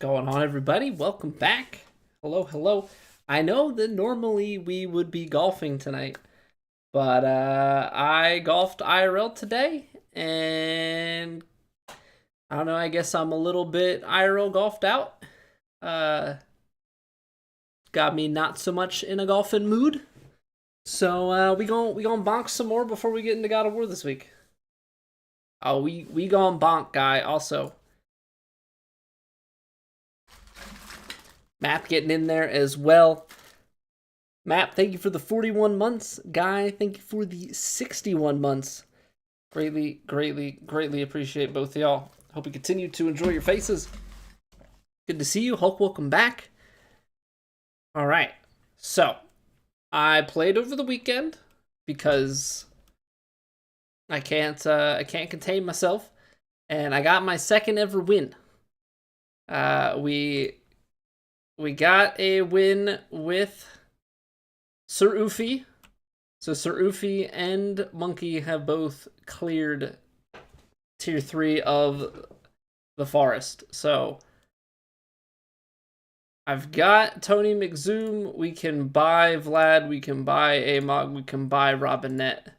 going on, everybody? Welcome back. Hello, hello. I know that normally we would be golfing tonight, but I golfed IRL today, and I don't know, I guess I'm a little bit IRL golfed out. Got me not so much in a golfing mood. So we gon' bonk some more before we get into God of War this week. Oh, we gon' bonk, guy, also. Map getting in there as well. Map, thank you for the 41 months. Guy, thank you for the 61 months. Greatly, greatly, greatly appreciate both of y'all. Hope you continue to enjoy your faces. Good to see you. Hulk, welcome back. All right. So, I played over the weekend because I can't contain myself, and I got my second ever win. We got a win with Sir Ufi. So Sir Ufi and Monkey have both cleared tier 3 of the forest. So I've got Tony McZoom. We can buy Vlad. We can buy Amog. We can buy Robinette.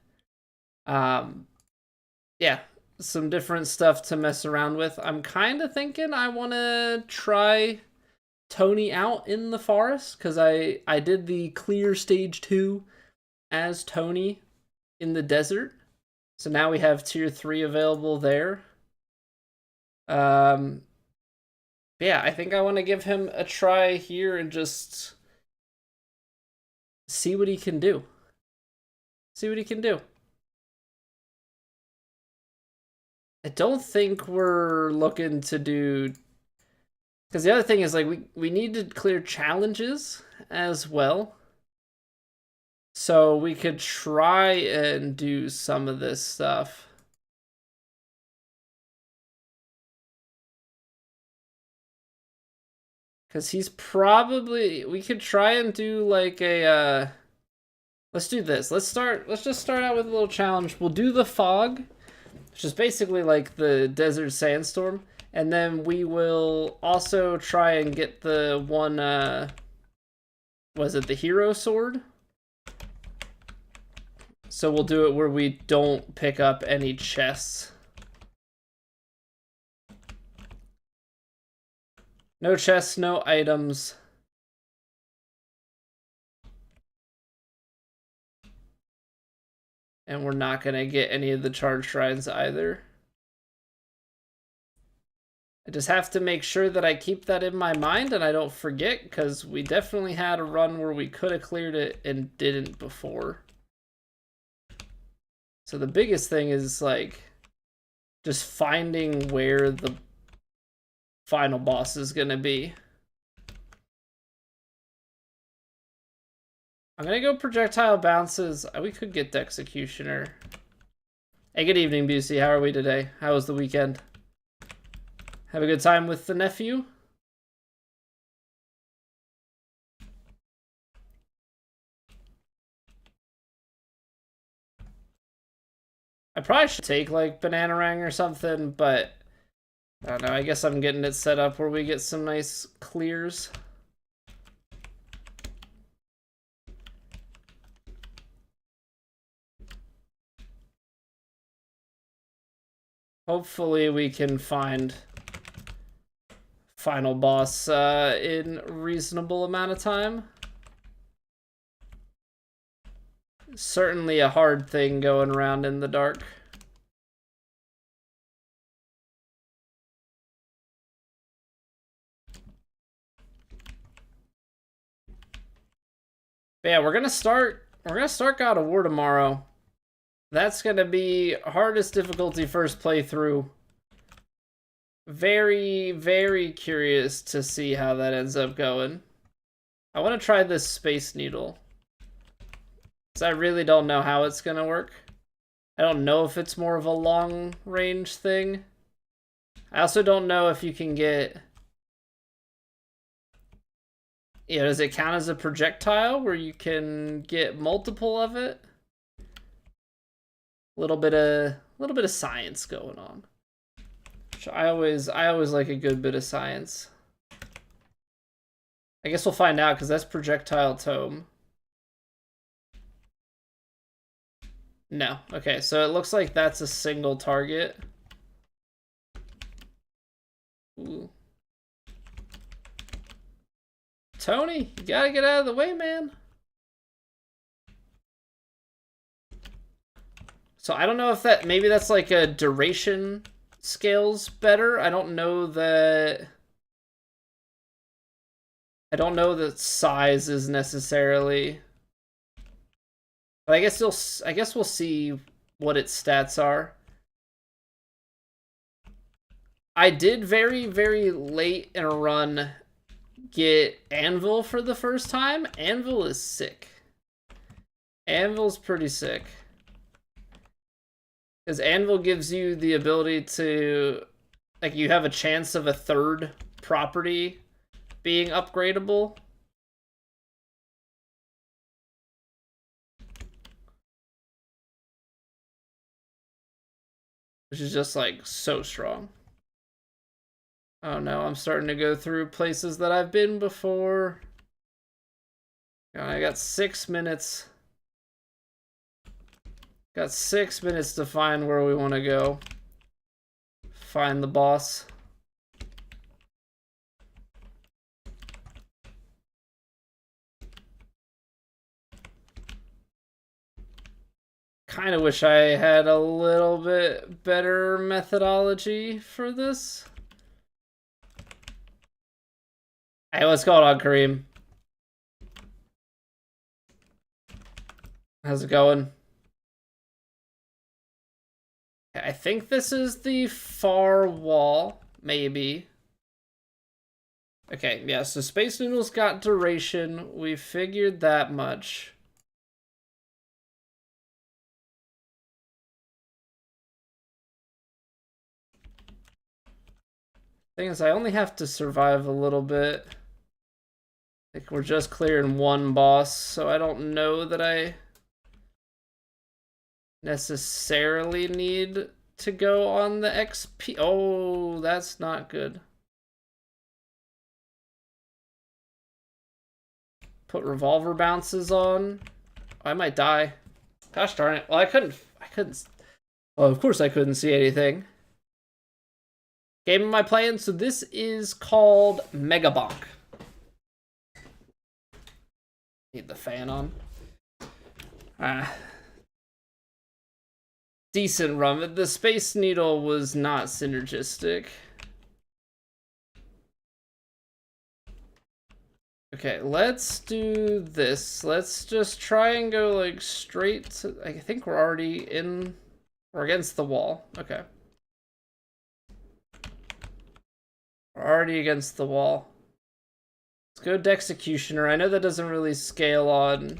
Yeah, some different stuff to mess around with. I'm kind of thinking I want to try Tony out in the forest, because I did the clear stage 2 as Tony in the desert, so now we have tier 3 available there. Yeah, I think I want to give him a try here and just see what he can do. I don't think we're looking to do, because the other thing is, like, we need to clear challenges as well. So we could try and do some of this stuff. Because he's probably, we could try and do like a, let's do this. Let's just start out with a little challenge. We'll do the fog, which is basically like the desert sandstorm. And then we will also try and get the one, was it the hero sword? So we'll do it where we don't pick up any chests. No chests, no items. And we're not going to get any of the charge shrines either. I just have to make sure that I keep that in my mind and I don't forget, because we definitely had a run where we could have cleared it and didn't before. So the biggest thing is, like, just finding where the final boss is going to be. I'm going to go projectile bounces. We could get the executioner. Hey, good evening, Busey. How are we today? How was the weekend? Have a good time with the nephew? I probably should take like Bananarang or something, but I don't know. I guess I'm getting it set up where we get some nice clears. Hopefully we can find final boss in reasonable amount of time. Certainly a hard thing going around in the dark. But yeah, we're gonna start God of War tomorrow. That's gonna be hardest difficulty first playthrough. Very, very curious to see how that ends up going. I want to try this Space Needle, because I really don't know how it's going to work. I don't know if it's more of a long range thing. I also don't know if you can get, you know, does it count as a projectile where you can get multiple of it? A little bit of science going on. I always like a good bit of science. I guess we'll find out because that's projectile tome. No. Okay, so it looks like that's a single target. Ooh. Tony, you gotta get out of the way, man. So I don't know if that, maybe that's like a duration scales better. I don't know that size is necessarily. But I guess we'll see what its stats are. I did very, very late in a run get Anvil for the first time. Anvil is sick. Anvil's pretty sick. Because Anvil gives you the ability to, like, you have a chance of a third property being upgradable. Which is just, like, so strong. Oh no, I'm starting to go through places that I've been before. I got 6 minutes. Got 6 minutes to find where we want to go. Find the boss. Kind of wish I had a little bit better methodology for this. Hey, what's going on, Kareem? How's it going? I think this is the far wall, maybe. Okay, yeah, so Space Noodle's got duration. We figured that much. Thing is, I only have to survive a little bit. I think we're just clearing one boss, so I don't know that I necessarily need to go on the XP. Oh, that's not good. Put revolver bounces on. I might die. Gosh darn it. Well, I couldn't. Well, of course I couldn't see anything. Game am I playing? So this is called Megabonk. Need the fan on. Decent run. The Space Needle was not synergistic. Okay, let's do this. Let's just try and go like straight to, I think we're already in, we're against the wall. Okay. We're already against the wall. Let's go to Executioner. I know that doesn't really scale on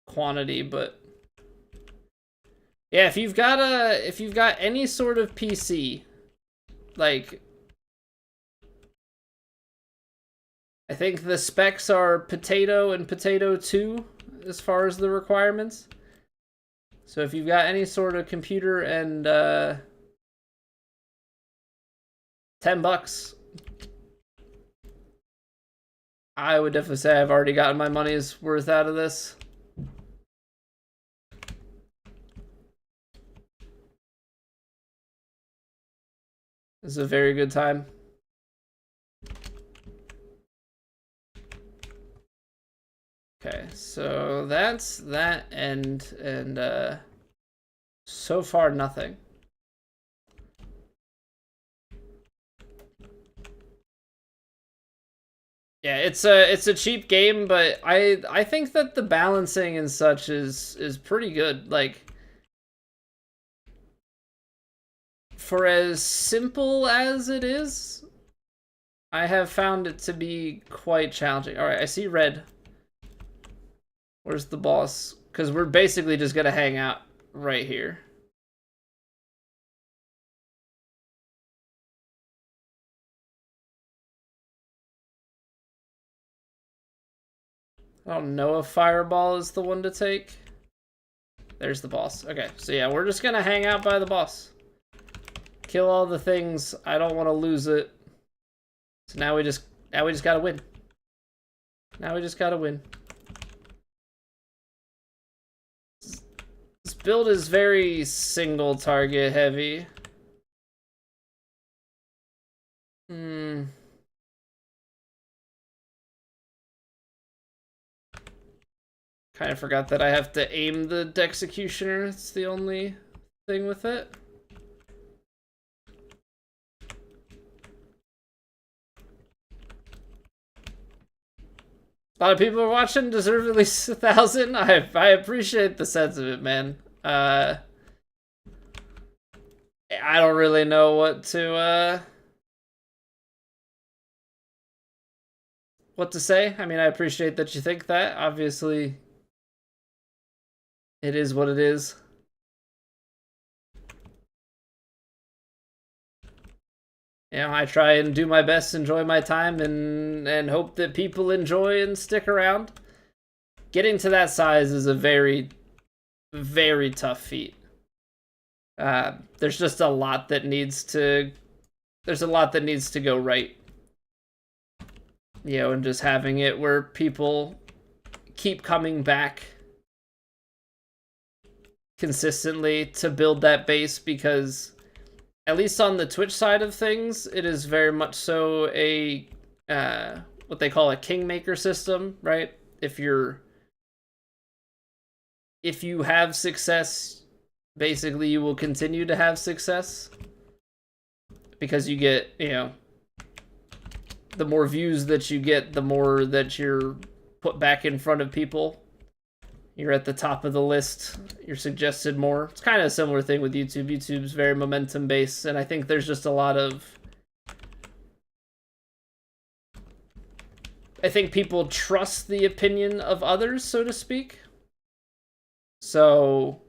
quantity, but yeah, if you've got any sort of PC, like, I think the specs are Potato and Potato 2 as far as the requirements. So if you've got any sort of computer and $10, I would definitely say I've already gotten my money's worth out of this. This is a very good time. Okay, so that's that end, and so far nothing. Yeah, it's a cheap game, but I think that the balancing and such is pretty good. Like, for as simple as it is, I have found it to be quite challenging. All right, I see red. Where's the boss? Because we're basically just gonna hang out right here. I don't know if Fireball is the one to take. There's the boss. Okay, so yeah, we're just gonna hang out by the boss. Kill all the things. I don't want to lose it. So now we just gotta win. Now we just gotta win. This build is very single target heavy. Kind of forgot that I have to aim the executioner. It's the only thing with it. A lot of people are watching, deserve at least 1,000. I appreciate the sense of it, man. I don't really know what to say. I mean, I appreciate that you think that. Obviously, it is what it is. You know, I try and do my best, enjoy my time, and hope that people enjoy and stick around. Getting to that size is a very, very tough feat. There's just a lot that needs to... There's a lot that needs to go right. You know, and just having it where people keep coming back consistently to build that base, because at least on the Twitch side of things, it is very much so a what they call a kingmaker system, right? If you have success, basically you will continue to have success, because you get, you know, the more views that you get, the more that you're put back in front of people. You're at the top of the list. You're suggested more. It's kind of a similar thing with YouTube. YouTube's very momentum based, and I think there's just a lot of... I think people trust the opinion of others, so to speak. So,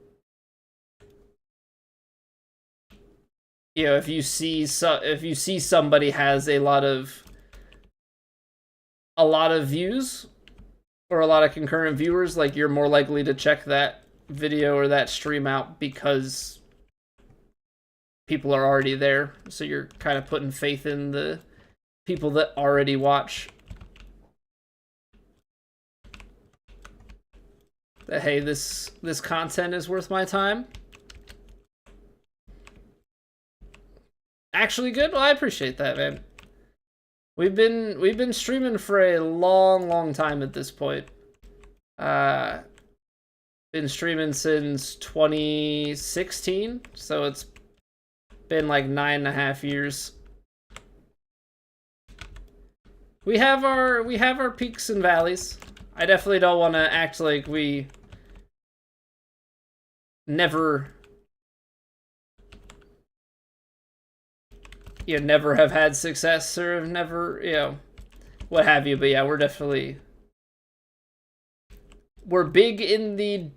you know, if you see somebody has a lot of views or a lot of concurrent viewers, like, you're more likely to check that video or that stream out because people are already there. So you're kind of putting faith in the people that already watch. That, hey, this content is worth my time. Actually good? Well, I appreciate that, man. We've been streaming for a long time at this point. Been streaming since 2016, so it's been like 9.5 years. We have our peaks and valleys. I definitely don't want to act like we never never have had success, or have never, you know, what have you. But yeah, we're big in the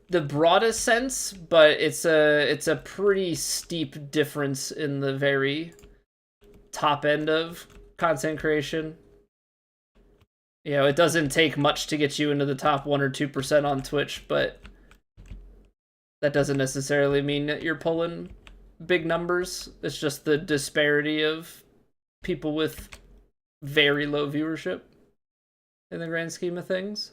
broadest sense, but it's a pretty steep difference in the very top end of content creation. You know, it doesn't take much to get you into the top 1 or 2% on Twitch, but that doesn't necessarily mean that you're pulling big numbers. It's just the disparity of people with very low viewership in the grand scheme of things.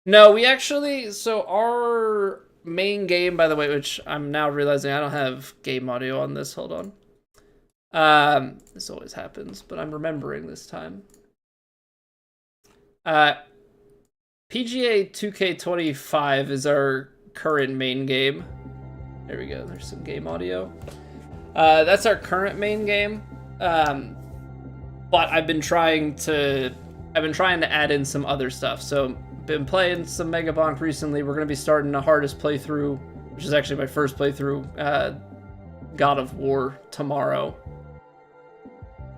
No, we actually, so our main game, by the way, which I'm now realizing I don't have game audio on this, hold on. This always happens, but I'm remembering this time. PGA 2K25 is our current main game. There we go, there's some game audio. That's our current main game. But I've been trying to add in some other stuff. So been playing some Megabonk recently. We're gonna be starting the hardest playthrough, which is actually my first playthrough, God of War, tomorrow.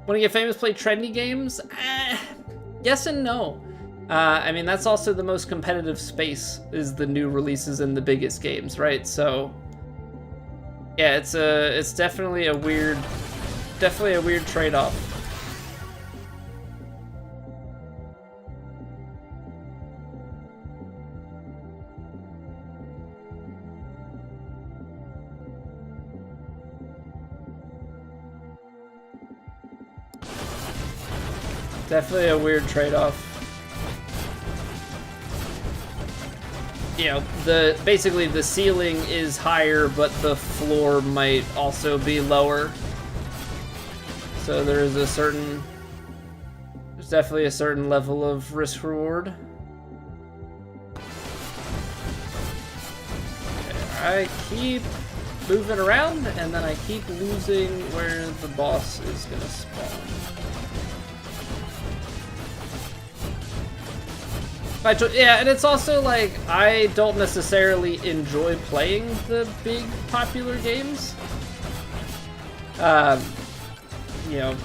Want to get famous, play trendy games? Yes and no. I mean, that's also the most competitive space, is the new releases and the biggest games, right? So yeah, it's definitely a weird trade-off. Definitely a weird trade-off. You know, basically the ceiling is higher, but the floor might also be lower. So there's definitely a certain level of risk-reward. I keep moving around, and then I keep losing where the boss is gonna spawn. Yeah, and it's also like, I don't necessarily enjoy playing the big popular games. You know,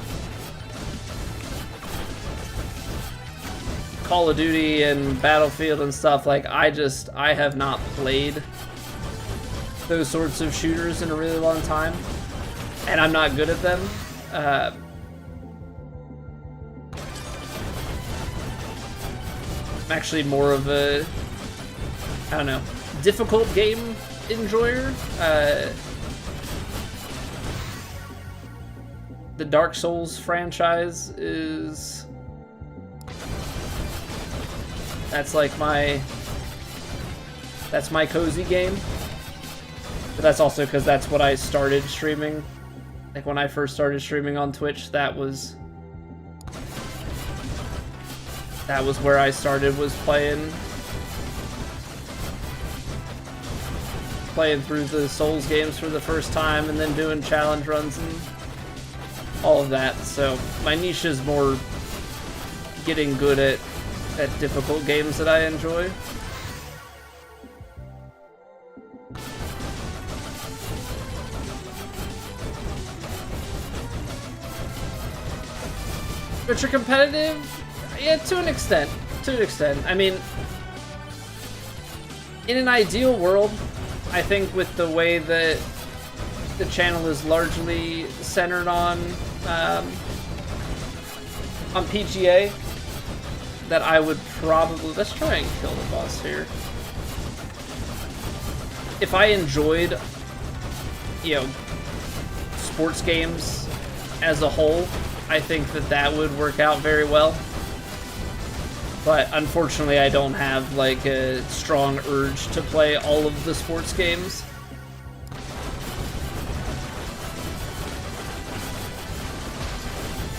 Call of Duty and Battlefield and stuff, like, I have not played those sorts of shooters in a really long time, and I'm not good at them. I'm actually more of a, I don't know, difficult game enjoyer. The Dark Souls franchise that's my cozy game. But that's also because that's what I started streaming. Like when I first started streaming on Twitch, that was where I started, was playing through the Souls games for the first time, and then doing challenge runs and all of that. So my niche is more getting good at difficult games that I enjoy. But you're competitive? Yeah, to an extent. To an extent. I mean, in an ideal world, I think with the way that the channel is largely centered on PGA, that I would probably... Let's try and kill the boss here. If I enjoyed, you know, sports games as a whole, I think that would work out very well. But unfortunately, I don't have like a strong urge to play all of the sports games.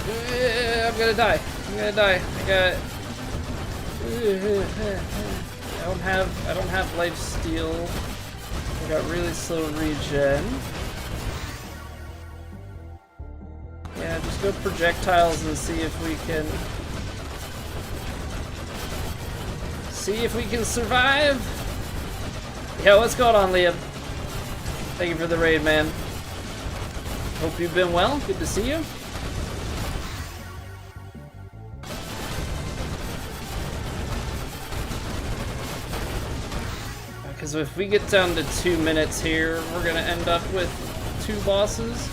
I'm gonna die. I'm gonna die. I don't have life steal. I got really slow regen. Yeah, just go projectiles and see if we can survive. Yeah, what's going on, Liam? Thank you for the raid, man. Hope you've been well. Good to see you. Because if we get down to 2 minutes here, we're gonna end up with 2 bosses.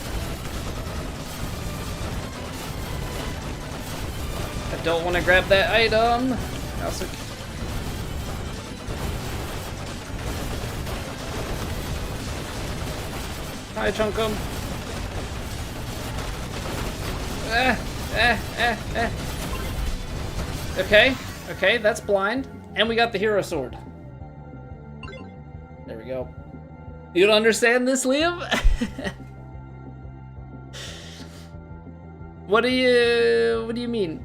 I don't want to grab that item. I also... Hi, Chunkum. Okay, that's blind. And we got the hero sword. There we go. You don't understand this, Liam? What do you mean?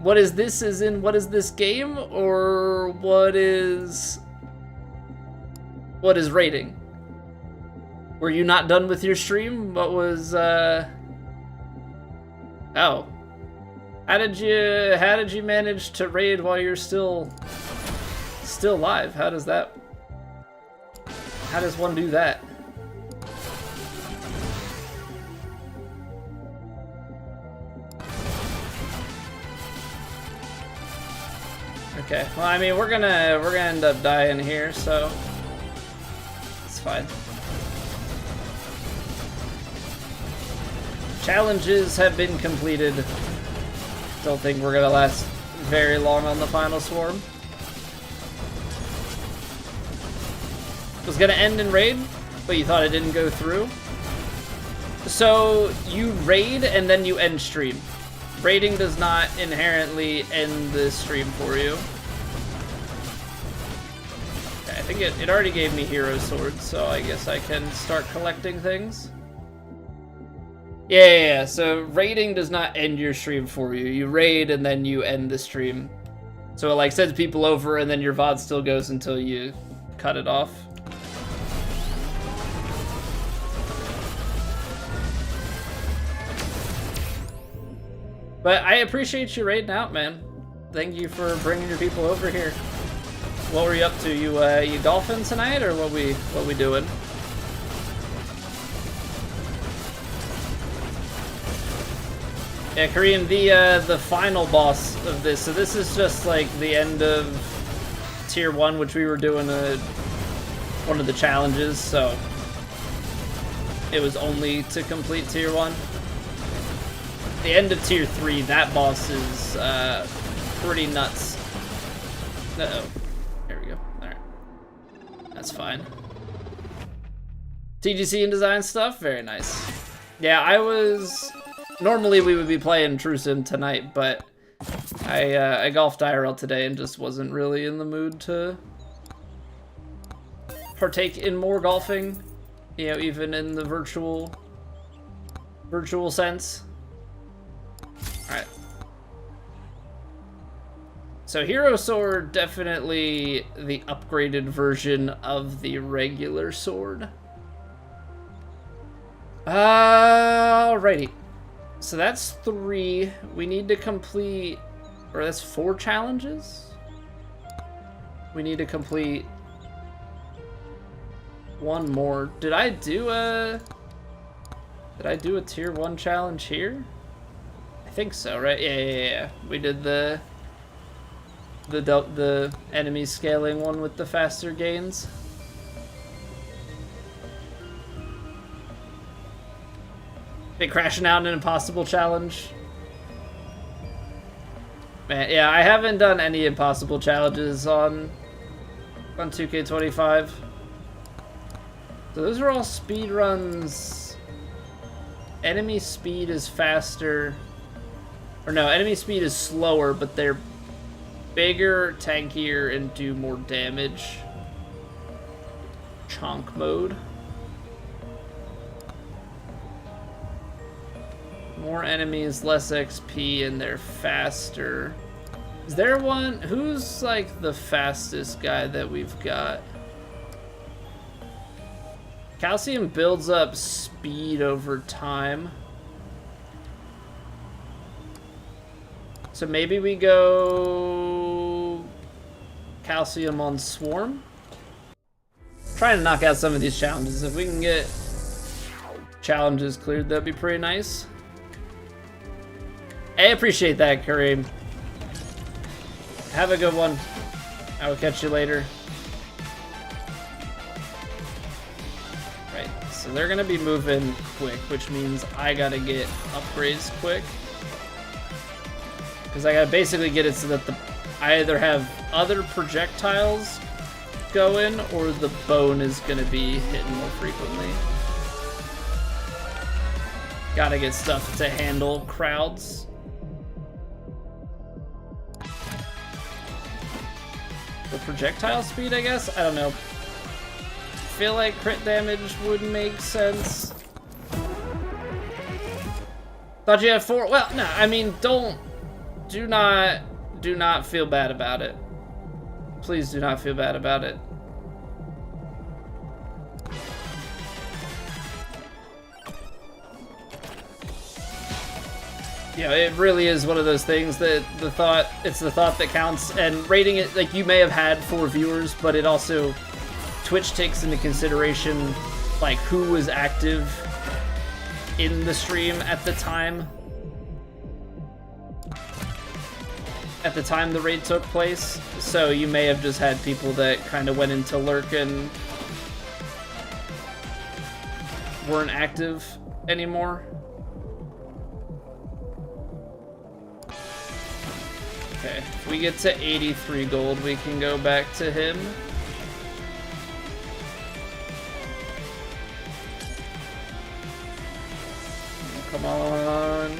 What is this, as in what is this game, or what is rating? Were you not done with your stream? What was oh. How did you manage to raid while you're still live? How does one do that? Okay, well, I mean, we're gonna end up dying here, so it's fine. Challenges have been completed. Don't think we're gonna last very long on the final swarm. Was gonna end in raid, but you thought it didn't go through. So you raid and then you end stream. Raiding does not inherently end the stream for you. Okay, I think it already gave me hero swords, so I guess I can start collecting things. Yeah, so raiding does not end your stream for you. You raid and then you end the stream. So it like sends people over and then your VOD still goes until you cut it off. But I appreciate you raiding out, man. Thank you for bringing your people over here. What were you up to? You golfing tonight, or what we doing? Yeah, Korean, the final boss of this. So this is just like the end of tier 1, which we were doing one of the challenges. So it was only to complete tier 1. The end of tier 3, that boss is pretty nuts. Uh-oh. There we go. Alright. That's fine. TGC and design stuff? Very nice. Yeah, normally we would be playing True Sim tonight, but I golfed IRL today and just wasn't really in the mood to partake in more golfing. You know, even in the virtual sense. Alright. So Hero Sword, definitely the upgraded version of the regular sword. Alrighty. So that's 3. We need to complete, or that's 4 challenges? We need to complete 1 more. Did I do a tier 1 challenge here? I think so, right? Yeah. We did the enemy scaling one with the faster gains. Been crashing out an impossible challenge. Man, yeah, I haven't done any impossible challenges on 2K25. So those are all speed runs. Enemy speed is faster. Or no, enemy speed is slower, but they're bigger, tankier, and do more damage. Chonk mode. More enemies, less XP, and they're faster. Is there one? Who's like the fastest guy that we've got? Calcium builds up speed over time. So maybe we go Calcium on Swarm. Trying to knock out some of these challenges. If we can get challenges cleared, that'd be pretty nice. I appreciate that, Kareem. Have a good one. I will catch you later. Right, so they're gonna be moving quick, which means I gotta get upgrades quick. Because I gotta basically get it so that I either have other projectiles going, or the bone is gonna be hitting more frequently. Gotta get stuff to handle crowds. The projectile speed, I guess? I don't know. Feel like crit damage would make sense. Thought you had 4. Well, no, I mean, do not feel bad about it. Please do not feel bad about it. You know, it really is one of those things that it's the thought that counts, and rating it, like, you may have had 4 viewers, but it also, Twitch takes into consideration, like, who was active in the stream at the time. At the time the raid took place, so you may have just had people that kind of went into lurk and weren't active anymore. Okay, if we get to 83 gold, we can go back to him. Come on.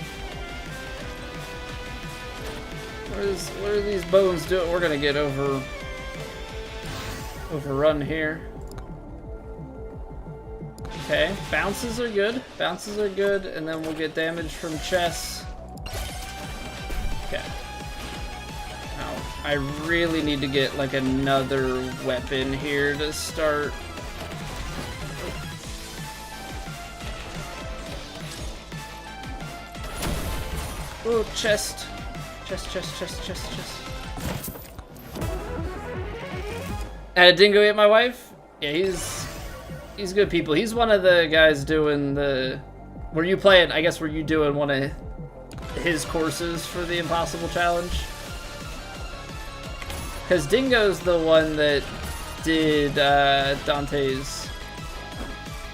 What are these bones doing? We're gonna get overrun here. Okay, bounces are good. Bounces are good, and then we'll get damage from chess. Okay. Now, I really need to get like another weapon here to start. Oh, chest. Chest. Had a dingo hit my wife? Yeah, he's good people. He's one of the guys doing the... Were you playing, I guess, were you doing one of his courses for the Impossible Challenge? Because Dingo's the one that did Dante's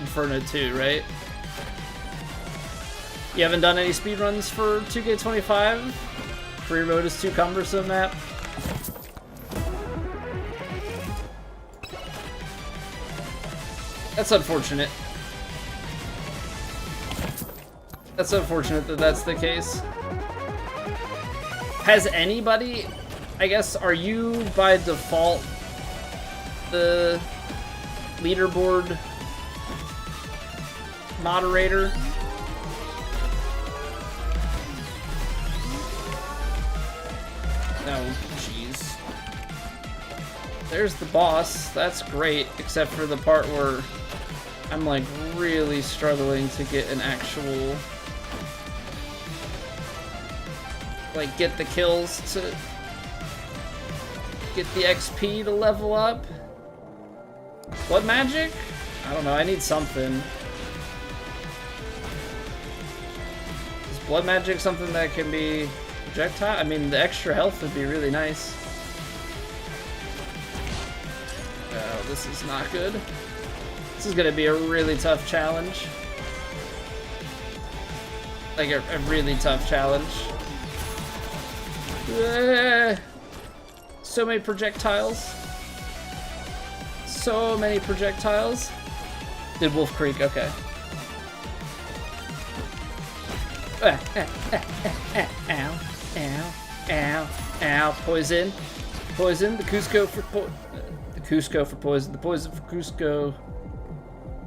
Inferno 2, right? You haven't done any speedruns for 2K25? Career mode is too cumbersome, map. That's unfortunate. That's unfortunate that that's the case. Has anybody, I guess, are you by default the leaderboard moderator? No, jeez. There's the boss. That's great, except for the part where I'm like really struggling to get an actual, like, get the kills to get the XP to level up. Blood magic? I don't know, I need something. Is blood magic something that can be projectile? I mean, the extra health would be really nice. Oh, this is not good. This is gonna be a really tough challenge. Like a really tough challenge. So many projectiles. So many projectiles. Did Wolf Creek, okay. Ow, ow, ow, ow. Poison. Poison. The Cusco for the Cusco for poison. The poison for Cusco.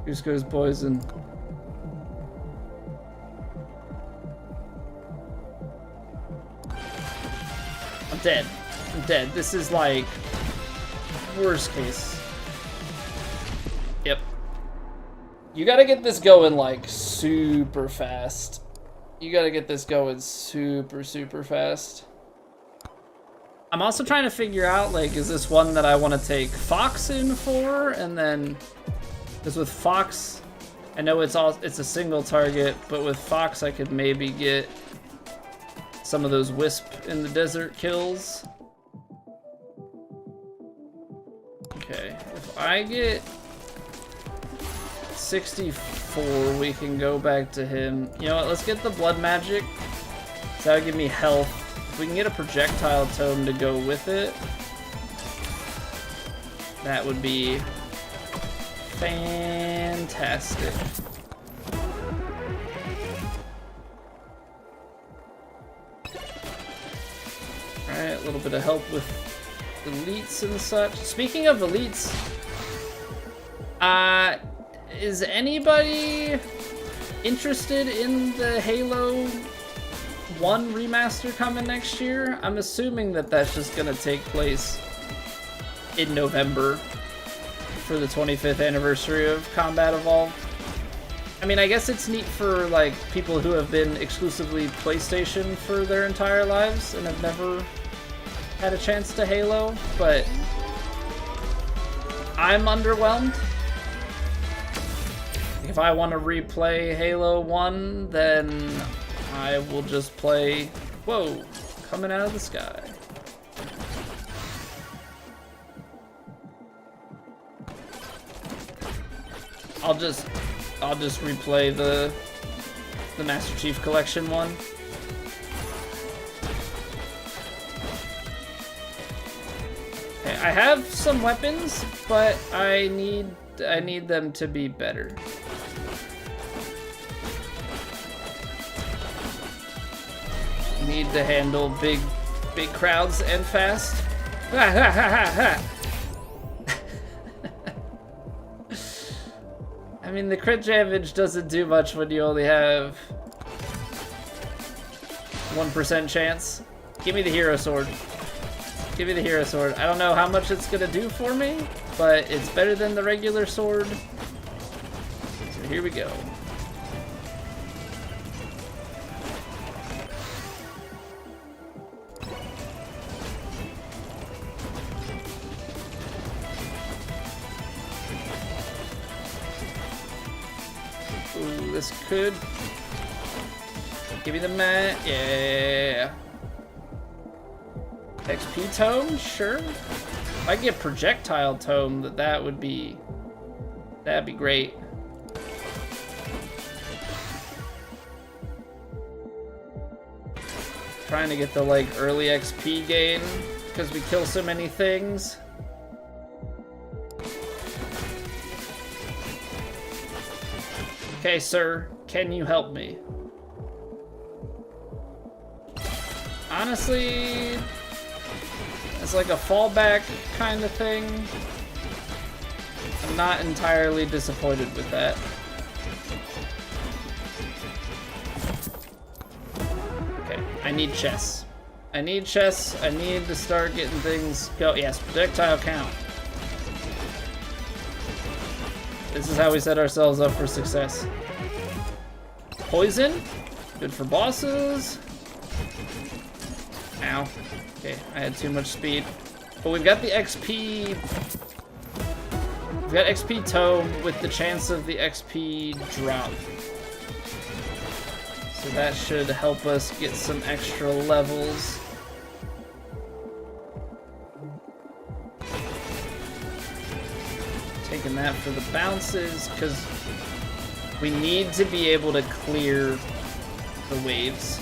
Cusco's poison. I'm dead. I'm dead. This is like worst case. Yep. You gotta get this going like super fast. You gotta get this going super fast. I'm also trying to figure out, like, is this one that I want to take Fox in for? And then, because with Fox, I know it's a single target, but with Fox I could maybe get some of those Wisp in the desert kills. Okay, if I get 64, we can go back to him. You know what, let's get the blood magic. So that'll give me health. If we can get a projectile tome to go with it, that would be fantastic. Alright, a little bit of help with elites and such. Speaking of elites, is anybody interested in the Halo 1 remaster coming next year? I'm assuming that that's just gonna take place in November for the 25th anniversary of Combat Evolved. I mean, I guess it's neat for like people who have been exclusively PlayStation for their entire lives and have never had a chance to Halo, but I'm underwhelmed. If I want to replay Halo 1, then I will just play... Whoa, coming out of the sky. I'll just replay the Master Chief Collection one. Okay, I have some weapons, but I need them to be better. Need to handle big big crowds and fast. I mean, the crit damage doesn't do much when you only have 1% chance. Give me the hero sword. Give me the hero sword. I don't know how much it's gonna do for me, but it's better than the regular sword. So here we go. Ooh, this could... Give me the mat. Yeah. XP tome? Sure. If I get projectile tome, that'd be great. Trying to get the like early XP gain because we kill so many things. Okay, sir, can you help me? Honestly, it's like a fallback kind of thing. I'm not entirely disappointed with that. Okay, I need chess. I need chess. I need to start getting things go. Yes, projectile count. This is how we set ourselves up for success. Poison, good for bosses. Ow. Okay, I had too much speed. But we've got the XP. We've got XP tome with the chance of the XP drop. So that should help us get some extra levels. Taking that for the bounces, because we need to be able to clear the waves.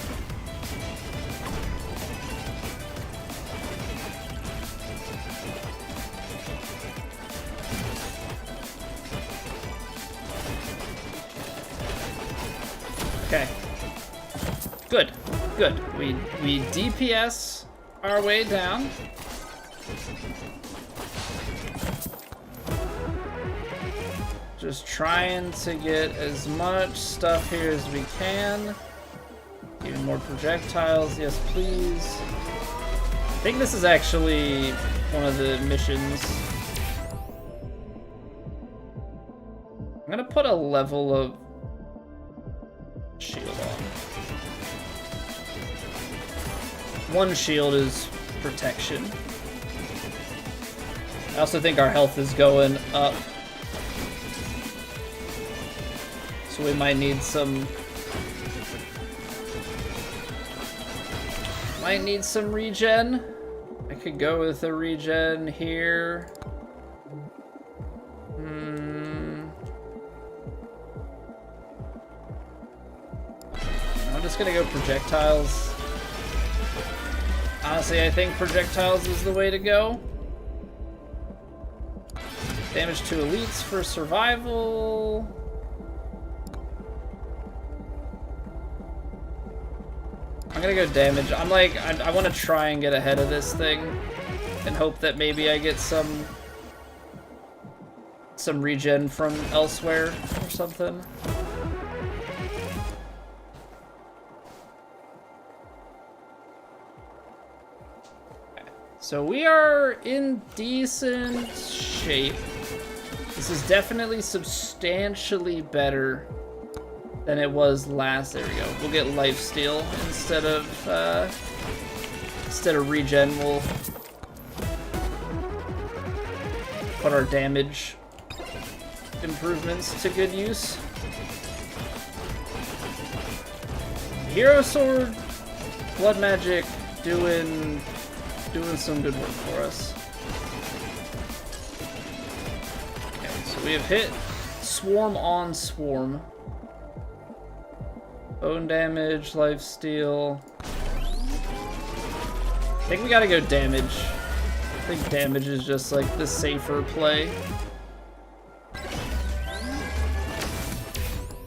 Okay. Good. Good. We DPS our way down. Just trying to get as much stuff here as we can. Even more projectiles, yes please. I think this is actually one of the missions. I'm gonna put a level of shield on. One shield is protection. I also think our health is going up. So we might need some... Might need some regen. I could go with a regen here. I'm just gonna go projectiles. Honestly, I think projectiles is the way to go. Damage to elites for survival. I'm gonna go damage. I'm like, I want to try and get ahead of this thing and hope that maybe I get some regen from elsewhere or something. So we are in decent shape. This is definitely substantially better than it was last. There we go. We'll get lifesteal instead of regen. We'll put our damage improvements to good use. Hero sword, blood magic, doing some good work for us. Okay, so we have hit swarm on swarm. Bone damage, lifesteal. I think we gotta go damage. I think damage is just like the safer play.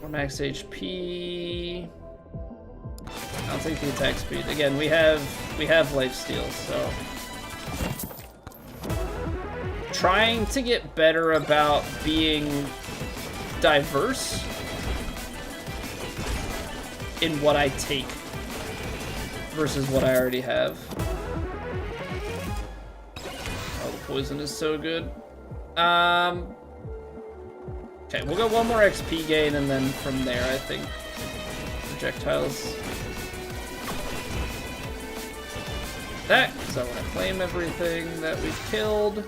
More max HP. I'll take the attack speed. Again, we have lifesteal, so trying to get better about being diverse in what I take versus what I already have. Oh, the poison is so good. Okay, we'll go one more XP gain, and then from there, I think projectiles. That, because I want to claim everything that we've killed.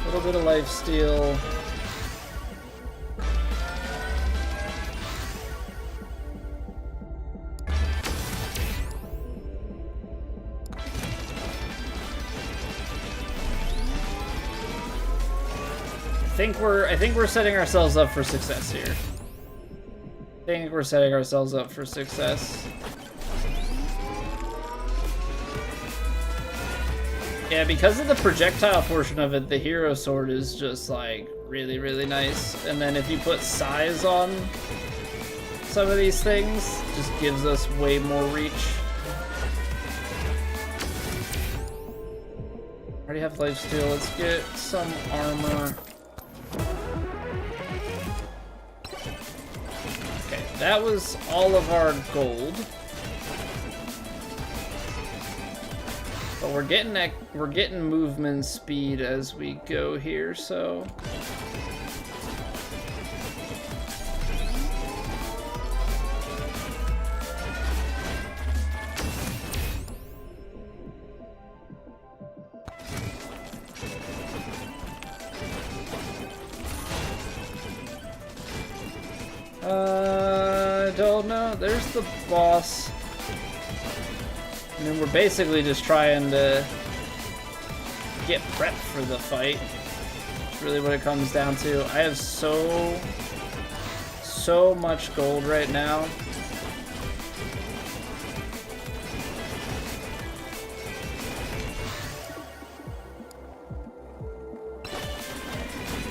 A little bit of lifesteal. I think we're setting ourselves up for success here. I think we're setting ourselves up for success. Yeah, because of the projectile portion of it, the hero sword is just like really, really nice. And then if you put size on some of these things, it just gives us way more reach. Already have lifesteal. Let's get some armor. Okay, that was all of our gold. But we're getting movement speed as we go here, so I don't know. There's the boss. I mean, we're basically just trying to get prepped for the fight. That's really what it comes down to. I have so much gold right now.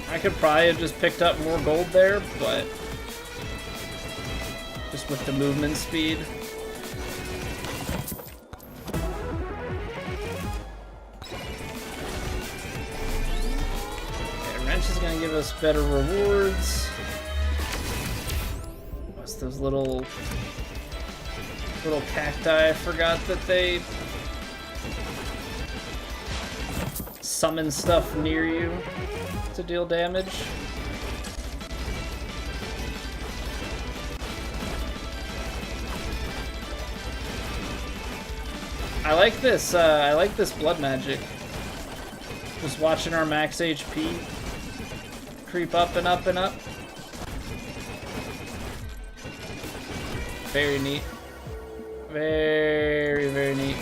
I could probably have just picked up more gold there, but just with the movement speed. Okay, wrench is gonna give us better rewards. What's those little cacti? I forgot that they summon stuff near you to deal damage. I like this blood magic. Just watching our max HP creep up and up and up. Very neat. Very, very neat.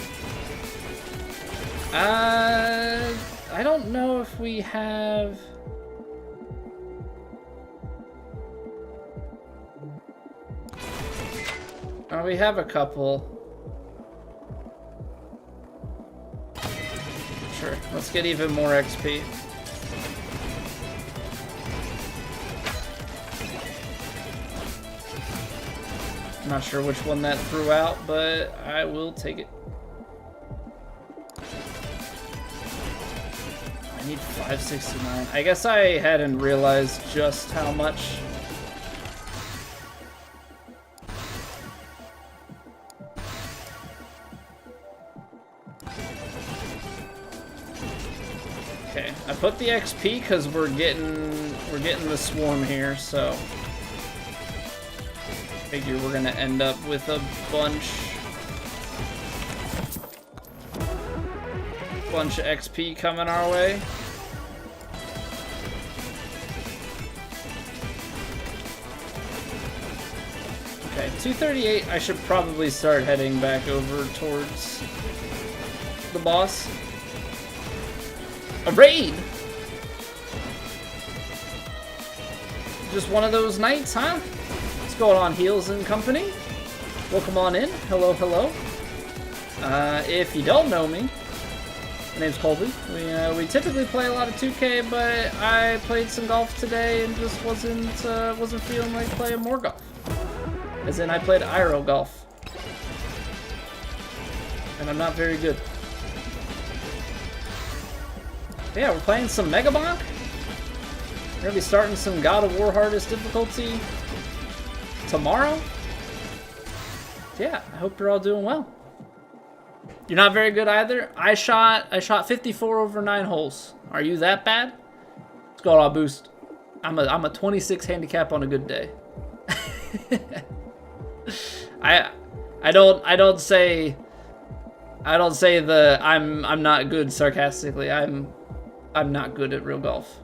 I don't know if we have... Oh, we have a couple. Sure, let's get even more XP. I'm not sure which one that threw out, but I will take it. I need 569. I guess I hadn't realized just how much. Okay, I put the XP because we're getting the swarm here, so figure we're gonna end up with a bunch of XP coming our way. Okay, 238. I should probably start heading back over towards the boss. A raid! Just one of those nights, huh? What's going on, Heels and company? Welcome on in. Hello, hello. If you don't know me, My name's Colby. We typically play a lot of 2K, but I played some golf today and just wasn't feeling like playing more golf. As in, I played Aero golf, and I'm not very good. Yeah, we're playing some Megabonk. We're gonna be starting some God of War hardest difficulty tomorrow. Yeah, I hope you're all doing well. You're not very good either. I shot 54 over 9 holes. Are you that bad? Let's go on boost. I'm a 26 handicap on a good day. I don't say the I'm not good sarcastically. I'm not good at real golf.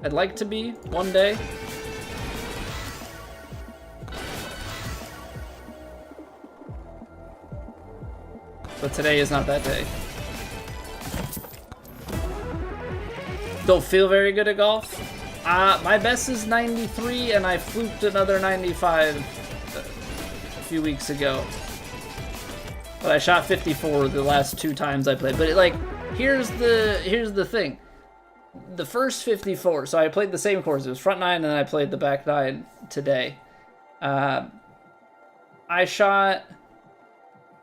I'd like to be one day. But today is not that day. Don't feel very good at golf. My best is 93, and I fluked another 95 a few weeks ago. But I shot 54 the last 2 times I played. But here's the thing. The first 54, so I played the same course. It was front 9, and then I played the back 9 today. I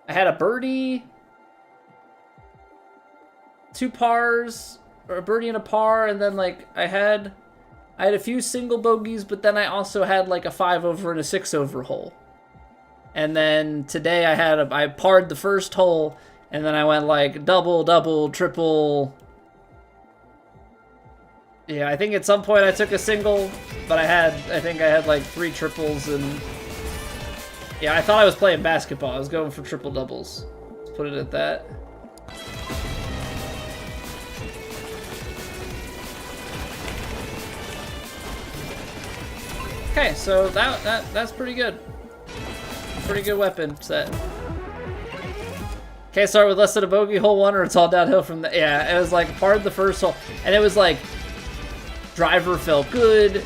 had a birdie, 2 pars, or a birdie and a par, and then I had a few single bogeys, but then I also had a 5 over and a 6 over hole. And then today I parred the first hole, and then I went double, double, triple. Yeah, I think at some point I took a single, but I think I had 3 triples, and yeah, I thought I was playing basketball. I was going for triple doubles. Let's put it at that. Okay, so that's pretty good. Pretty good weapon set. Okay, start with less than a bogey, hole 1, or it's all downhill from the. Yeah, it was parred the first hole, and it was driver felt good.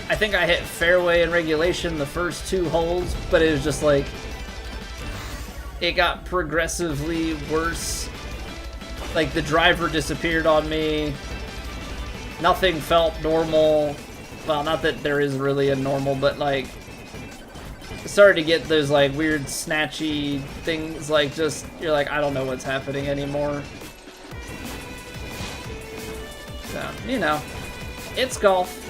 I think I hit fairway in regulation the first 2 holes, but it was just it got progressively worse. The driver disappeared on me. Nothing felt normal. Well, not that there is really a normal, but it started to get those weird snatchy things. You're I don't know what's happening anymore. So, it's golf.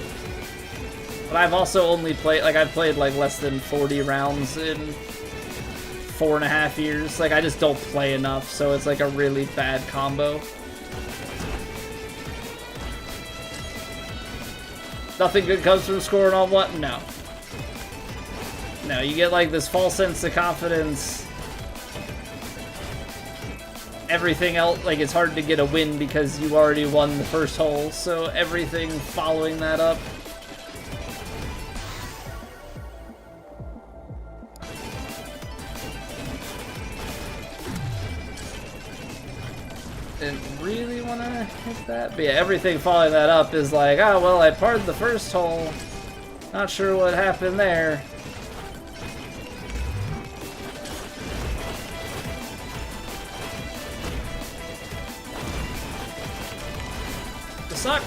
But I've also only played, I've played less than 40 rounds in 4.5 years. I just don't play enough, so it's a really bad combo. Nothing good comes from scoring on what? No. No, you get this false sense of confidence. Everything else, it's hard to get a win because you already won the first hole, so everything following that up. Didn't really want to hit that, but yeah, everything following that up is oh well, I parred the first hole, not sure what happened there. The suck.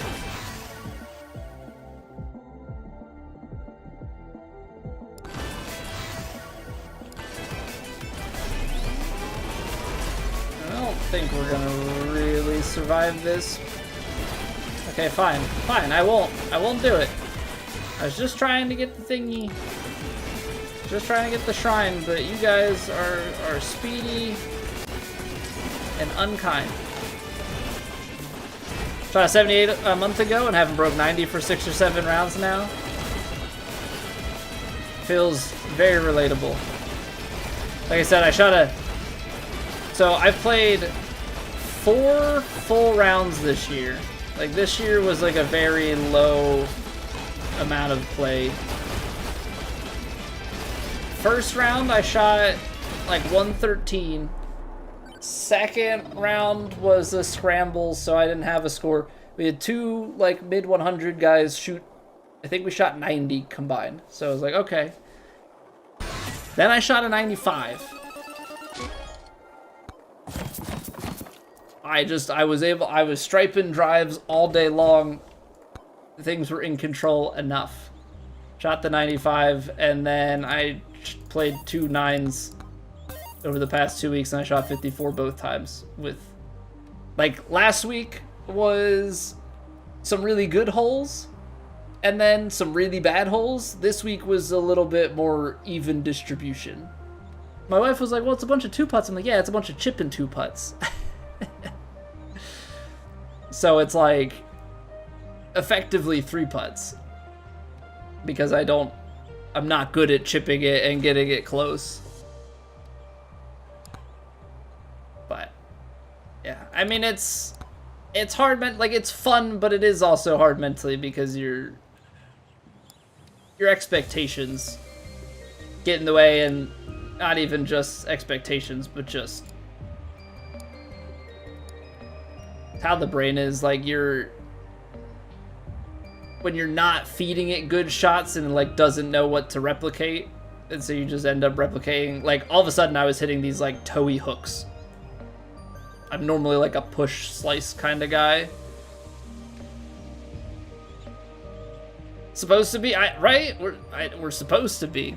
I don't think we're gonna really survive this. Okay, fine. Fine, I won't do it. I was just trying to get the thingy. Just trying to get the shrine, but you guys are speedy and unkind. Shot a 78 a month ago and haven't broke 90 for 6 or 7 rounds now. Feels very relatable. Like I said, so I've played 4 full rounds this year. This year was a very low amount of play. First round I shot 113. Second round was a scramble, so I didn't have a score. We had 2 mid 100 guys shoot. I think we shot 90 combined. So I was okay. Then I shot a 95. I was striping drives all day long. Things were in control enough. Shot the 95, and then I played 2 9s over the past 2 weeks, and I shot 54 both times. With, like, last week was some really good holes, and then some really bad holes. This week was a little bit more even distribution. My wife was like, well, it's a bunch of 2-putts. I'm like, yeah, it's a bunch of chipping 2-putts. So it's like effectively 3-putts. Because I'm not good at chipping it and getting it close. But yeah, I mean, it's hard, like, it's fun, but it is also hard mentally because your expectations get in the way, and not even just expectations, but just how the brain is. Like, when you're not feeding it good shots and, like, doesn't know what to replicate, and so you just end up replicating, like, all of a sudden I was hitting these, like, toey hooks. I'm normally, like, a push slice kind of guy. Supposed to be, right? We're supposed to be.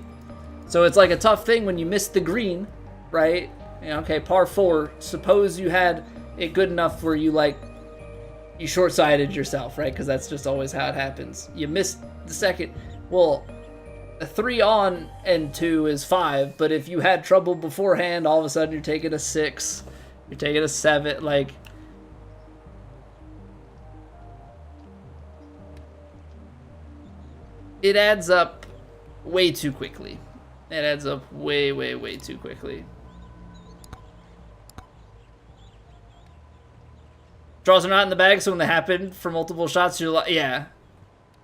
So it's like a tough thing when you miss the green, right? You know, okay, par 4. Suppose you had it good enough where you, like, you short-sighted yourself, right? Because that's just always how it happens. You missed the second. Well, a 3 on and 2 is 5, but if you had trouble beforehand, all of a sudden you're taking a 6, you're taking a 7, like, it adds up way too quickly. It adds up way, way, way too quickly. Draws are not in the bag, so when they happen for multiple shots, you're like, yeah.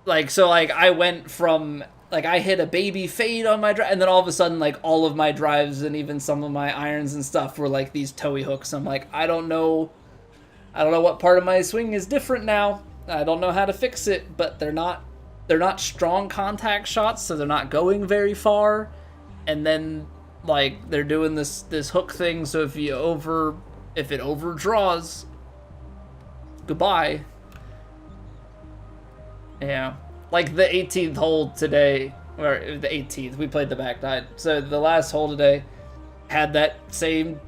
Like, so, like, I went from, like, I hit a baby fade on my drive, and then all of a sudden, like, all of my drives and even some of my irons and stuff were, like, these toey hooks. I'm like, I don't know what part of my swing is different now. I don't know how to fix it, but they're not strong contact shots, so they're not going very far. And then, like, they're doing this hook thing, so if it overdraws, goodbye. Yeah. Like the 18th hole today, or the 18th, we played the back nine. So the last hole today had that same,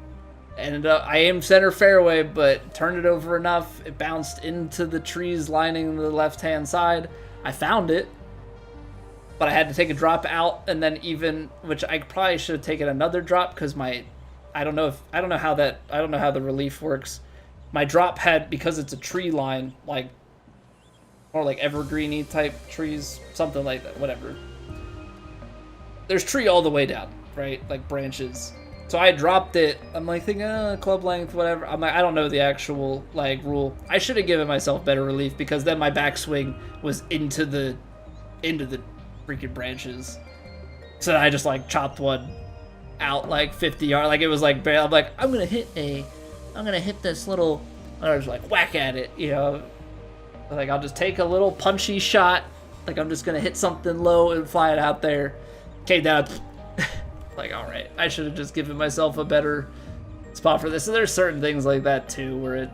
ended up, I aimed center fairway, but turned it over enough. It bounced into the trees lining the left-hand side. I found it, but I had to take a drop out, and then which I probably should have taken another drop because I don't know how the relief works. My drop had, because it's a tree line, like, or like evergreeny type trees, something like that, whatever. There's tree all the way down, right? Like branches. So I dropped it. I'm like thinking, club length, whatever. I'm like, I don't know the actual, like, rule. I should have given myself better relief because then my backswing was into the freaking branches. So I just, like, chopped one out like 50 yards. Like, it was like, I'm like, I'm gonna hit this little, and I was like, whack at it, you know. Like, I'll just take a little punchy shot. Like, I'm just gonna hit something low and fly it out there. Came down. Like, all right, I should have just given myself a better spot for this. So there's certain things like that too where it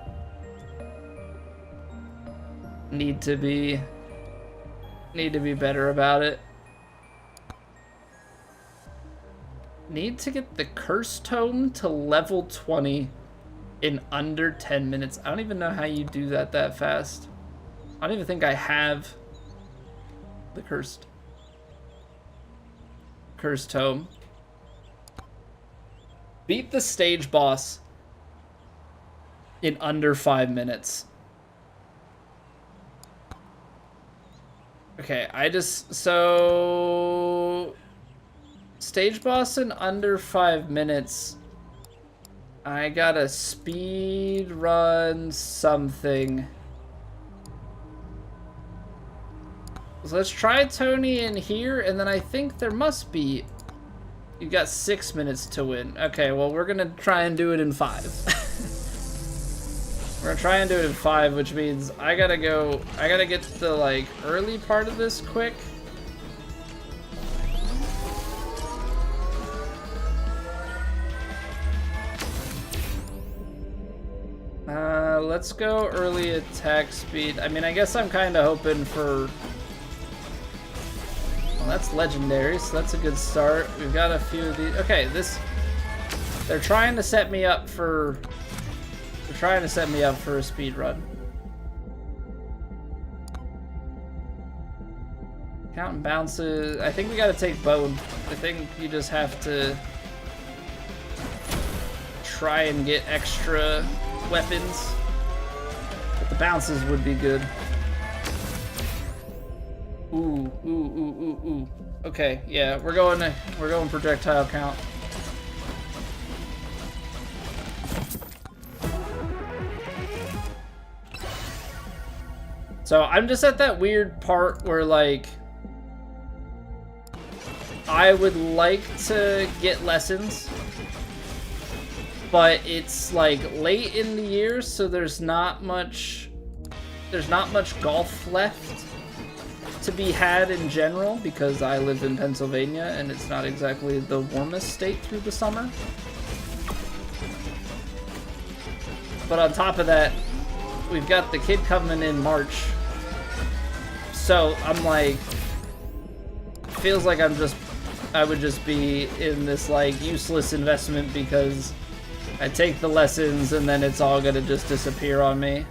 need to be better about it. Need to get the curse tome to level 20 in under 10 minutes. I don't even know how you do that fast. I don't even think I have the cursed tome. Beat the stage boss in under 5 minutes. Okay, so stage boss in under 5 minutes. I gotta speed run something. So let's try Tony in here, and then I think there must be. You got 6 minutes to win. Okay, well, we're gonna try and do it in 5. We're gonna try and do it in 5, which means I gotta get the, like, early part of this quick. Let's go early attack speed. I mean, I guess I'm kind of hoping for... Well, that's legendary, so that's a good start. We've got a few of these. Okay, this... They're trying to set me up for... They're trying to set me up for a speed run. Counting bounces. I think we gotta take bone. I think you just have to try and get extra weapons. But the bounces would be good. Ooh, ooh, ooh, ooh, ooh. Okay, yeah, we're going projectile count. So I'm just at that weird part where, like, I would like to get lessons, but it's like late in the year, so there's not much golf left to be had in general, because I live in Pennsylvania and it's not exactly the warmest state through the summer. But on top of that, we've got the kid coming in March. So I'm like, feels like I would just be in this like useless investment because I take the lessons and then it's all gonna just disappear on me.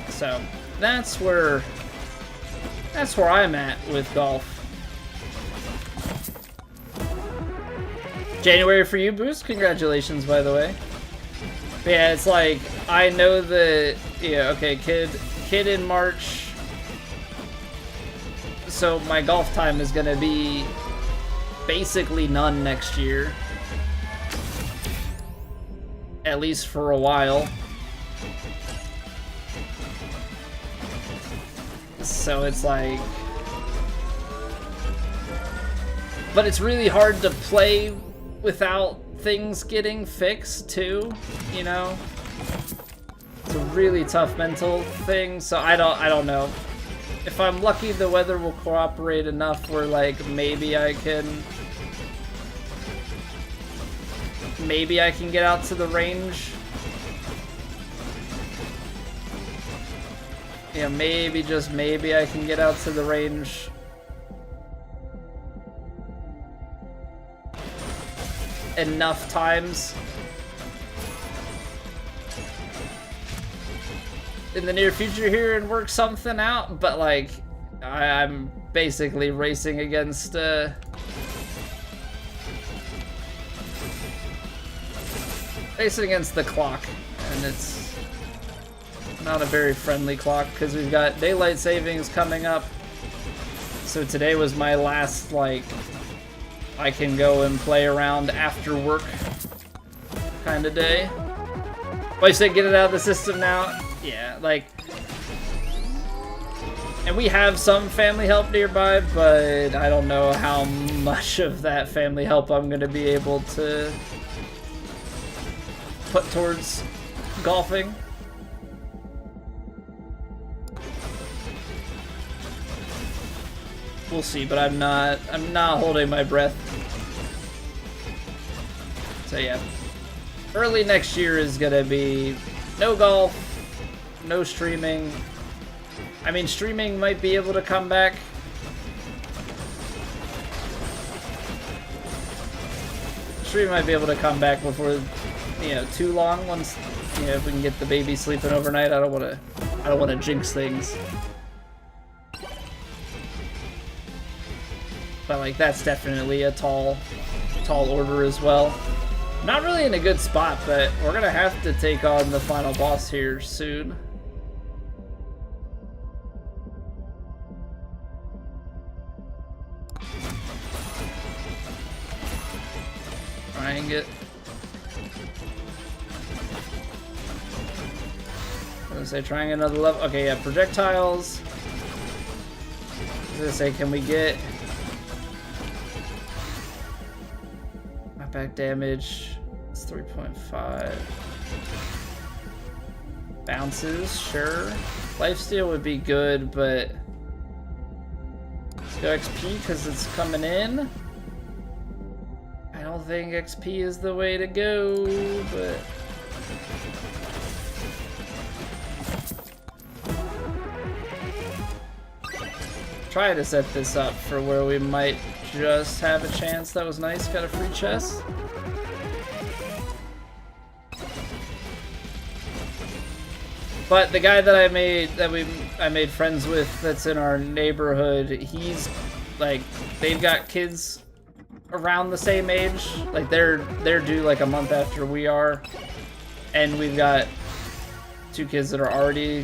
So that's where I'm at with golf. January for you, Boost. Congratulations, by the way. But yeah, it's like, I know that, yeah, okay, kid in March. So my golf time is gonna be basically none next year. At least for a while. So it's like... But it's really hard to play without things getting fixed, too, you know? It's a really tough mental thing, so I don't know. If I'm lucky, the weather will cooperate enough where, like, maybe I can get out to the range. Yeah, maybe, just maybe I can get out to the range. Enough times in the near future here and work something out, but like I'm basically racing against the clock, and it's not a very friendly clock because we've got daylight savings coming up. So today was my last, like, I can go and play around after work kind of day. Well, you said get it out of the system now? Yeah, like... And we have some family help nearby, but I don't know how much of that family help I'm going to be able to put towards golfing. We'll see, but I'm not holding my breath. So yeah, early next year is gonna be no golf, no streaming. I mean, streaming might be able to come back. Streaming might be able to come back before, you know, too long. Once, you know, if we can get the baby sleeping overnight. I don't want to jinx things. But like, that's definitely a tall order as well. Not really in a good spot, but we're gonna have to take on the final boss here soon. Try and get... I was gonna say, trying another level. Okay, yeah, projectiles. I was gonna say, can we get... Back damage, it's 3.5. Bounces, sure. Lifesteal would be good, but let's go XP because it's coming in. I don't think XP is the way to go, but try to set this up for where we might just have a chance. That was nice. Got a free chest. But the guy that I made friends with that's in our neighborhood, he's like, they've got kids around the same age. Like they're due like a month after we are, and we've got 2 kids that are already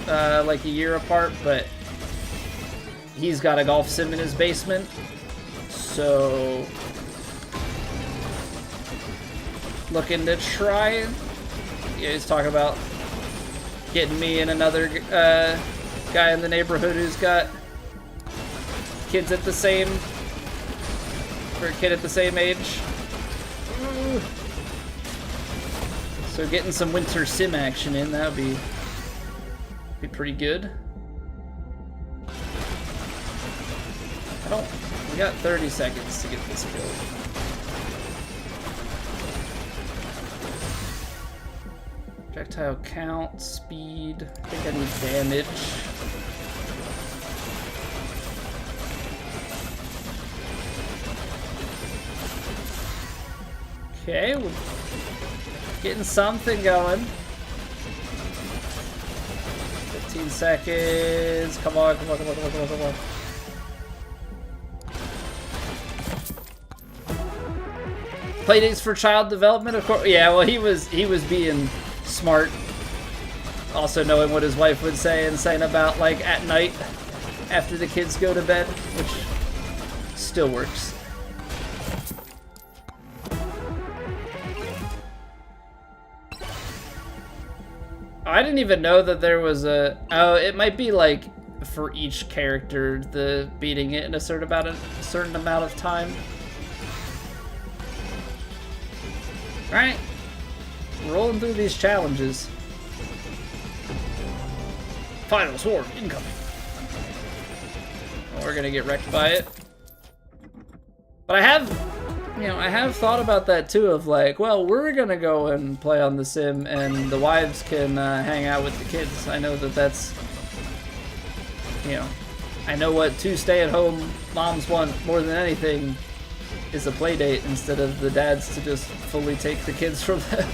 like a year apart. But he's got a golf sim in his basement, so looking to try. Yeah, he's talking about getting me and another guy in the neighborhood who's got kids at the same, or a kid at the same age. So getting some winter sim action in, that would be pretty good. We got 30 seconds to get this killed. Projectile count, speed. I think I need damage. Okay, we're getting something going. 15 seconds. Come on, come on, come on, come on, come on, come on. Playdates for child development, of course. Yeah, well, he was being smart. Also knowing what his wife would say and saying about like at night after the kids go to bed, which still works. I didn't even know that there was a... Oh, it might be like for each character, the beating it in a certain amount of time. Alright, rolling through these challenges. Final sword incoming. Well, we're gonna get wrecked by it. But I have thought about that too, of like, well, we're gonna go and play on the sim and the wives can hang out with the kids. I know that's, I know what 2 stay-at-home moms want more than anything is a play date instead of the dads to just fully take the kids from them.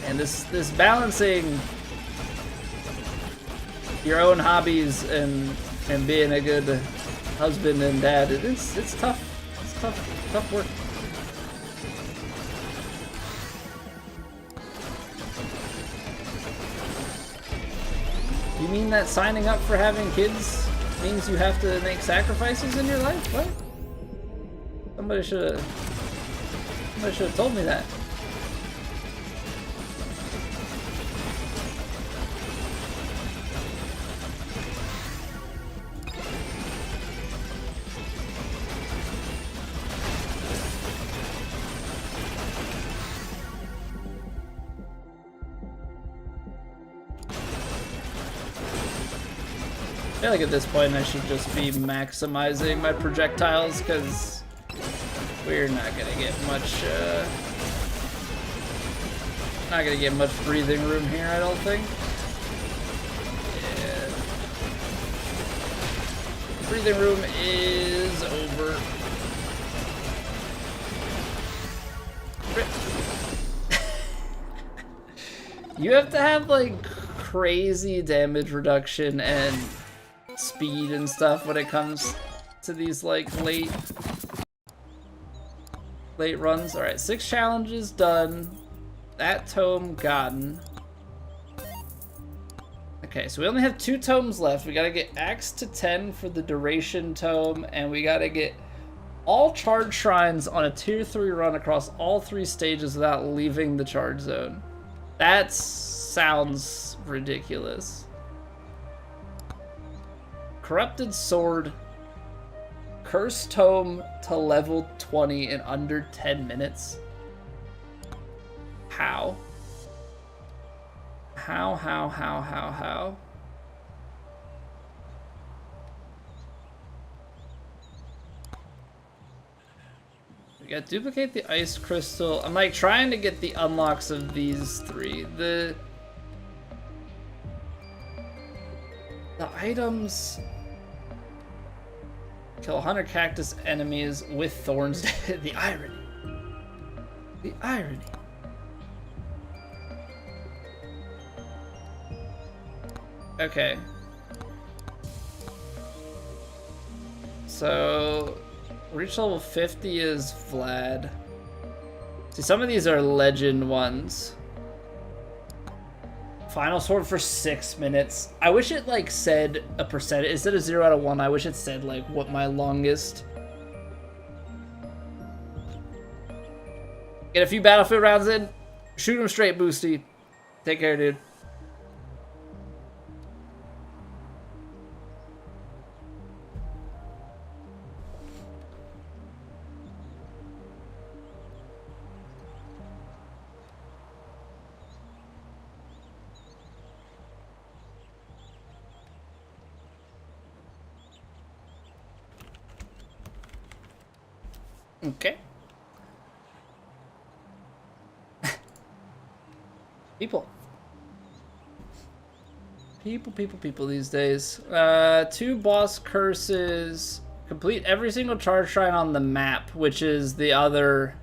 And this balancing your own hobbies and being a good husband and dad, it's tough. It's tough work. You mean that signing up for having kids means you have to make sacrifices in your life? What? Somebody should have told me that. I feel like at this point I should just be maximizing my projectiles because we're not gonna get much breathing room here, I don't think. Yeah. Breathing room is over. You have to have like crazy damage reduction and speed and stuff when it comes to these like late runs. All right, 6 challenges done. That tome gotten. Okay, so we only have 2 tomes left. We gotta get Axe to 10 for the duration tome, and we gotta get all charge shrines on a tier 3 run across all 3 stages without leaving the charge zone. That sounds ridiculous. Corrupted Sword, Cursed Tome to level 20 in under 10 minutes. How? How? We got duplicate the ice crystal. I'm like trying to get the unlocks of these three. The items kill 100 cactus enemies with thorns. The irony. The irony. Okay. So reach level 50 is Vlad. See, some of these are legend ones. Final sword for 6 minutes. I wish it like said a percentage instead of 0 out of 1. I wish it said like what my longest. Get a few battlefield rounds in. Shoot him straight, Boosty. Take care, dude. Okay. People these days. 2 boss curses. Complete every single charge shrine on the map, which is the other.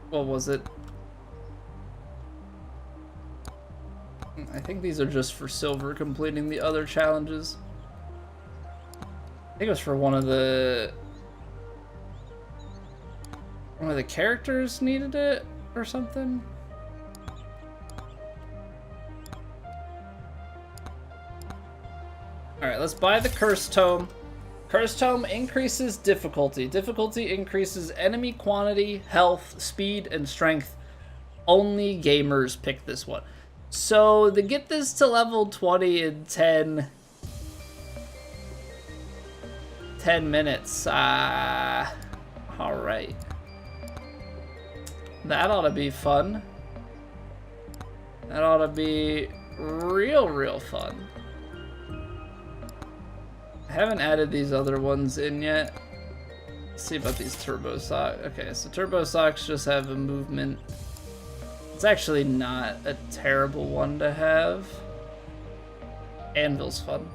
What was it? I think these are just for silver, completing the other challenges. I think it was for one of the characters needed it or something. Alright, let's buy the Curse Tome. Curse Tome increases difficulty. Difficulty increases enemy quantity, health, speed, and strength. Only gamers pick this one. So to get this to level 20 in 10 minutes, alright. That ought to be fun. That ought to be real fun. I haven't added these other ones in yet. Let's see about these turbo socks. Okay, so turbo socks just have a movement. It's actually not a terrible one to have. Anvil's fun.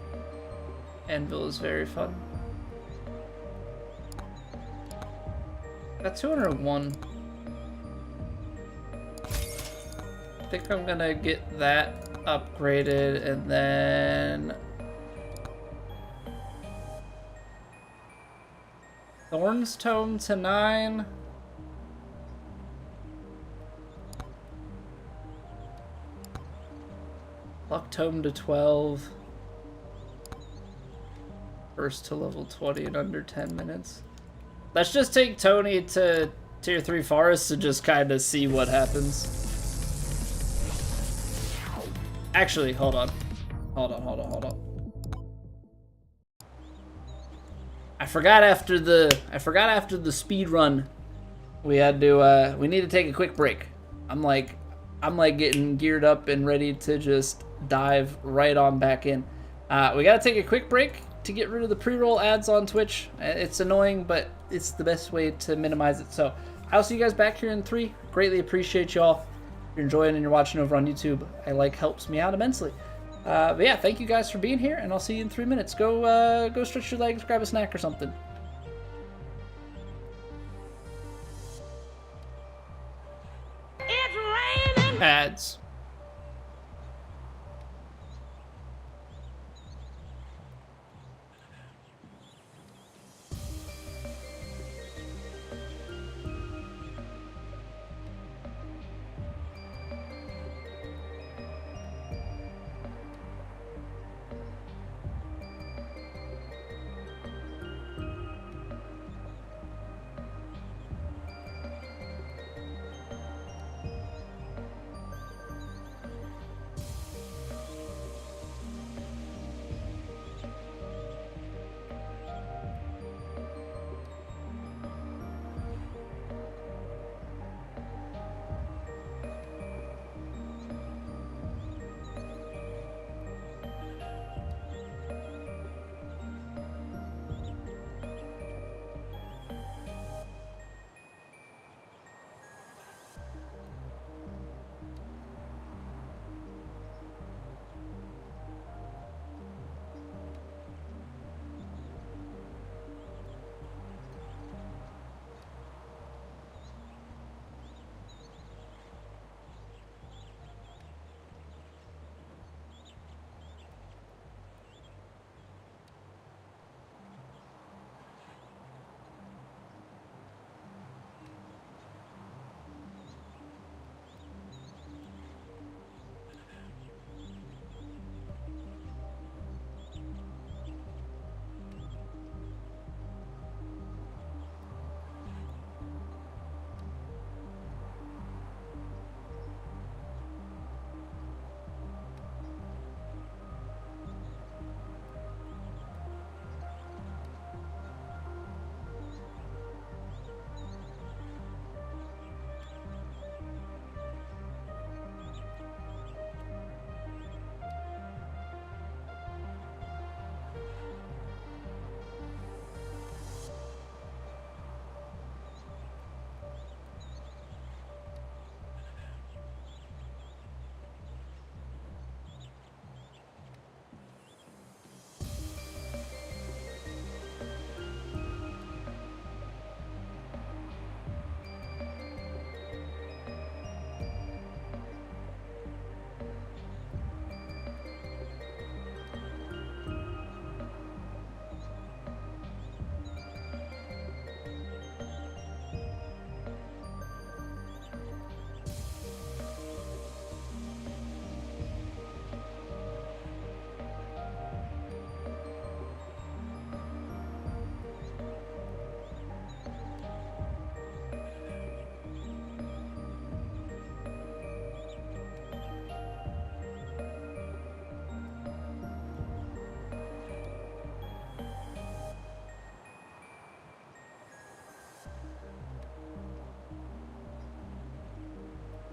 Anvil is very fun. Got 201. I think I'm gonna get that upgraded and then Thorn's Tome to 9. Luck Tome to 12. First to level 20 in under 10 minutes. Let's just take Tony to tier 3 forests to just kind of see what happens. Actually, hold on. Hold on. I forgot after the speed run, we had to we need to take a quick break. I'm like getting geared up and ready to just dive right on back in. We gotta take a quick break to get rid of the pre-roll ads on Twitch. It's annoying, but it's the best way to minimize it. So I'll see you guys back here in 3. Greatly appreciate y'all. If you're enjoying and you're watching over on YouTube, helps me out immensely. But yeah, thank you guys for being here, and I'll see you in 3 minutes. Go stretch your legs, grab a snack or something. It's raining! Ads.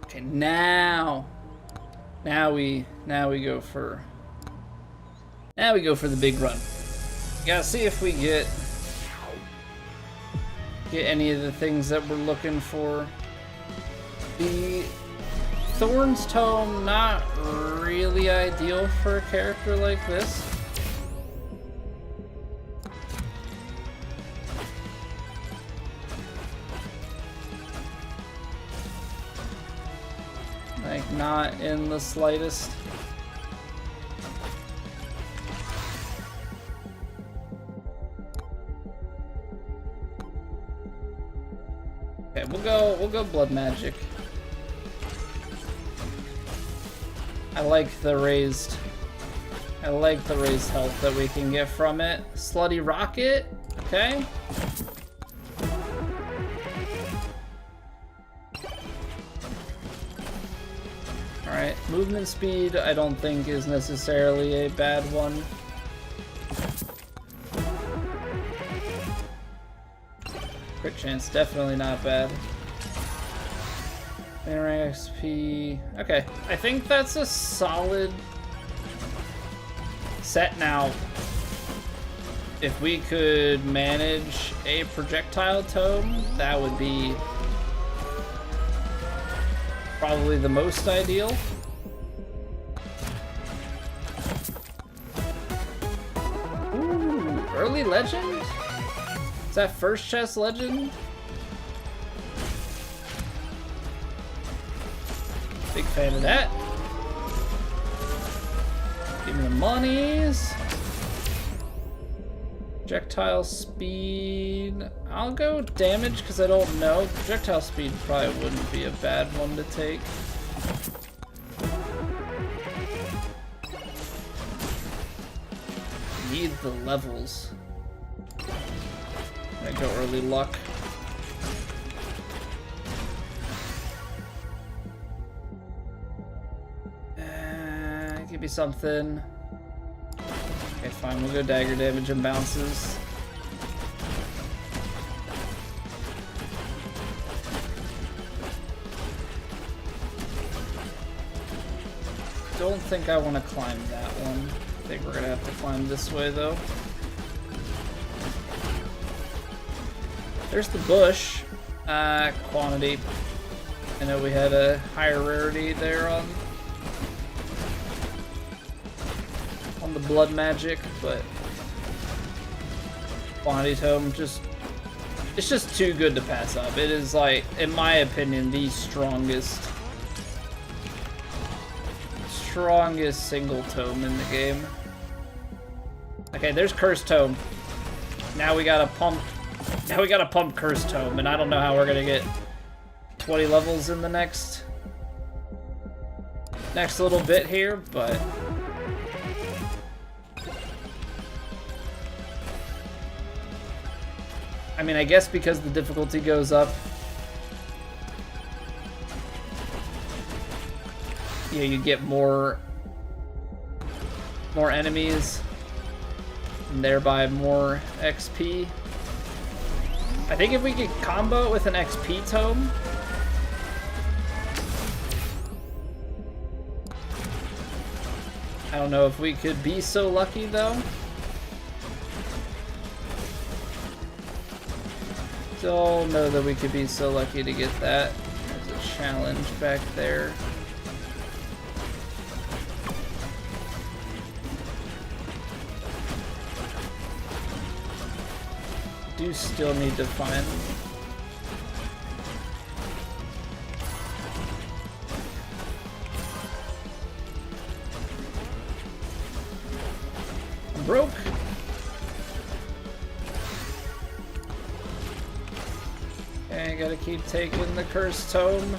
Okay, now we go for the big run. Gotta see if we get any of the things that we're looking for. The Thorns Tome, not really ideal for a character like this. Like, not in the slightest. Okay, we'll go blood magic. I like the raised health that we can get from it. Slutty rocket, okay. Alright, movement speed I don't think is necessarily a bad one. Crit chance, definitely not bad. Rank XP. Okay, I think that's a solid set now. If we could manage a projectile tome, that would be probably the most ideal. Ooh, early legend? Is that first chest legend? Big fan of that. Give me the monies. Projectile speed. I'll go damage because I don't know. Projectile speed probably wouldn't be a bad one to take. Need the levels. I go early luck. Give me something. Okay, fine. We'll go dagger damage and bounces. Don't think I want to climb that one. I think we're gonna have to climb this way though. There's the bush. Quantity. I know we had a higher rarity there on the blood magic, but quantity tome it's just too good to pass up. It is, like, in my opinion, the strongest single tome in the game. Okay, there's Cursed Tome. Now we gotta pump Cursed Tome, and I don't know how we're gonna get 20 levels in the next little bit here, but I mean, I guess because the difficulty goes up, yeah, you get more enemies, and thereby more XP. I think if we could combo it with an XP tome, I don't know if we could be so lucky though. Don't know that we could be so lucky to get that. There's a challenge back there. Do still need to find I'm broke. Okay, gotta keep taking the Cursed Tome.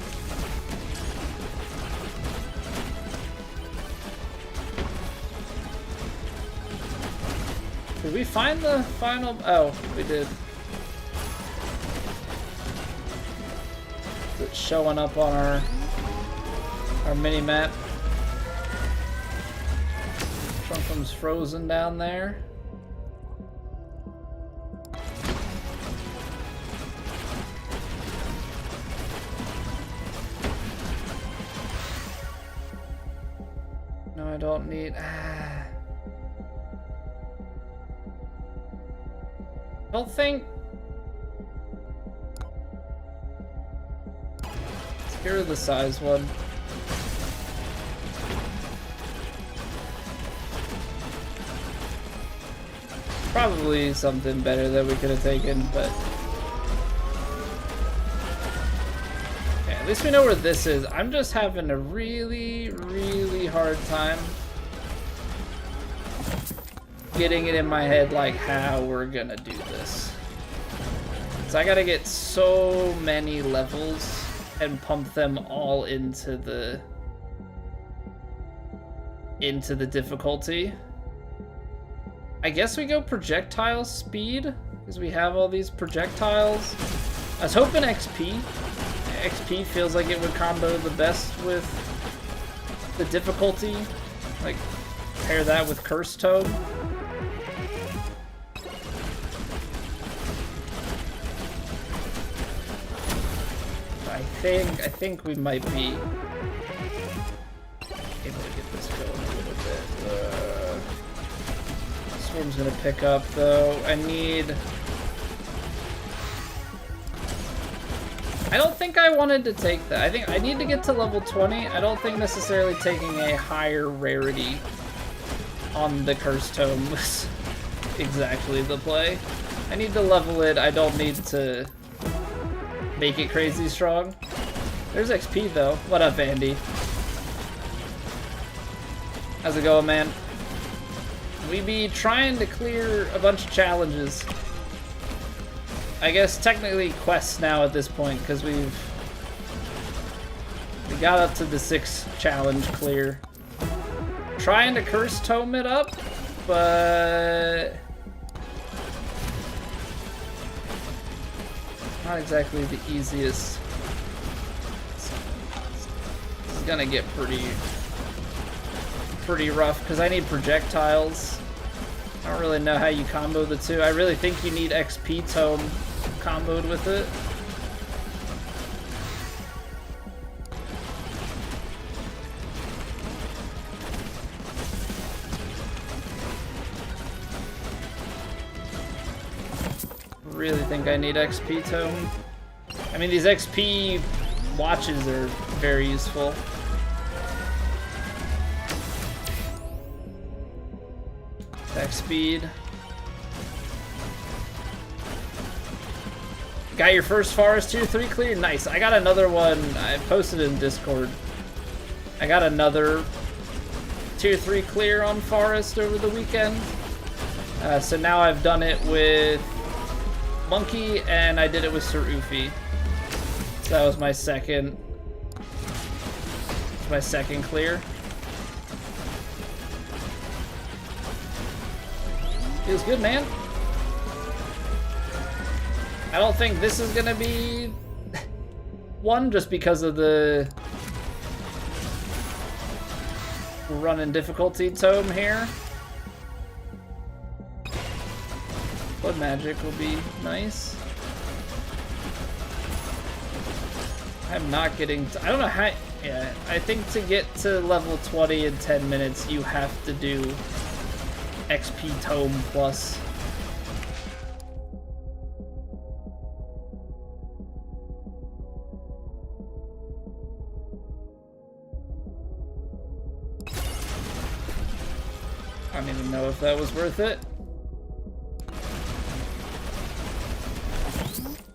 Did we find the final? Oh, we did. It's showing up on our mini map. Trunkham's frozen down there. I don't need... I don't think... Let's get rid of the size one. Probably something better that we could have taken, but... Yeah, at least we know where this is. I'm just having a really, really hard time getting it in my head, like, how we're gonna do this. So I gotta get so many levels and pump them all into the difficulty. I guess we go projectile speed, because we have all these projectiles. I was hoping XP. XP feels like it would combo the best with the difficulty. Like, pair that with Curse Tome. I think we might be able to get this going a little bit. Swarm's gonna pick up though. I don't think I wanted to take that. I think I need to get to level 20. I don't think necessarily taking a higher rarity on the Curse Tome was exactly the play. I need to level it. I don't need to make it crazy strong. There's XP though. What up, Andy? How's it going, man? We be trying to clear a bunch of challenges. I guess technically quests now at this point, because we got up to the 6th challenge clear. Trying to Curse Tome it up, but not exactly the easiest. This is gonna get pretty rough because I need projectiles. I don't really know how you combo the two. I really think you need XP Tome comboed with it. Really think I need XP Tome. I mean, these XP watches are very useful. Attack speed. Got your first Forest Tier 3 clear? Nice. I got another one. I posted it in Discord. I got another Tier 3 clear on Forest over the weekend. So now I've done it with Monkey, and I did it with Sarufi. So that was my second clear. Feels good, man. I don't think this is gonna be one just because of the running difficulty tome here. Blood magic will be nice. I'm not getting I don't know how. Yeah, I think to get to level 20 in 10 minutes, you have to do XP Tome plus. I don't even know if that was worth it.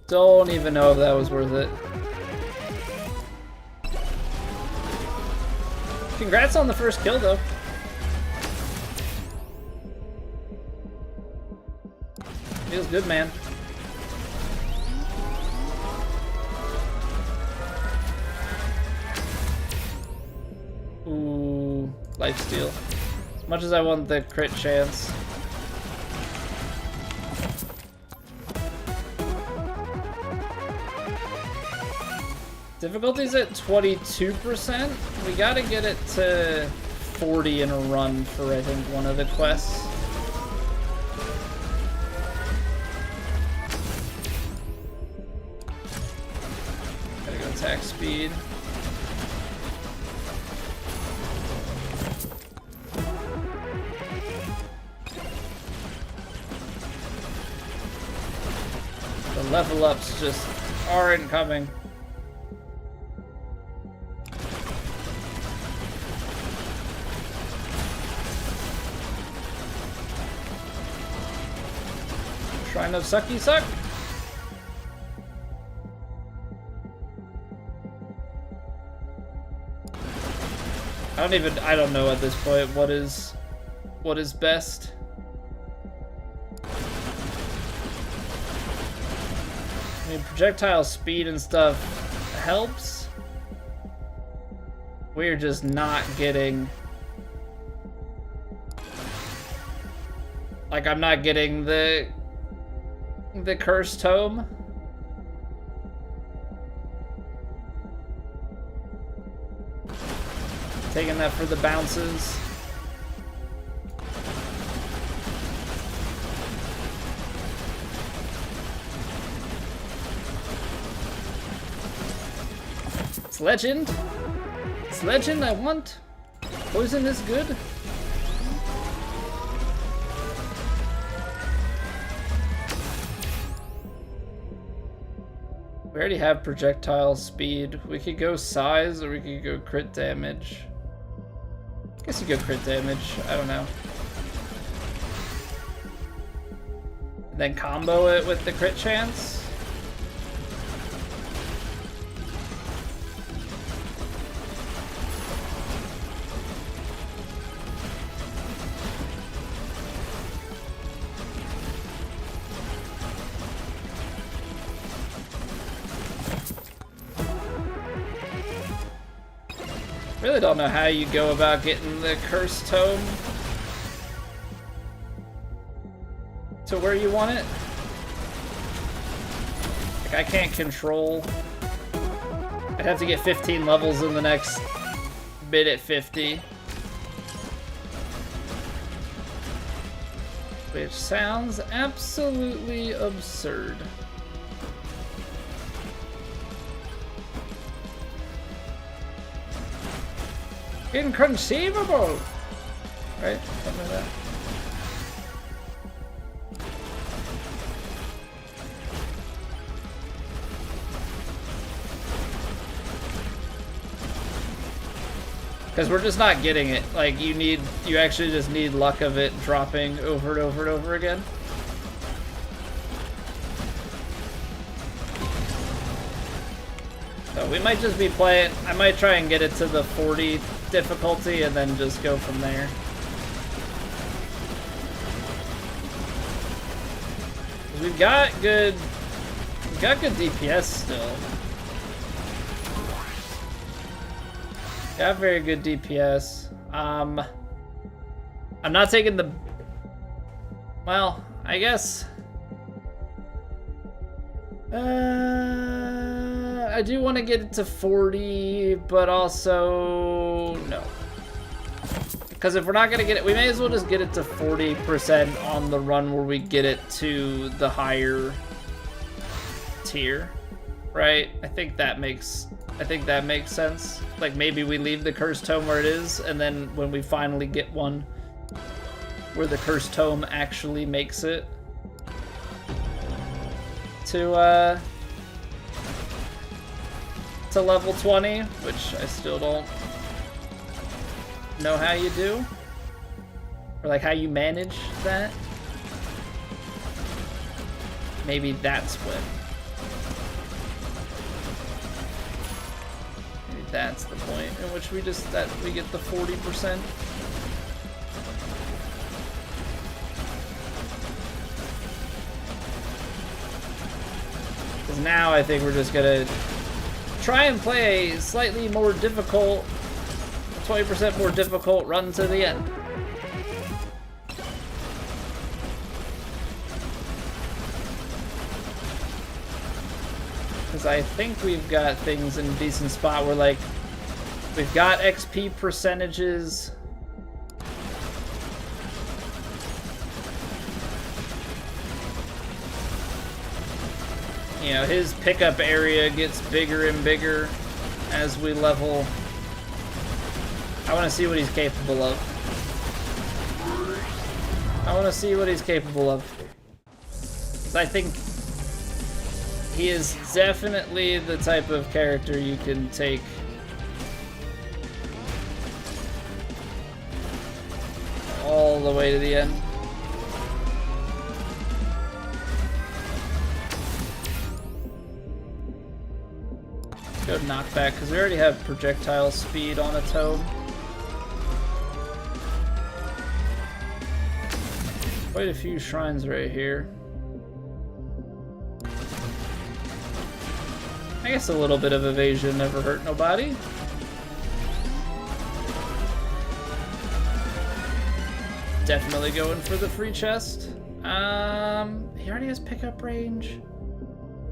Don't even know if that was worth it. Congrats on the first kill, though. Feels good, man. Ooh, lifesteal. As much as I want the crit chance. Difficulty's at 22%. We gotta get it to 40 in a run for, I think, one of the quests. Gotta go attack speed. level ups just aren't coming. Shrine of Sucky Suck. I don't know at this point what is best. I mean, projectile speed and stuff helps. We're just not getting, like, I'm not getting the cursed tome. Taking that for the bounces. It's legend. It's legend I want. Poison is good. We already have projectile speed. We could go size or we could go crit damage. I guess you go crit damage. I don't know. And then combo it with the crit chance. Really don't know how you go about getting the cursed tome to where you want it. Like, I can't control. I'd have to get 15 levels in the next bit at 50. Which sounds absolutely absurd. Inconceivable! Right? Something like that. Because we're just not getting it. Like, you actually just need luck of it dropping over and over and over again. So we might just be playing, I might try and get it to the 40 difficulty and then just go from there. We've got good DPS still. Got very good DPS. I'm not taking the, well, I guess. I do want to get it to 40, but also no. Because if we're not gonna get it, we may as well just get it to 40% on the run where we get it to the higher tier, right? I think that makes sense. Like, maybe we leave the cursed tome where it is, and then when we finally get one where the cursed tome actually makes it to level 20, which I still don't know how you do, or like how you manage that. Maybe that's when. Maybe that's the point in which we get the 40%. Because now I think we're just gonna try and play a slightly more difficult, 20% more difficult run to the end. Because I think we've got things in a decent spot where, like, we've got XP percentages. You know, his pickup area gets bigger and bigger as we level. I want to see what he's capable of. I want to see what he's capable of. I think he is definitely the type of character you can take all the way to the end. Let's go knockback, because we already have projectile speed on a tome. Quite a few shrines right here. I guess a little bit of evasion never hurt nobody. Definitely going for the free chest. He already has pickup range.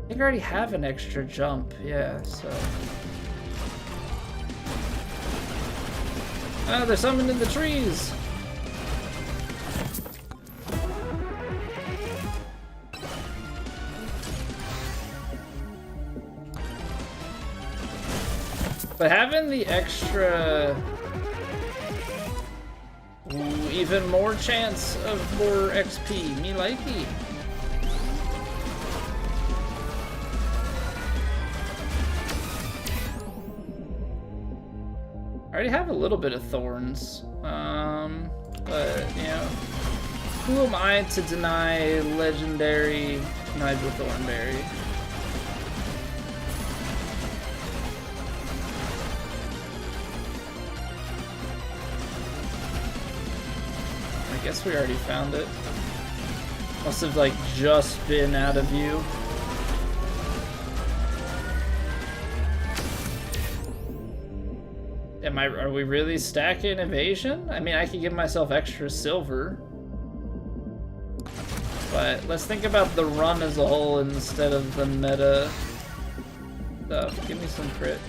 I think I already have an extra jump, yeah, so. Oh, they're summoned in the trees. But having the extra, even more chance of more XP, me likey. I already have a little bit of thorns, but you know, who am I to deny legendary Nigel Thornberry? I guess we already found it. Must have like just been out of view. Are we really stacking evasion? I mean, I could give myself extra silver. But let's think about the run as a whole instead of the meta stuff. Give me some crit.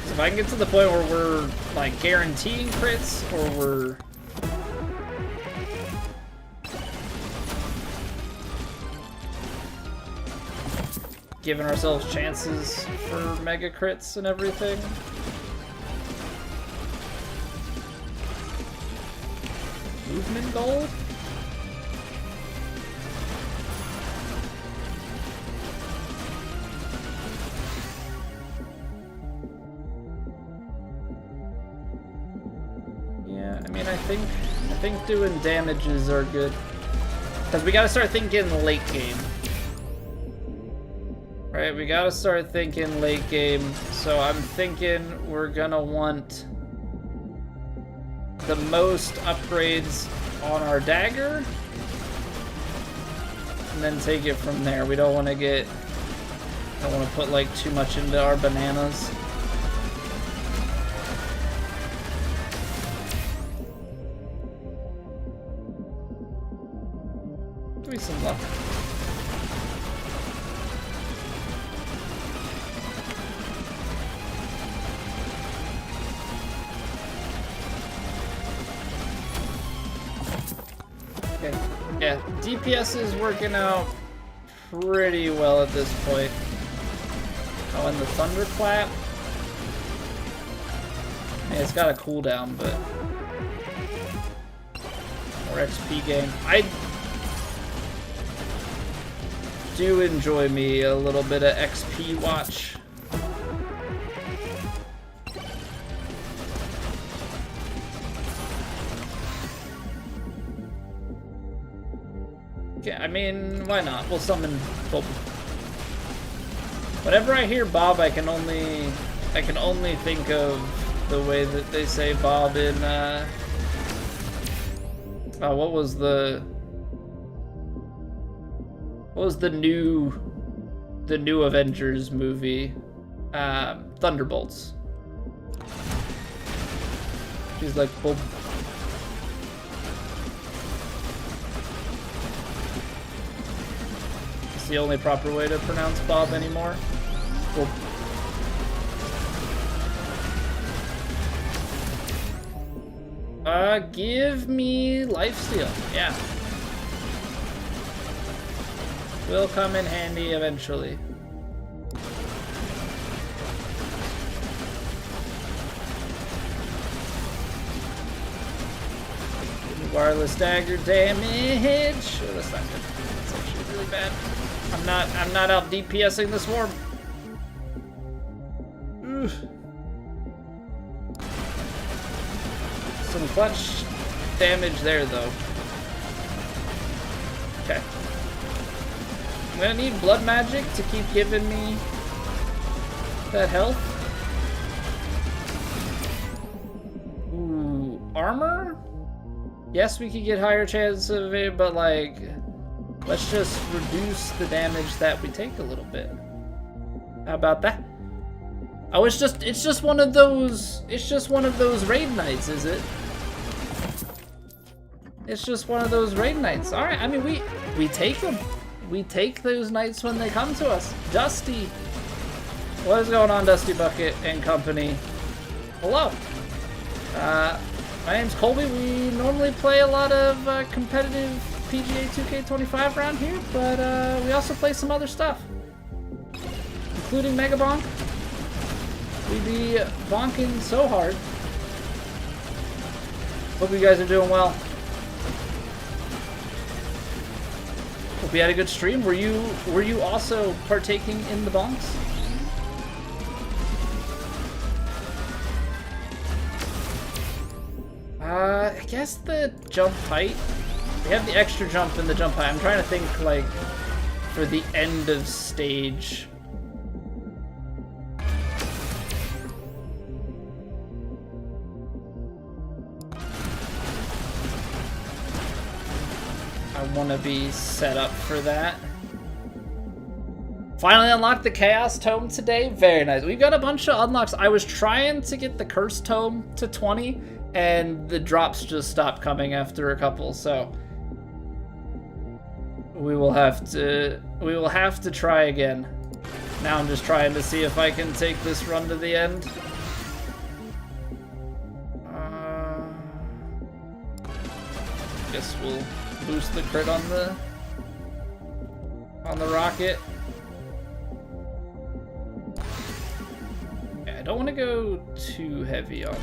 If I can get to the point where we're like guaranteeing crits, or we're giving ourselves chances for mega crits and everything. Movement gold? Yeah, I mean, I think doing damages are good. Because we gotta start thinking late game. Right, we gotta start thinking late game. So I'm thinking we're gonna want the most upgrades on our dagger. And then take it from there. We don't wanna put like too much into our bananas. Give me some luck. Okay. Yeah, DPS is working out pretty well at this point. Oh, and the thunderclap. Yeah, it's got a cooldown, but more XP gain. I do enjoy me a little bit of XP watch. Okay, I mean, why not? We'll summon Bob. Whenever I hear Bob, I can only think of the way that they say Bob in what was the new Avengers movie? Thunderbolts. She's like Bob. It's the only proper way to pronounce Bob anymore. Bob. Give me lifesteal. Yeah. Will come in handy eventually. Wireless dagger damage. Oh, that's not good. That's actually really bad. I'm not out DPSing this swarm. Ugh. Some clutch damage there, though. Okay. I'm gonna need blood magic to keep giving me that health. Ooh, armor? Yes, we could get higher chance of it, but like, let's just reduce the damage that we take a little bit. How about that? Oh, it's just one of those raid nights, is it? It's just one of those raid nights. All right, I mean, we take them. We take those nights when they come to us. Dusty. What is going on, Dusty Bucket and company? Hello. My name's Colby. We normally play a lot of competitive PGA 2K25 around here, but we also play some other stuff, including Megabonk. We be bonking so hard. Hope you guys are doing well. Hope you had a good stream. Were you also partaking in the bonks? I guess the jump height. We have the extra jump and the jump height. I'm trying to think, like, for the end of stage. I want to be set up for that. Finally unlocked the Chaos Tome today. Very nice. We've got a bunch of unlocks. I was trying to get the Curse Tome to 20, and the drops just stopped coming after a couple, so we will have to try again. Now I'm just trying to see if I can take this run to the end. Guess we'll boost the crit on the rocket. Yeah, I don't want to go too heavy on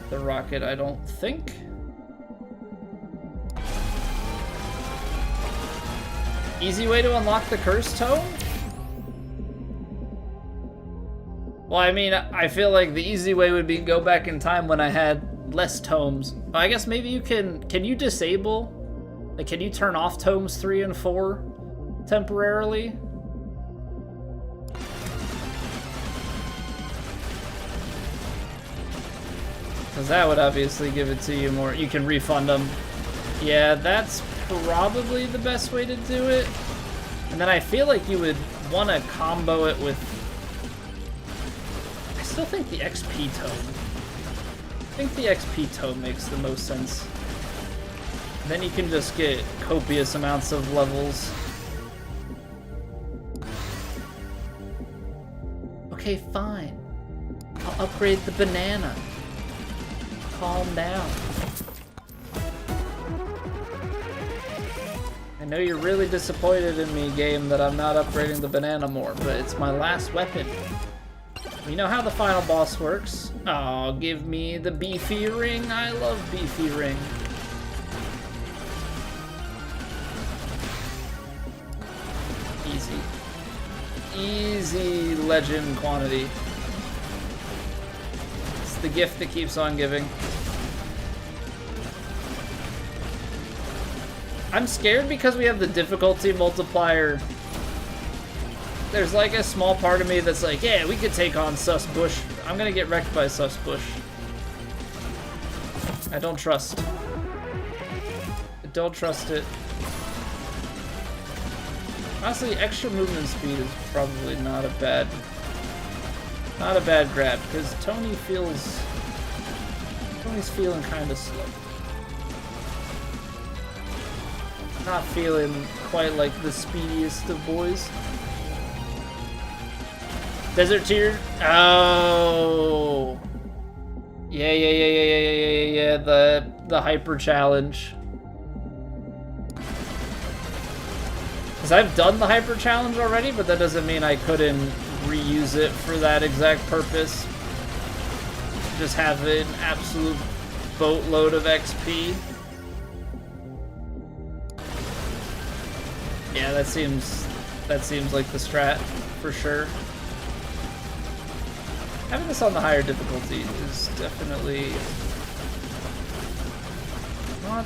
the rocket, I don't think. Easy way to unlock the Curse Tome? Well, I mean, I feel like the easy way would be go back in time when I had less tomes. I guess maybe you can you disable, like, can you turn off tomes 3 and 4 temporarily? Because that would obviously give it to you more. You can refund them. Yeah, that's probably the best way to do it. And then I feel like you would want to combo it with... I still think the XP tome. I think the XP tome makes the most sense. Then you can just get copious amounts of levels. Okay, fine. I'll upgrade the banana. Calm down. I know you're really disappointed in me, game, that I'm not upgrading the banana more, but it's my last weapon. We know how the final boss works. Oh, give me the beefy ring. I love beefy ring. Easy. Easy legend quantity. It's the gift that keeps on giving. I'm scared because we have the difficulty multiplier. There's like a small part of me that's like, yeah, we could take on Sus Bush. I'm gonna get wrecked by Sus Bush. I don't trust. I don't trust it. Honestly, extra movement speed is probably not a bad grab, because Tony's feeling kind of slow. Not feeling quite like the speediest of boys. Desert tier? Oh. Yeah. The hyper challenge. Because I've done the hyper challenge already, but that doesn't mean I couldn't reuse it for that exact purpose. Just have an absolute boatload of XP. Yeah, that seems like the strat for sure. Having this on the higher difficulty is definitely not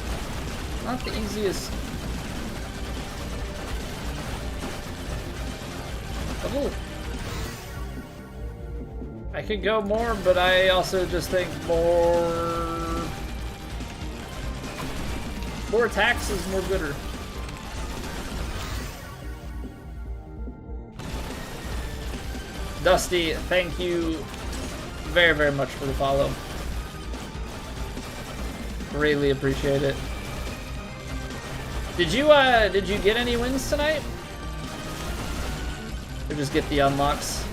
the easiest. I could go more, but I also just think more attacks is more gooder. Dusty, thank you very, very much for the follow. Greatly appreciate it. Did you get any wins tonight? Or just get the unlocks?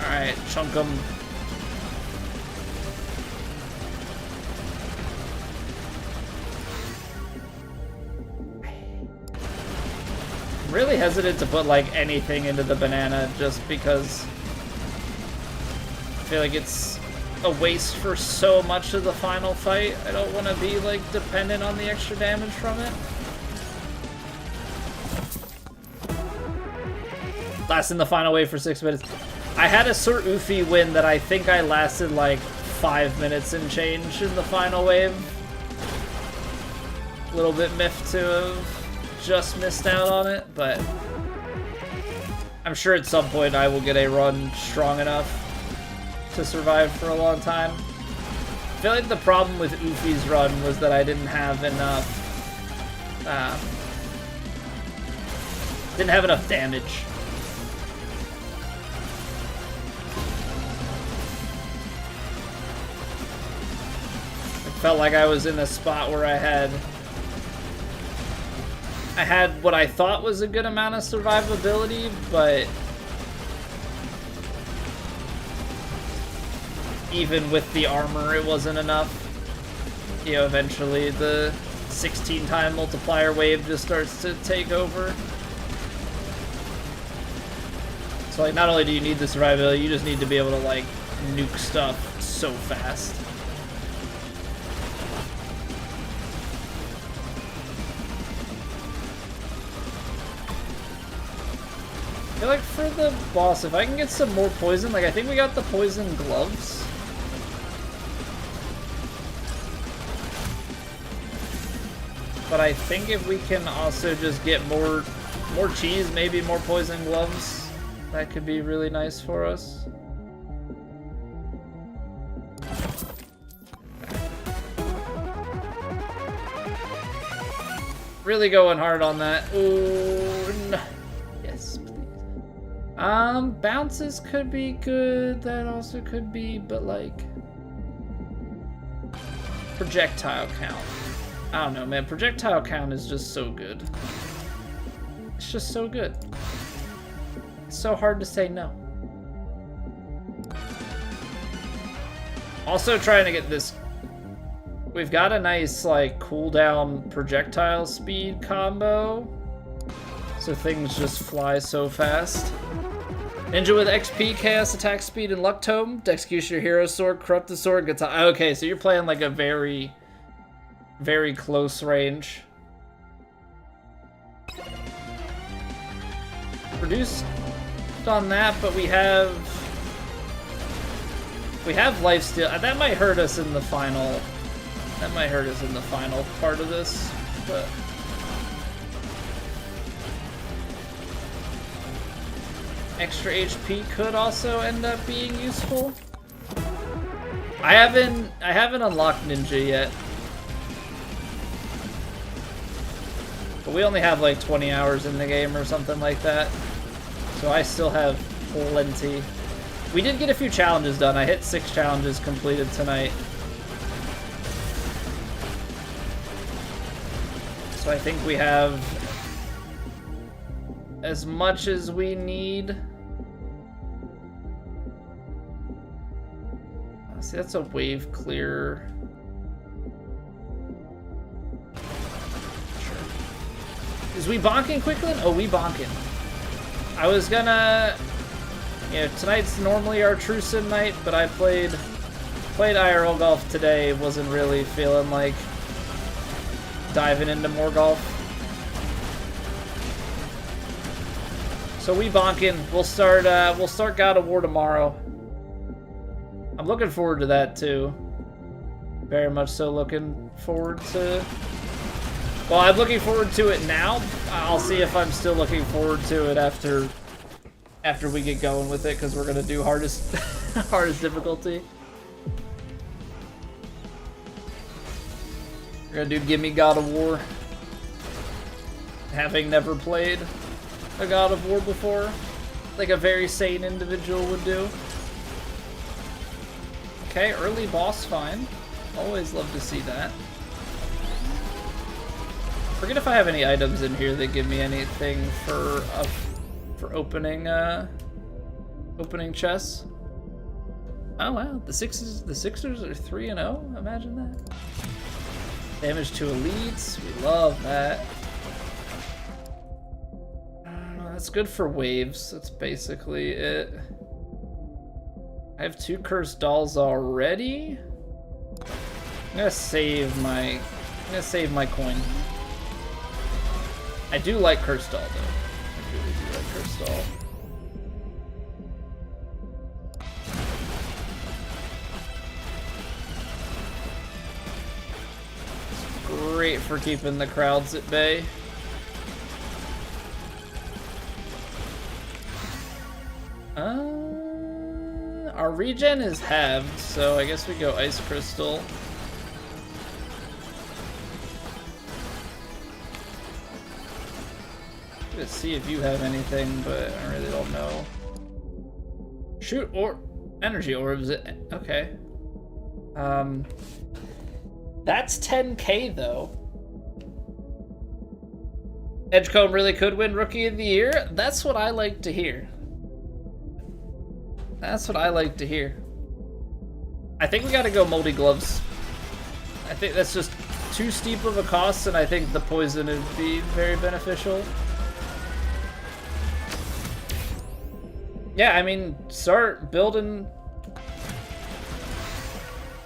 Alright, chunk them. I'm really hesitant to put like anything into the banana just because I feel like it's a waste for so much of the final fight. I don't want to be like dependent on the extra damage from it. Lasting the final wave for 6 minutes. I had a Sir Oofy win that I think I lasted like 5 minutes and change in the final wave. A little bit miffed to have just missed out on it, but I'm sure at some point I will get a run strong enough to survive for a long time. I feel like the problem with Oofy's run was that I didn't have enough damage. Felt like I was in a spot where I had what I thought was a good amount of survivability, but even with the armor, it wasn't enough. You know, eventually the 16-time multiplier wave just starts to take over. So like, not only do you need the survivability, you just need to be able to like nuke stuff so fast. I feel like for the boss, if I can get some more poison, like I think we got the poison gloves. But I think if we can also just get more cheese, maybe more poison gloves, that could be really nice for us. Really going hard on that. Ooh, no. Yes, please. Bounces could be good. That also could be, but like projectile count. I don't know, man. Projectile count is just so good. It's just so good. It's so hard to say no. Also trying to get this. We've got a nice like cooldown projectile speed combo. So things just fly so fast. Ninja with XP, Chaos Attack Speed, and Luck Tome. Executioner Hero Sword, Corrupted Sword, gets okay, so you're playing like a very, very close range. Reduced on that, but we have lifesteal. That might hurt us in the final. That might hurt us in the final part of this, but. Extra HP could also end up being useful. I haven't unlocked Ninja yet. But we only have like 20 hours in the game or something like that. So I still have plenty. We did get a few challenges done. I hit 6 challenges completed tonight. So I think we have as much as we need. See, that's a wave clear. Sure. Is we bonking Quicklin? Oh, we bonking. I was gonna, you know, tonight's normally our true sim night, but I played IRL golf today. Wasn't really feeling like diving into more golf. So we bonking. We'll start God of War tomorrow. I'm looking forward to that too. Very much so looking forward to... Well, I'm looking forward to it now. I'll see if I'm still looking forward to it after we get going with it, because we're gonna do hardest hardest difficulty. We're gonna do Gimme God of War. Having never played a God of War before, like a very sane individual would do. Okay, early boss fine. Always love to see that. Forget if I have any items in here that give me anything for opening opening chests. Oh wow, the Sixers are 3-0. Imagine that. Damage to elites, we love that. That's good for waves. That's basically it. I have 2 cursed dolls already. I'm gonna save my coin. I do like cursed doll though. I really do like cursed doll. It's great for keeping the crowds at bay. Our regen is halved, so I guess we go Ice Crystal. Let's see if you have anything, but I really don't know. Shoot, or energy orbs. Okay. That's 10k though. Edgecombe really could win Rookie of the Year. That's what I like to hear. That's what I like to hear. I think we gotta go Moldy Gloves. I think that's just too steep of a cost, and I think the poison would be very beneficial. Yeah, I mean, start building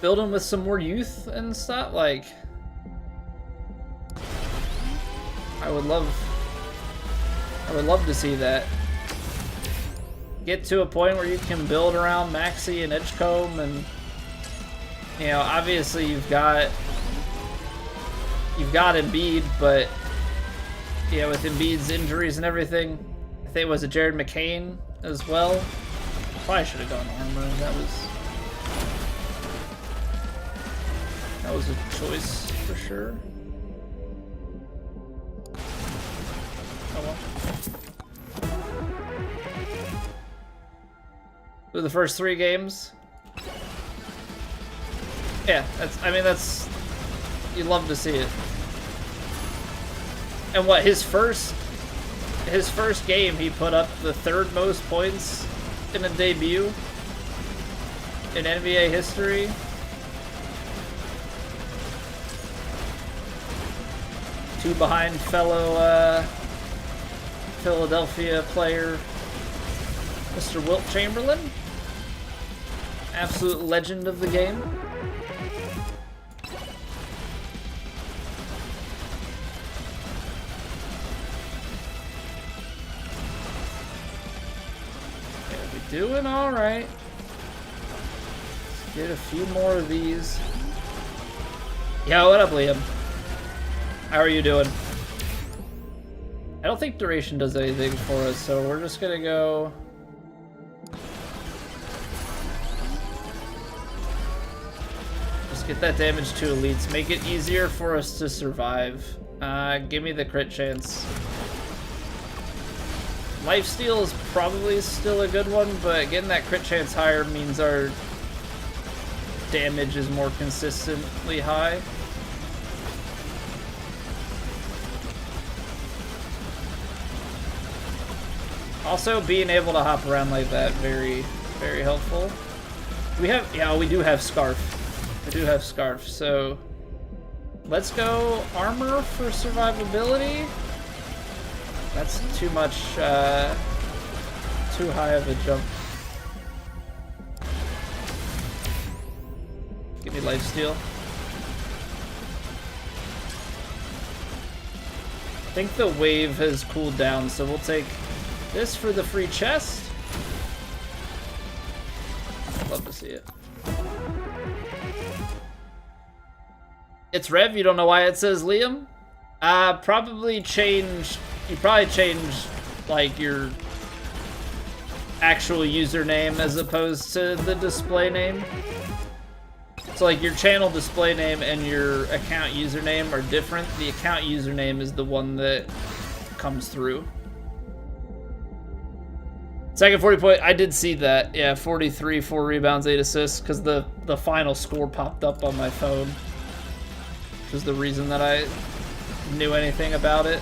with some more youth and stuff. Like, I would love to see that. Get to a point where you can build around Maxi and Edgecombe, and you know, obviously you've got Embiid, but yeah, with Embiid's injuries and everything, I think it was a Jared McCain as well. Probably should have gone armor. That was a choice for sure. Oh well. For the first 3 games. Yeah, that's you'd love to see it. And what, his first game he put up the 3rd most points in a debut in NBA history. Two behind fellow Philadelphia player Mr. Wilt Chamberlain. Absolute legend of the game. Doing all right. Let's get a few more of these. Yo, what up, Liam? How are you doing? I don't think duration does anything for us, so we're just gonna go. Just get that damage to elites. Make it easier for us to survive. Give me the crit chance. Lifesteal is probably still a good one, but getting that crit chance higher means our damage is more consistently high. Also, being able to hop around like that, very, very helpful. We have, yeah, we do have Scarf. We do have Scarf, so let's go armor for survivability. That's too much, too high of a jump. Give me lifesteal. I think the wave has cooled down, so we'll take this for the free chest. Love to see it. It's Rev, you don't know why it says Liam? Probably changed, you probably changed, like, your actual username as opposed to the display name. So, like, your channel display name and your account username are different. The account username is the one that comes through. Second 40 point, I did see that. Yeah, 43, 4 rebounds, 8 assists, because the final score popped up on my phone. Which was the reason that I knew anything about it.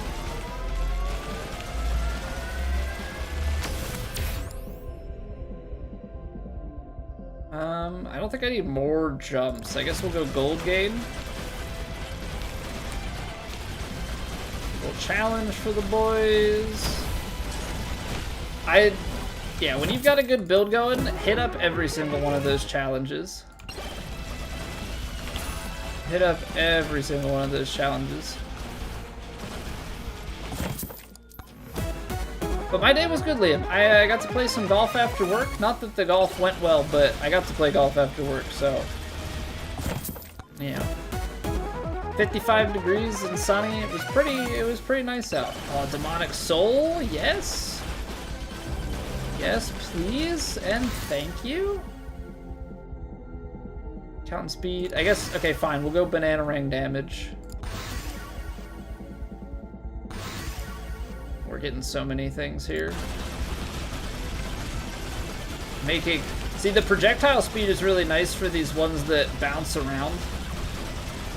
I don't think I need more jumps. I guess we'll go gold gain. Little challenge for the boys. Yeah, when you've got a good build going, hit up every single one of those challenges. Hit up every single one of those challenges. But my day was good, Liam. I got to play some golf after work. Not that the golf went well, but I got to play golf after work, so... Yeah. 55 degrees and sunny. It was pretty nice out. Oh, demonic soul, yes. Yes, please, and thank you. Counting speed. I guess, okay, fine. We'll go banana ring damage. We're getting so many things here. See, the projectile speed is really nice for these ones that bounce around,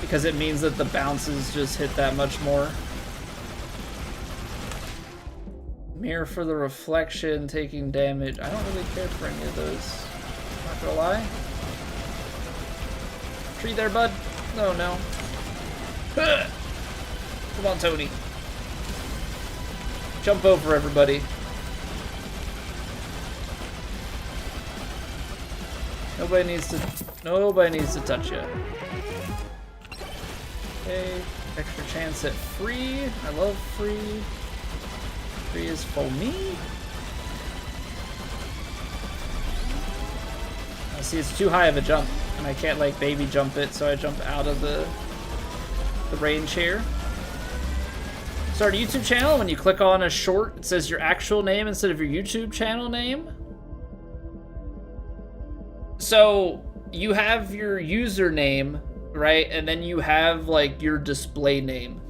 because it means that the bounces just hit that much more. Mirror for the reflection, taking damage. I don't really care for any of those. Not gonna lie. Tree there, bud. No, no. Come on, Tony. Jump over everybody. Nobody needs to touch you. Okay, extra chance at free. I love free. Free is for me. See, it's too high of a jump, and I can't like baby jump it, so I jump out of the range here. Start a YouTube channel. When you click on a short, it says your actual name instead of your YouTube channel name. So you have your username, right? And then you have like your display name.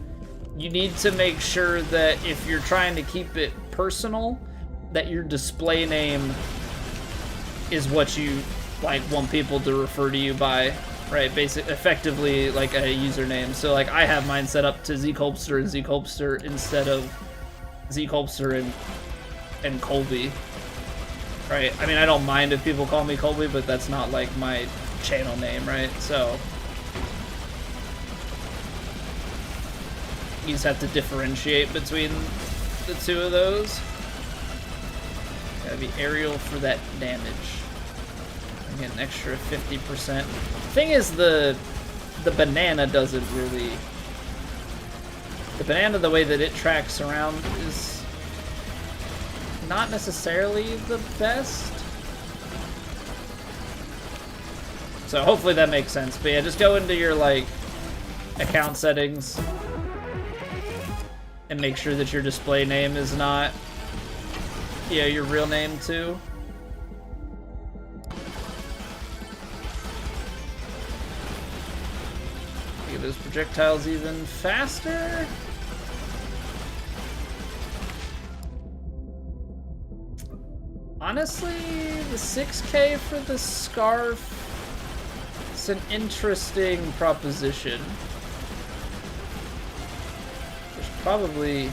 You need to make sure that if you're trying to keep it personal, that your display name is what you like want people to refer to you by. Right, effectively like a username. So like I have mine set up to Zcolpster and Zcolpster instead of Zcolpster and Colby. Right, I mean I don't mind if people call me Colby, but that's not like my channel name, right? So you just have to differentiate between the two of those. Gotta be aerial for that damage. Get an extra 50%. Thing is, the banana doesn't really... The banana, the way that it tracks around, is not necessarily the best. So hopefully that makes sense. But yeah, just go into your like account settings and make sure that your display name is not, yeah, your real name too. Get those projectiles even faster. Honestly, the 6K for the scarf, it's an interesting proposition. There's probably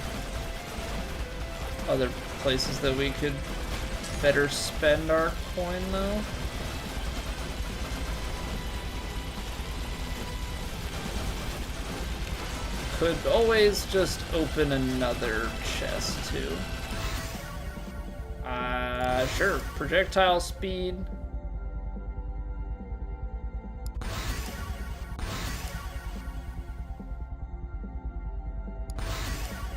other places that we could better spend our coin though. Could always just open another chest too. Sure. Projectile speed.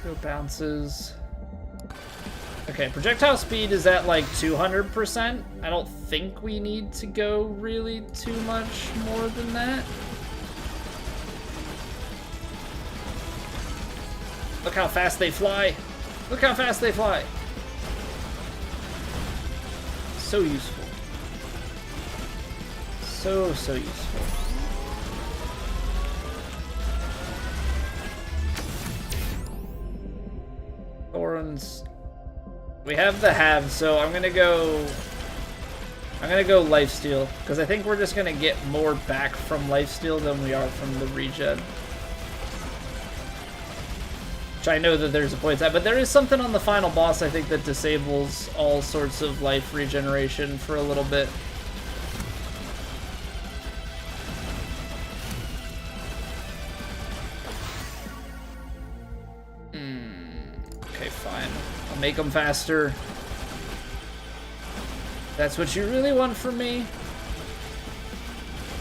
Go No bounces. Okay, projectile speed is at like 200%. I don't think we need to go really too much more than that. Look how fast they fly. Look how fast they fly. So useful. So useful. Thorns. We have the halve, so I'm gonna go lifesteal, because I think we're just gonna get more back from lifesteal than we are from the regen. Which I know that there's a point at, but there is something on the final boss I think that disables all sorts of life regeneration for a little bit. Okay, fine. I'll make them faster. That's what you really want from me.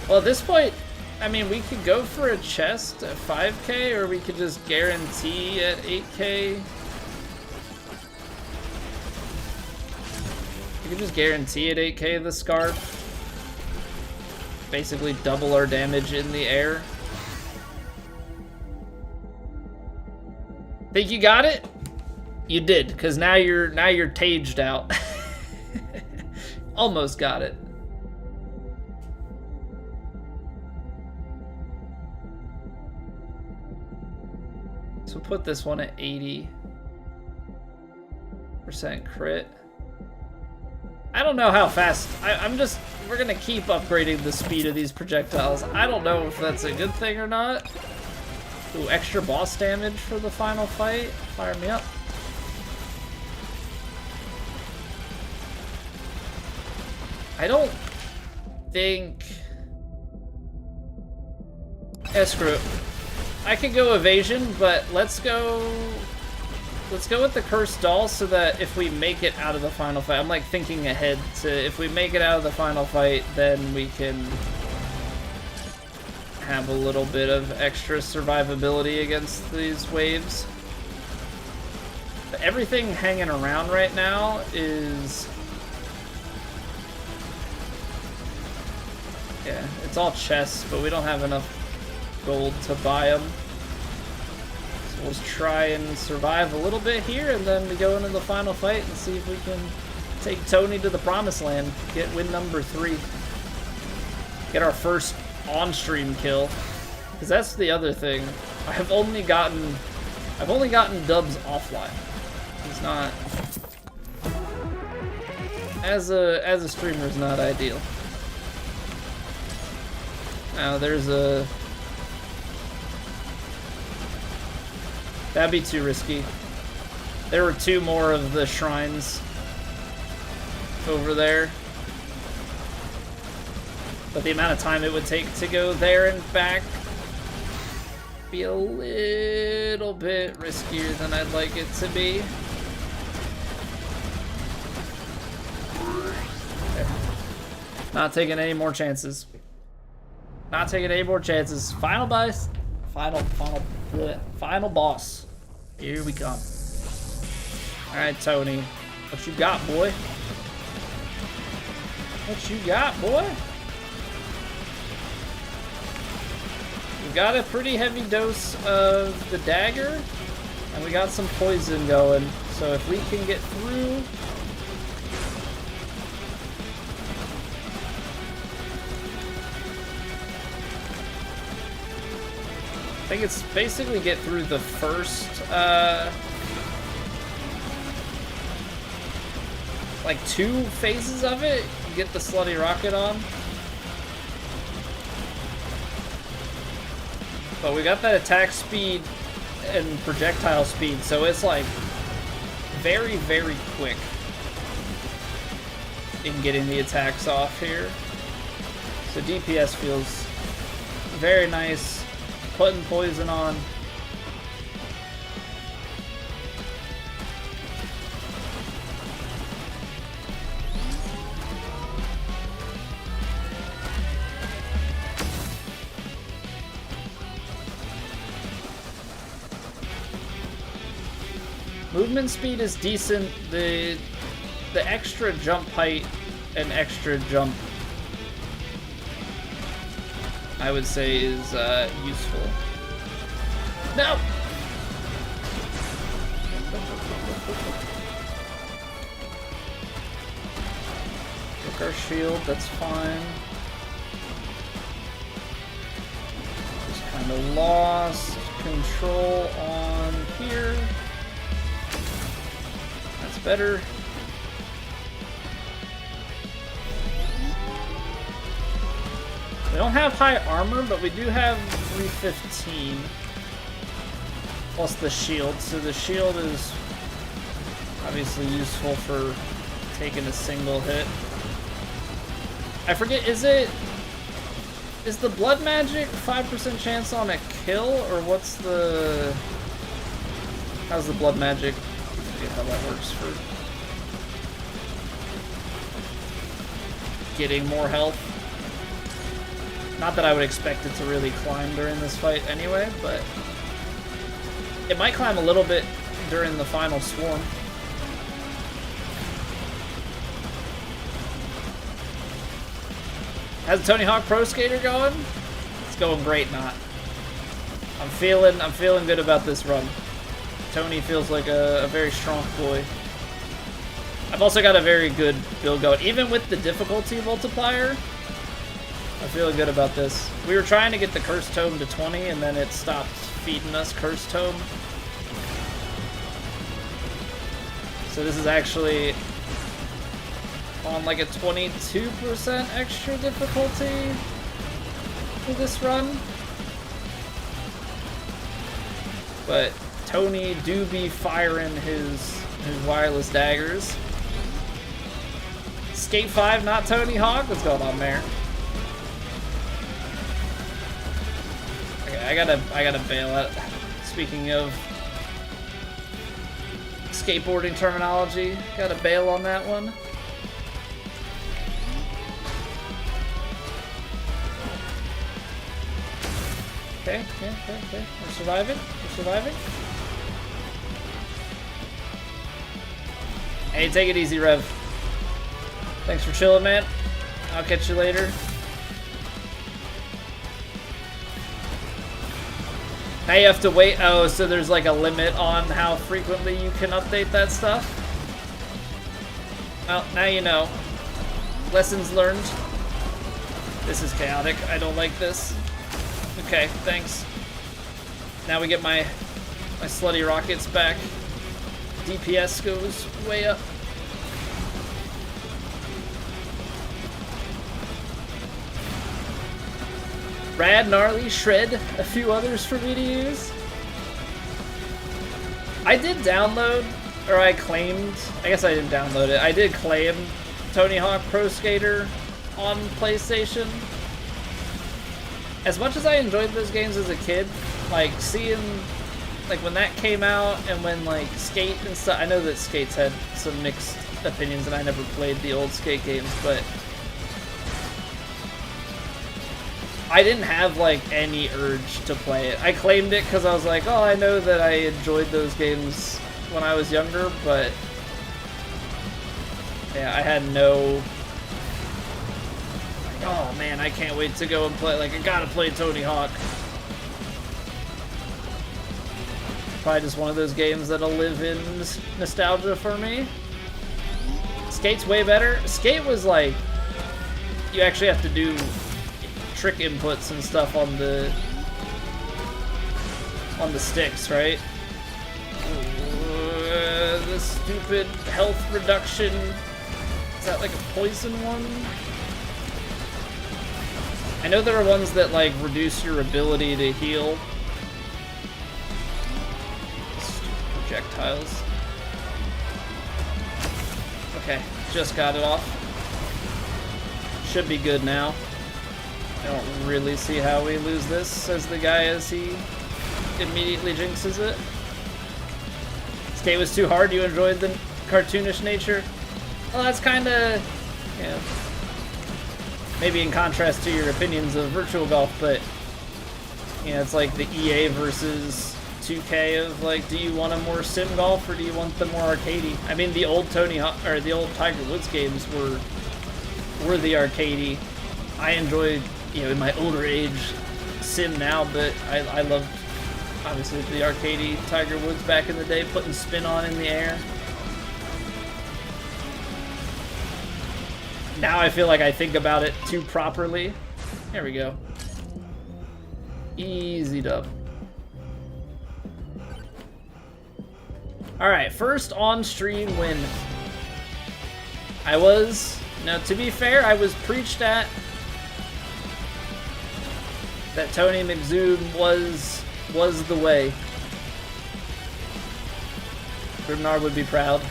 Well, at this point, I mean, we could go for a chest at 5k, or we could just guarantee at 8k. We could just guarantee at 8k the scarf. Basically double our damage in the air. Think you got it? You did, because now you're taged out. Almost got it. So put this one at 80% crit. I don't know how fast. We're gonna keep upgrading the speed of these projectiles. I don't know if that's a good thing or not. Ooh, extra boss damage for the final fight. Fire me up. I don't think... Yeah, screw it. I could go evasion, but let's go with the cursed doll so that if we make it out of the final fight, I'm like thinking ahead to if we make it out of the final fight, then we can have a little bit of extra survivability against these waves. But everything hanging around right now is... Yeah, it's all chests, but we don't have enough gold to buy them. So we'll try and survive a little bit here, and then we go into the final fight and see if we can take Tony to the promised land. Get win number 3. Get our first on-stream kill. Because that's the other thing. I've only gotten dubs offline. It's not... As a streamer, it's not ideal. Now there's a... That'd be too risky. There were 2 more of the shrines over there. But the amount of time it would take to go there and back be a little bit riskier than I'd like it to be. Okay. Not taking any more chances. Not taking any more chances. Final boss. Final boss. Here we come. Alright, Tony. What you got, boy? What you got, boy? We got a pretty heavy dose of the dagger, and we got some poison going. So if we can get through... I think it's basically get through the first, like 2 phases of it, get the slutty rocket on. But we got that attack speed and projectile speed, so it's like very, very quick in getting the attacks off here. So DPS feels very nice. Putting poison on. Movement speed is decent. The extra jump height and extra jump, I would say, is useful. No! Took our shield, that's fine. Just kind of lost control on here. That's better. We don't have high armor, but we do have 315. Plus the shield, so the shield is obviously useful for taking a single hit. I forget, is the blood magic 5% chance on a kill, or what's the... How's the blood magic? I forget how that works for getting more health. Not that I would expect it to really climb during this fight anyway, but it might climb a little bit during the final swarm. How's the Tony Hawk Pro Skater going? It's going great, not. I'm feeling good about this run. Tony feels like a very strong boy. I've also got a very good build going. Even with the difficulty multiplier, I'm feeling good about this. We were trying to get the Cursed Tome to 20, and then it stopped feeding us Cursed Tome. So this is actually on like a 22% extra difficulty for this run. But Tony do be firing his wireless daggers. Skate 5, not Tony Hawk? What's going on there? Okay, I gotta bail out. Speaking of skateboarding terminology, gotta bail on that one. Okay. We're surviving. Hey, take it easy, Rev. Thanks for chilling, man. I'll catch you later. Now you have to wait. Oh, so there's like a limit on how frequently you can update that stuff? Well, now you know. Lessons learned. This is chaotic. I don't like this. Okay, thanks. Now we get my slutty rockets back. DPS goes way up. Rad, Gnarly, Shred, a few others for me to use. I did download, or I claimed, I guess I didn't download it, I did claim Tony Hawk Pro Skater on PlayStation. As much as I enjoyed those games as a kid, like seeing, like when that came out and when like Skate and stuff, I know that Skate's had some mixed opinions and I never played the old Skate games, but I didn't have like any urge to play it. I claimed it because I was like, oh, I know that I enjoyed those games when I was younger, but yeah, I had no... Oh man, I can't wait to go and play. Like, I gotta play Tony Hawk. Probably just one of those games that'll live in nostalgia for me. Skate's way better. Skate was like, you actually have to do trick inputs and stuff on the sticks, right? The stupid health reduction. Is that like a poison one? I know there are ones that like reduce your ability to heal. Stupid projectiles. Okay, just got it off. Should be good now. I don't really see how we lose this, says the guy as he immediately jinxes it. Skate was too hard, you enjoyed the cartoonish nature? Well, that's kinda, you know, maybe in contrast to your opinions of Virtual Golf, but, you know, it's like the EA versus 2K of like, do you want a more sim golf or do you want the more arcadey? I mean, the old the old Tiger Woods games were the arcadey. I enjoyed, you know, in my older age, sim now, but I loved obviously the arcadey Tiger Woods back in the day, putting spin on in the air. Now I feel like I think about it too properly. There we go. Easy dub. Alright, first on-stream win. Now to be fair, I was preached at that Tony McZoom was the way. Grimnar would be proud.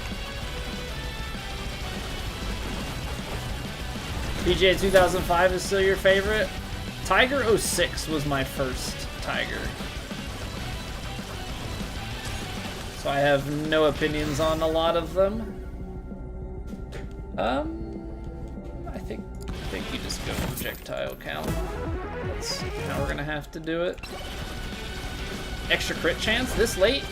PGA 2005 is still your favorite? Tiger 06 was my first Tiger. So I have no opinions on a lot of them. I think you just go projectile count. That's how we're gonna have to do it. Extra crit chance this late?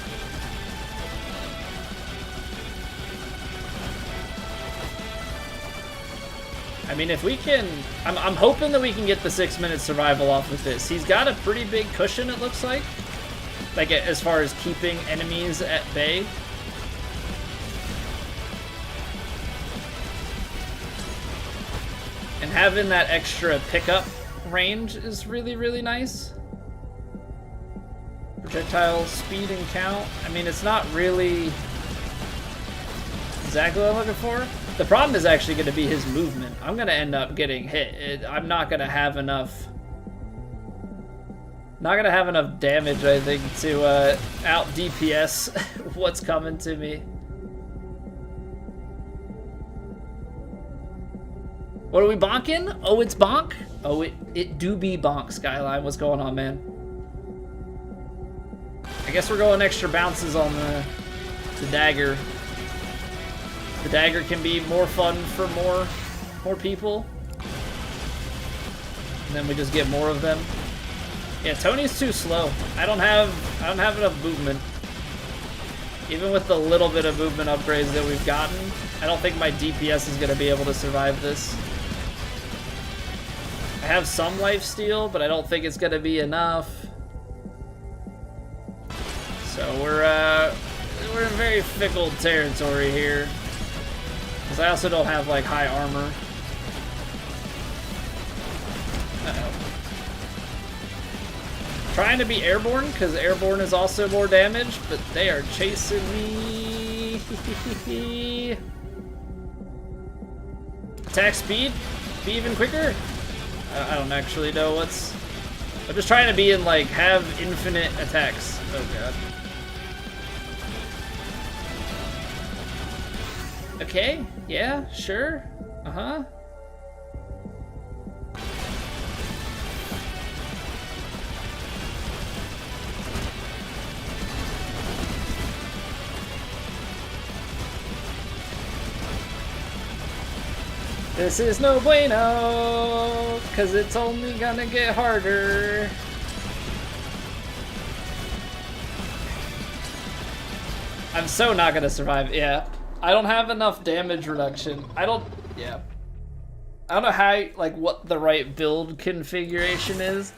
I mean, if we can, I'm hoping that we can get the 6-minute survival off with this. He's got a pretty big cushion, it looks like as far as keeping enemies at bay. And having that extra pickup range is really, really nice. Projectile speed and count. I mean, it's not really exactly what I'm looking for. The problem is actually going to be his movement. I'm going to end up getting hit. I'm not going to have enough... Not going to have enough damage, I think, to out DPS what's coming to me. What are we bonking? Oh, it's bonk? Oh, it do be bonk, Skyline. What's going on, man? I guess we're going extra bounces on the dagger. The dagger can be more fun for more people. And then we just get more of them. Yeah, Tony's too slow. I don't have enough movement. Even with the little bit of movement upgrades that we've gotten, I don't think my DPS is going to be able to survive this. I have some lifesteal, but I don't think it's going to be enough. So we're in very fickle territory here. Because I also don't have, like, high armor. Uh-oh. Trying to be airborne, because airborne is also more damage, but they are chasing me. Attack speed? Be even quicker? I don't actually know what's... I'm just trying to be in, like, have infinite attacks. Oh, God. Okay, yeah, sure. Uh-huh. This is no bueno, cause it's only gonna get harder. I'm so not gonna survive, yeah. I don't have enough damage reduction. I don't know how, like, what the right build configuration is.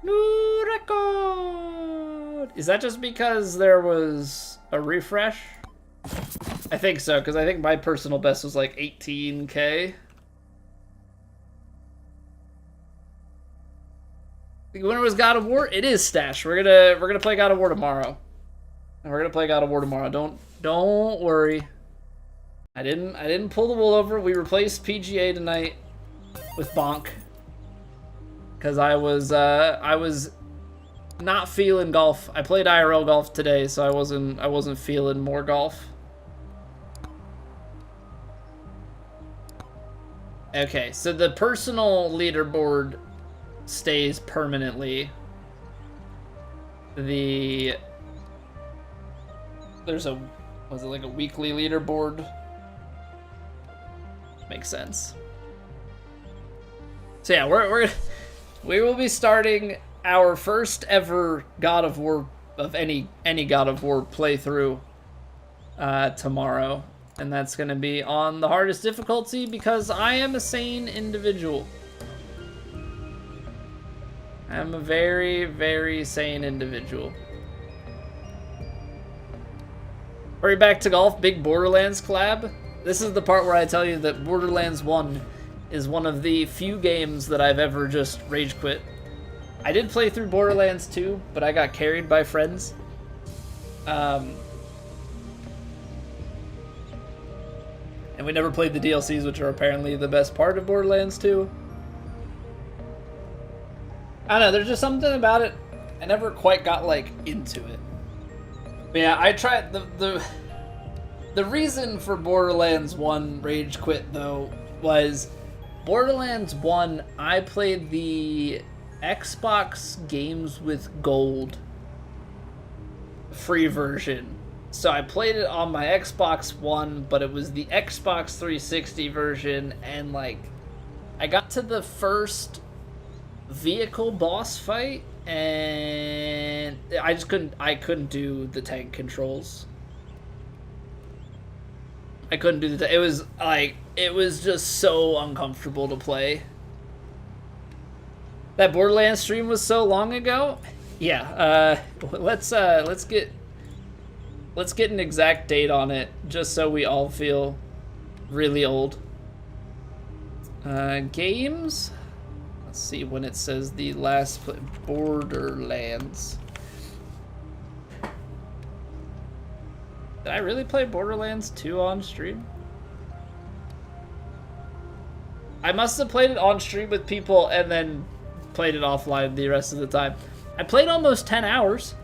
New record! Is that just because there was a refresh? I think so, because I think my personal best was like 18K. When it was God of War, it is Stash. We're gonna play God of War tomorrow. And we're gonna play God of War tomorrow. Don't worry. I didn't pull the wool over. We replaced PGA tonight with Bonk. Cause I was not feeling golf. I played IRL golf today, so I wasn't feeling more golf. Okay, so the personal leaderboard stays permanently. There's a, was it like a weekly leaderboard? Makes sense. So yeah, we will be starting our first ever God of War of any God of War playthrough tomorrow, and that's gonna be on the hardest difficulty because I am a sane individual. I'm a very, very sane individual. Hurry back to golf, big Borderlands collab. This is the part where I tell you that Borderlands 1 is one of the few games that I've ever just rage quit. I did play through Borderlands 2, but I got carried by friends. And we never played the DLCs, which are apparently the best part of Borderlands 2. I don't know, there's just something about it. I never quite got, like, into it. But yeah, I tried the reason for Borderlands 1 rage quit, though, was Borderlands 1, I played the Xbox Games with Gold free version. So I played it on my Xbox One, but it was the Xbox 360 version, and like I got to the first vehicle boss fight and I couldn't do the tank controls. I couldn't do it was just so uncomfortable to play. That Borderlands stream was so long ago. Yeah, let's get an exact date on it, just so we all feel really old. Games. Let's see when it says the last Borderlands. Did I really play Borderlands 2 on stream? I must have played it on stream with people and then played it offline the rest of the time. I played almost 10 hours.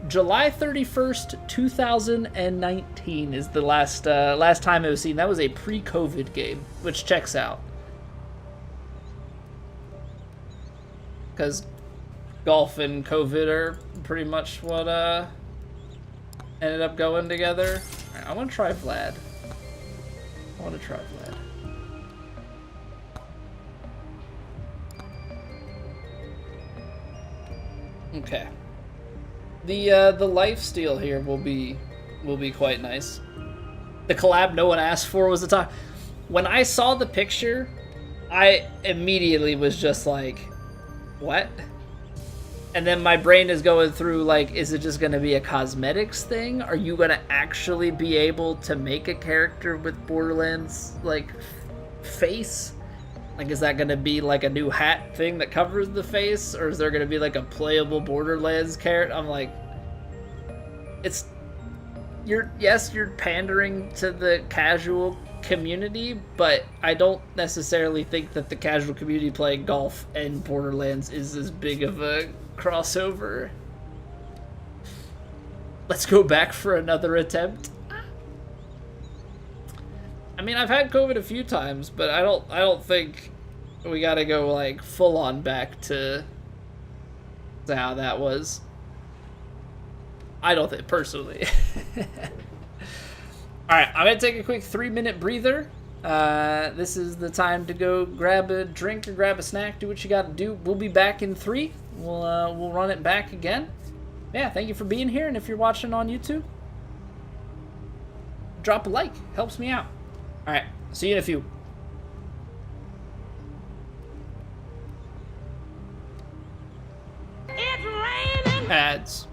July 31st, 2019 is the last time it was seen. That was a pre-COVID game, which checks out. Because golf and COVID are pretty much what ended up going together. Right, I want to try Vlad. Okay. The lifesteal here will be quite nice. The collab no one asked for was the time. When I saw the picture, I immediately was just like, what? And then my brain is going through like, is it just gonna be a cosmetics thing? Are you gonna actually be able to make a character with Borderlands like face? Like, is that gonna be like a new hat thing that covers the face, or is there gonna be like a playable Borderlands character? I'm like, you're pandering to the casual community, but I don't necessarily think that the casual community playing golf and Borderlands is as big of a crossover. Let's go back for another attempt. I mean, I've had COVID a few times, but I don't think we gotta go like full on back to how that was. I don't think, personally. Alright, I'm gonna take a quick 3-minute breather. This is the time to go grab a drink or grab a snack, do what you gotta do. We'll be back in 3. We'll run it back again. Yeah, thank you for being here, and if you're watching on YouTube, drop a like, helps me out. Alright, see you in a few. It's raining! Ads.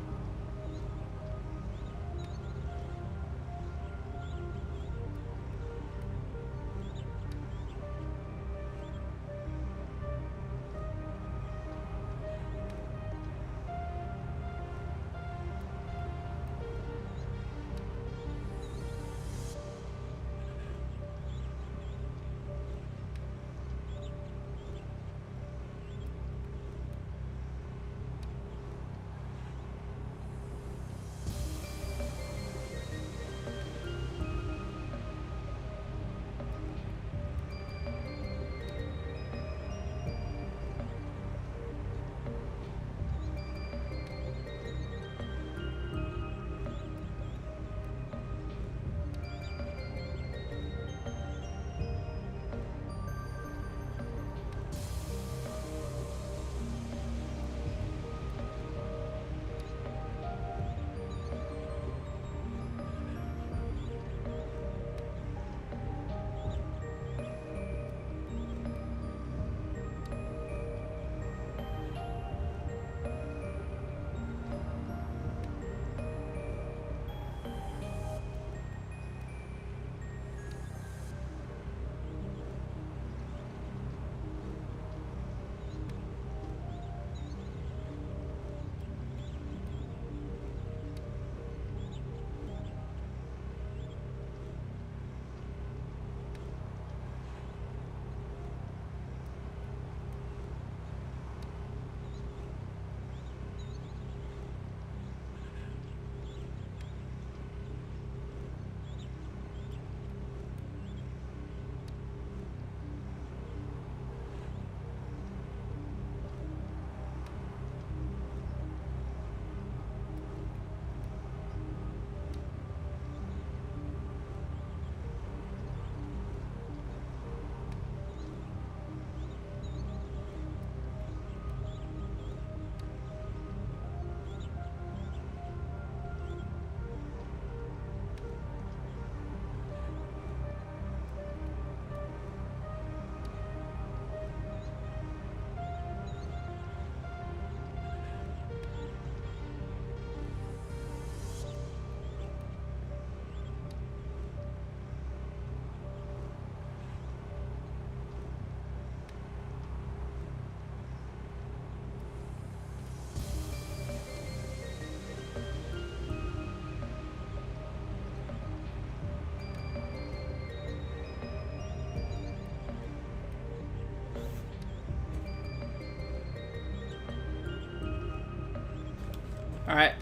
Alright,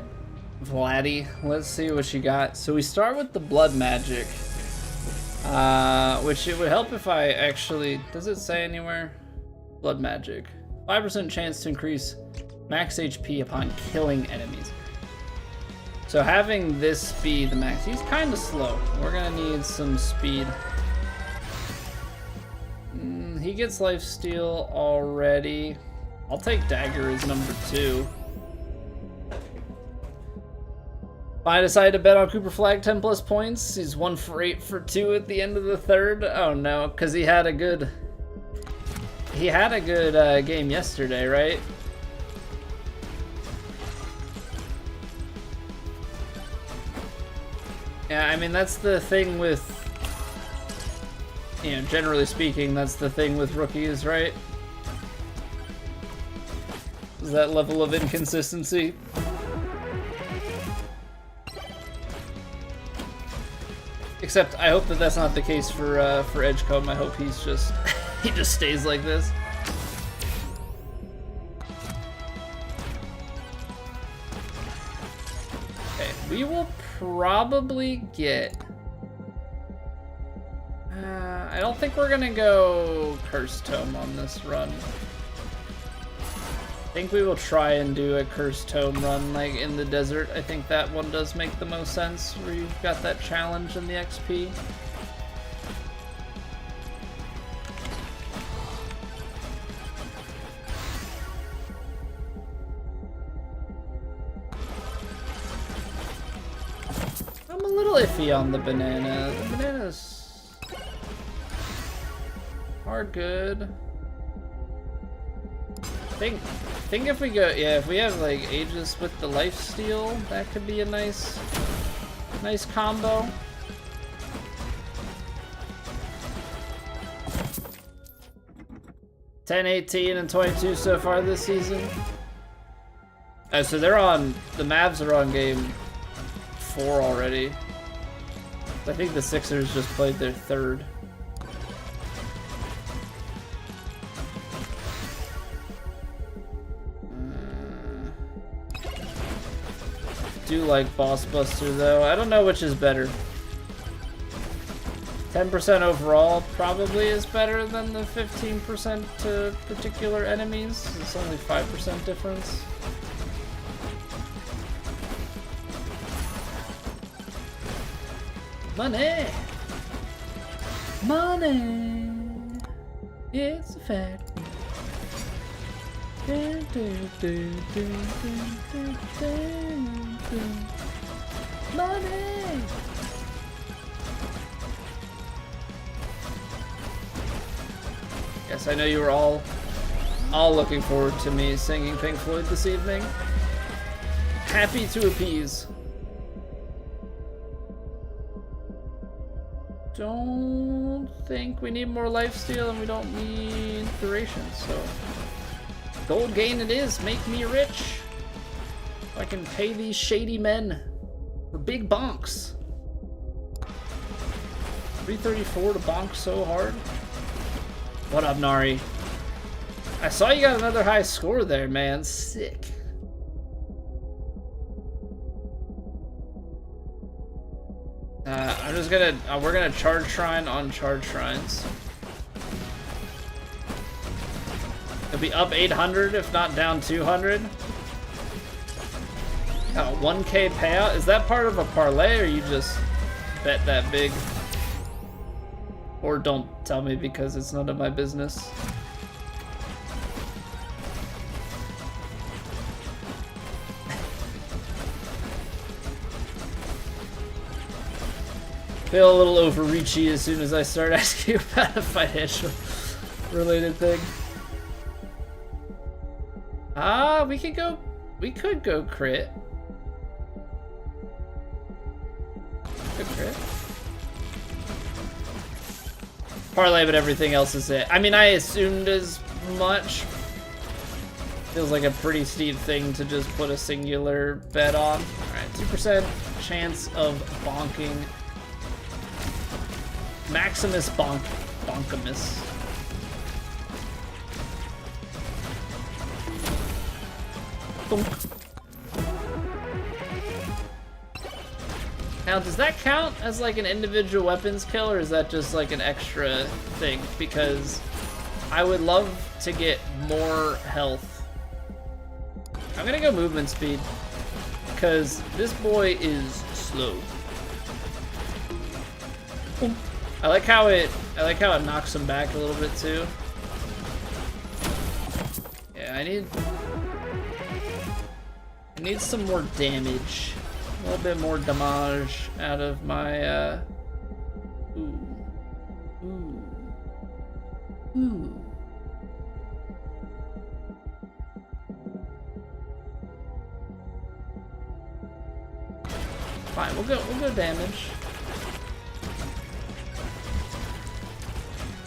Vladdy, let's see what you got. So we start with the blood magic. Which it would help if I actually... Does it say anywhere? Blood magic. 5% chance to increase max HP upon killing enemies. So having this be the max... He's kind of slow. We're gonna need some speed. He gets lifesteal already. I'll take dagger as number 2. I decided to bet on Cooper Flag 10 plus points. He's 1 for 8 for 2 at the end of the third. Oh no, because he had a good game yesterday, right? Yeah, I mean that's the thing with, you know, generally speaking, that's the thing with rookies, right? Is that level of inconsistency. Except I hope that that's not the case for Edgecombe. I hope he's just he just stays like this. Okay, we will probably get. I don't think we're gonna go Cursed Tome on this run. I think we will try and do a Cursed Tome run like in the desert. I think that one does make the most sense where you've got that challenge and the XP. I'm a little iffy on the banana. The bananas are good. I think if we go, yeah, if we have like Aegis with the lifesteal, that could be a nice combo. $10, $18, and $22 so far this season. So they're on, the Mavs are on game 4 already. I think the Sixers just played their 3rd. Do like Boss Buster though. I don't know which is better. 10% overall probably is better than the 15% to particular enemies. It's only 5% difference. Money! Money! It's a fact. Money! Yes, I know you were all looking forward to me singing Pink Floyd this evening. Happy to appease. Don't think we need more lifesteal and we don't need duration, so gold gain it is. Make me rich. I can pay these shady men for big bonks. 334 to bonk so hard. What up, Nari? I saw you got another high score there, man. Sick. I'm just gonna, we're gonna charge shrine on charge shrines. It'll be up 800, if not down 200. Got a 1K payout. Is that part of a parlay, or you just bet that big? Or don't tell me because it's none of my business. Feel a little overreachy as soon as I start asking about a financial related thing. We could go crit. Good crit. Parlay, but everything else is it. I mean, I assumed as much. Feels like a pretty steep thing to just put a singular bet on. Alright, 2% chance of bonking. Maximus Bonkamus. Bonk. Now, does that count as like an individual weapons kill, or is that just like an extra thing? Because I would love to get more health. I'm gonna go movement speed, because this boy is slow. I like how it knocks him back a little bit too. Yeah, I need some more damage. A little bit more damage out of my, ooh. Fine, we'll go damage.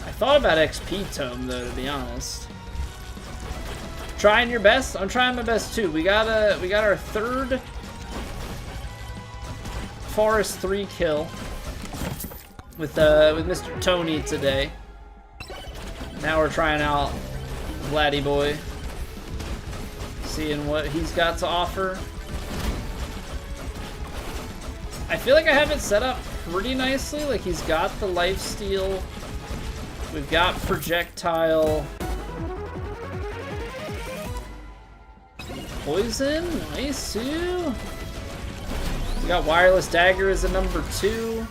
I thought about XP tome though, to be honest. Trying your best? I'm trying my best too. We got our third Forest 3 kill with Mr. Tony today. Now we're trying out Vladdy Boy, seeing what he's got to offer. I feel like I have it set up pretty nicely. Like, he's got the lifesteal, we've got projectile, poison, nice too. We got wireless dagger as a number 2.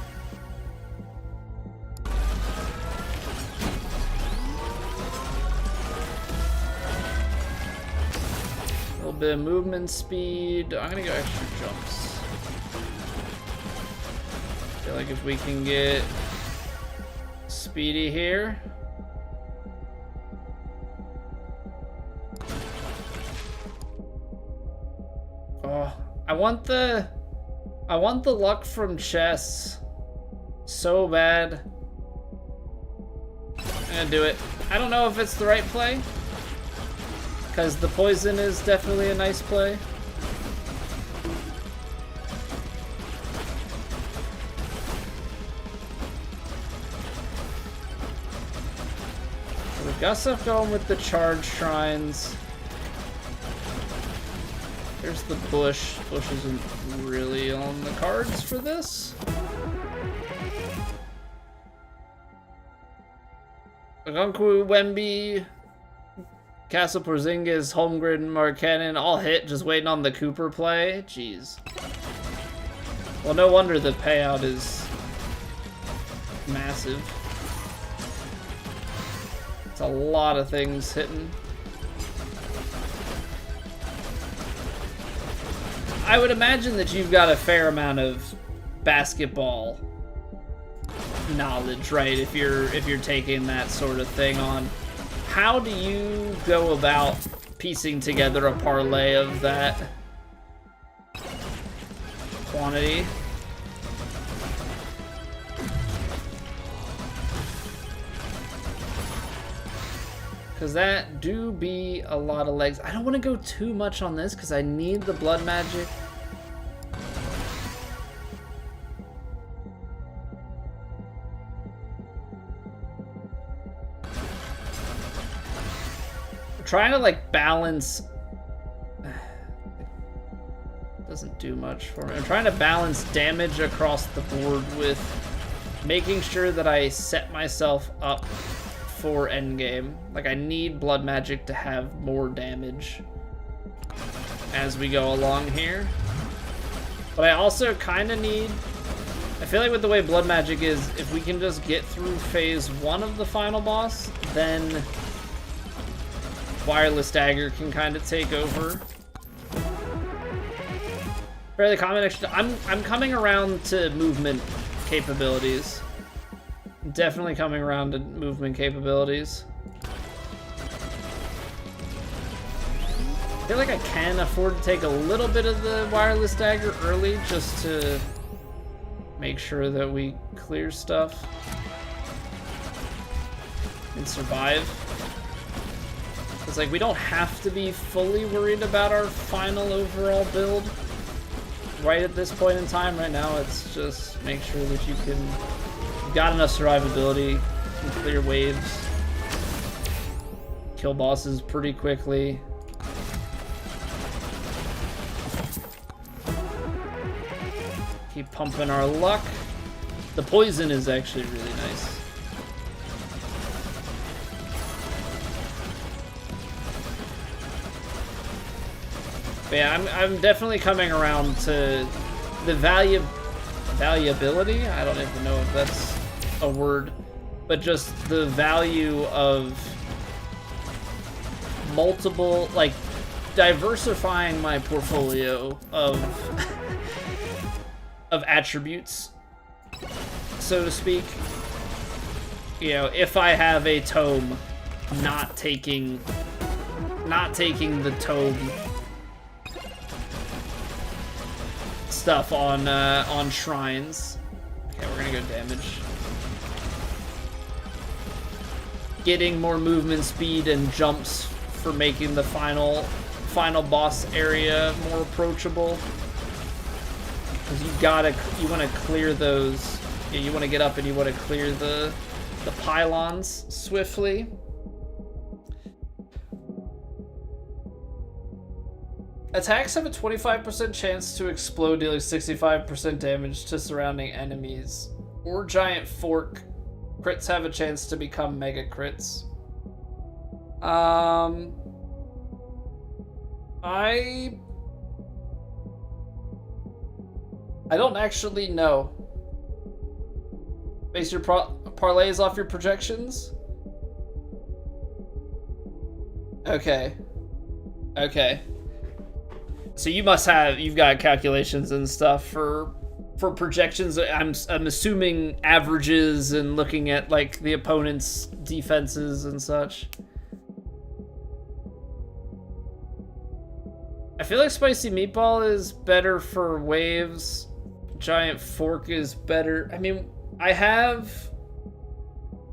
A little bit of movement speed. I'm gonna go extra jumps. I feel like if we can get speedy here. Oh, I want the luck from chess so bad. I'm gonna do it. I don't know if it's the right play, because the poison is definitely a nice play. We've got stuff going with the charge shrines. There's the bush. Bush isn't really on the cards for this. Agunku, Wemby, Castle Porzingis, Holmgren, and Markkanen all hit, just waiting on the Cooper play. Jeez. Well, no wonder the payout is massive. It's a lot of things hitting. I would imagine that you've got a fair amount of basketball knowledge, right? If you're taking that sort of thing on. How do you go about piecing together a parlay of that quantity? Because that do be a lot of legs. I don't want to go too much on this because I need the blood magic. I'm trying to like balance. Doesn't do much for me. I'm trying to balance damage across the board with making sure that I set myself up for endgame. Like, I need blood magic to have more damage as we go along here. But I also kind of need... I feel like with the way blood magic is, if we can just get through phase 1 of the final boss, then wireless dagger can kind of take over. Fairly common extra... I'm coming around to movement capabilities. Definitely coming around to movement capabilities. I feel like I can afford to take a little bit of the wireless dagger early just to make sure that we clear stuff and survive. It's like we don't have to be fully worried about our final overall build right at this point in time. Right now, it's just make sure that you've got enough survivability, can clear waves, kill bosses pretty quickly. Keep pumping our luck. The poison is actually really nice. But yeah, I'm definitely coming around to the valuability. I don't even know if that's a word, but just the value of multiple, like, diversifying my portfolio of of attributes, so to speak. You know, if I have a tome, not taking the tome stuff on shrines. Okay, we're gonna go damage. Getting more movement speed and jumps for making the final boss area more approachable. Because you want to clear those. Yeah, you want to get up and you want to clear the pylons swiftly. Attacks have a 25% chance to explode, dealing 65% damage to surrounding enemies. Or giant fork. Crits have a chance to become mega crits. I don't actually know. Base your parlays off your projections? Okay. Okay. So you've got calculations and stuff for projections. I'm assuming averages and looking at like the opponent's defenses and such. I feel like Spicy Meatball is better for waves. Giant Fork is better. I mean, I have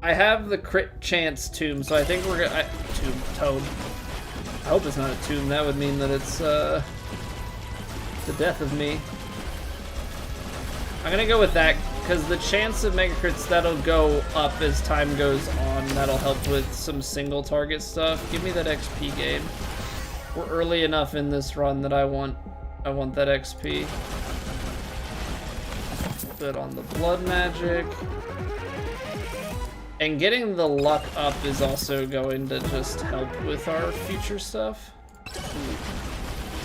the crit chance tomb, so I think we're gonna Toad. I hope it's not a tomb. That would mean that it's the death of me. I'm gonna go with that because the chance of mega crits, that'll go up as time goes on. That'll help with some single target stuff. Give me that XP gain. We're early enough in this run that I want that XP. Bit on the blood magic. And getting the luck up is also going to just help with our future stuff.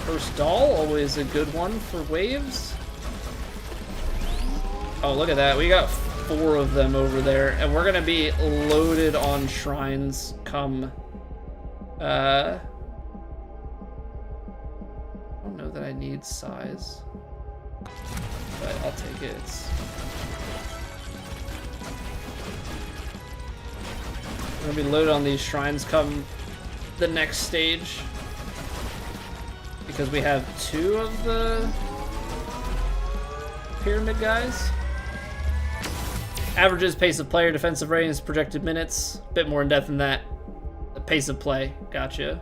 First doll, always a good one for waves. Oh, look at that. We got 4 of them over there, and we're gonna be loaded on shrines come I don't know that I need size, but I'll take it. We're gonna be loaded on these shrines come the next stage because we have 2 of the pyramid guys. Averages, pace of player, defensive ratings, projected minutes. A bit more in depth than that. The pace of play, gotcha.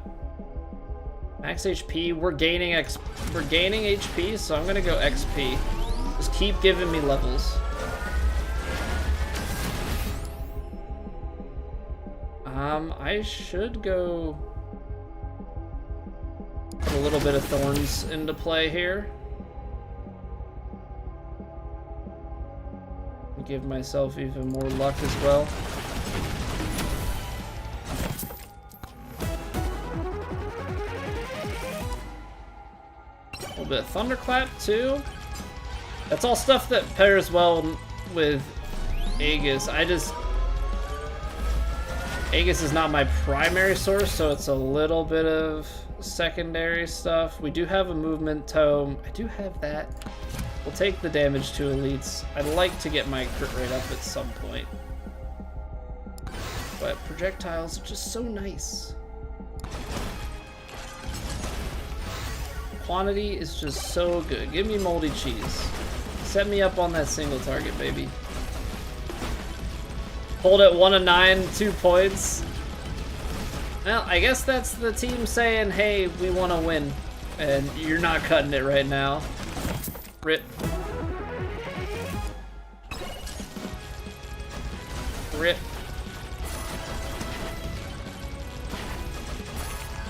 Max HP, we're gaining HP, so I'm gonna go XP. Just keep giving me levels. I should go put a little bit of thorns into play here. Give myself even more luck as well. A little bit of thunderclap too. That's all stuff that pairs well with Aegis. Aegis is not my primary source, so it's a little bit of secondary stuff. We do have a movement tome. I do have that. We'll take the damage to elites. I'd like to get my crit rate up at some point. But projectiles are just so nice. Quantity is just so good. Give me moldy cheese. Set me up on that single target, baby. Hold at 1 of 9, 2 points. Well, I guess that's the team saying, hey, we want to win. And you're not cutting it right now. Rip. Rip.